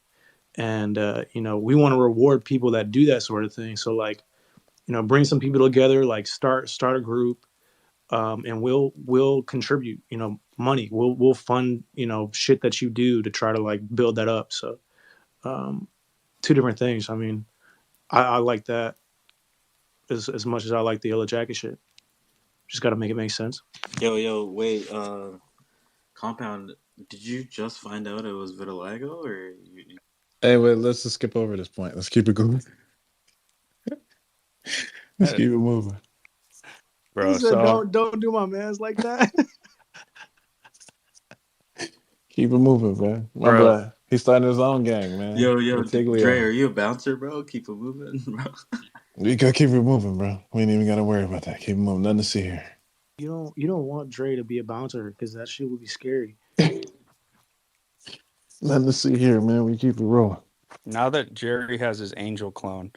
and we want to reward people that do that sort of thing. So like bring some people together, like start a group, and we'll contribute money. We'll fund shit that you do to try to like build that up. So um, two different things. I mean, I like that as much as I like the Yellow Jacket shit. Just got to make it make sense. Yo, wait. Compound. Did you just find out it was vitiligo, or you... Hey, wait. Let's just skip over this point. Let's keep it going. Let's Uh, keep it moving. He Bro, said, so "Don't do my man's like that." Keep it moving, man. My bro, boy. He's starting his own gang, man. Yo, Dre, Vitiglio. are you a bouncer, bro? Keep it moving, bro. We gotta keep it moving, bro. We ain't even gotta worry about that. Keep it moving. Nothing to see here. You don't want Dre to be a bouncer because that shit would be scary. Nothing to see here, man. We keep it rolling. now that Jerry has his angel clone,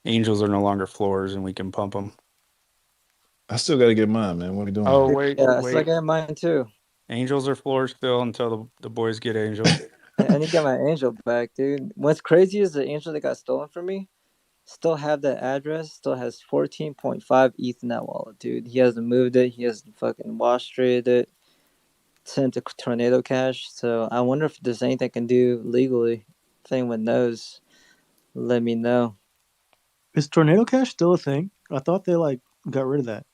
angels are no longer floors and we can pump them. I still gotta get mine, man. What are we doing Oh, here? wait, Yeah, I still wait. got mine too. Angels are floors still until the boys get angels. I need to get my angel back, dude. What's crazy is the angel that got stolen from me still have that address, still has 14.5 ETH in that wallet, dude. He hasn't moved it. He hasn't fucking wash traded it, sent to Tornado Cash. So I wonder if there's anything I can do legally. If anyone knows, let me know. Is Tornado Cash still a thing? I thought they like got rid of that.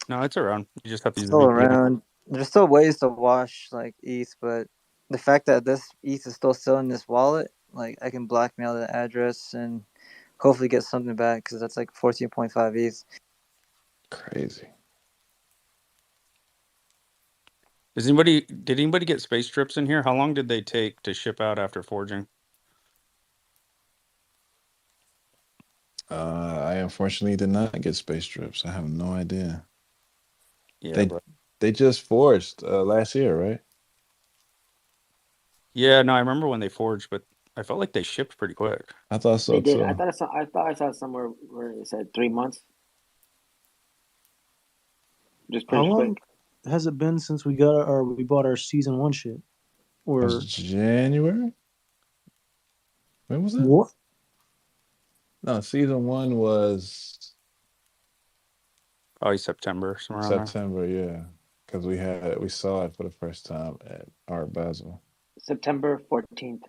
No, it's around. You just have to use the Still VPN. around. there's still ways to wash like ETH, but the fact that this ETH is still in this wallet, like I can blackmail the address and hopefully get something back because that's like 14.5 ETH. Crazy. Did anybody get space strips in here? How long did they take to ship out after forging? I unfortunately did not get space strips. I have no idea. Yeah, but They just forged last year, right? yeah, no, I remember when they forged, but I felt like they shipped pretty quick. I thought so They did. too. I thought I saw somewhere where it said 3 months, just How pretty long quick. has it been since we bought our season one shit? It was Or January? When was it? what? No, season 1 was Probably September, somewhere around there. September, yeah. Because we saw it for the first time at Art Basel. September 14th.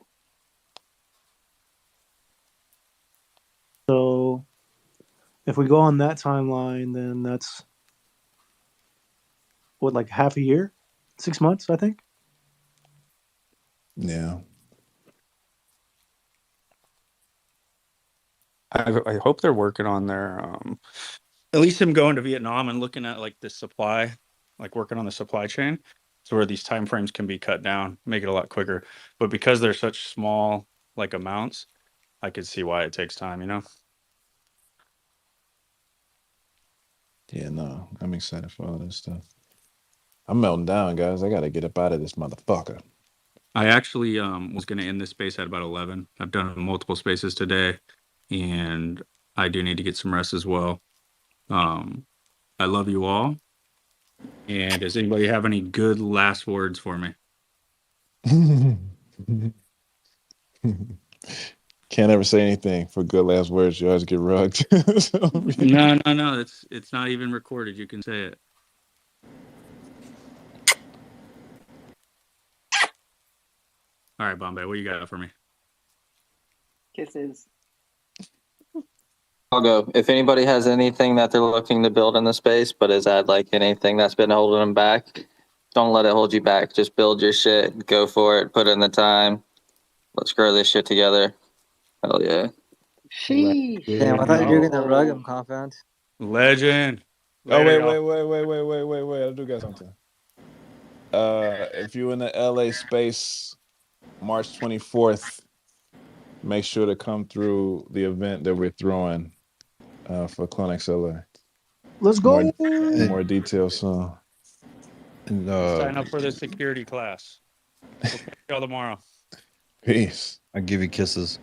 So if we go on that timeline, then that's what, like half a year? 6 months, I think. Yeah. I hope they're working on their at least him going to Vietnam and looking at like the supply, like working on the supply chain, so where these time frames can be cut down, make it a lot quicker. But because they're such small like amounts, I could see why it takes time, you know? Yeah, no. I'm excited for all this stuff. I'm melting down, guys. I gotta get up out of this motherfucker. I actually was gonna end this space at about 11. I've done multiple spaces today, and I do need to get some rest as well. I love you all. And does anybody have any good last words for me? Can't ever say anything for good last words. You always get rugged. No. It's not even recorded. You can say it. All right, Bombay, what you got for me? Kisses. I'll go. If anybody has anything that they're looking to build in the space, but is that like anything that's been holding them back, don't let it hold you back. Just build your shit. Go for it. Put in the time. Let's grow this shit together. Hell yeah. Sheesh. Damn, I thought you were gonna rug No. him, Compound. Legend. Oh, Later, y'all. wait. I do got something. If you're in the LA space, March 24th, make sure to come through the event that we're throwing for CloneX LA. Let's More go. more details soon. And Sign up for the security class. We'll catch y'all tomorrow. Peace. I give you kisses.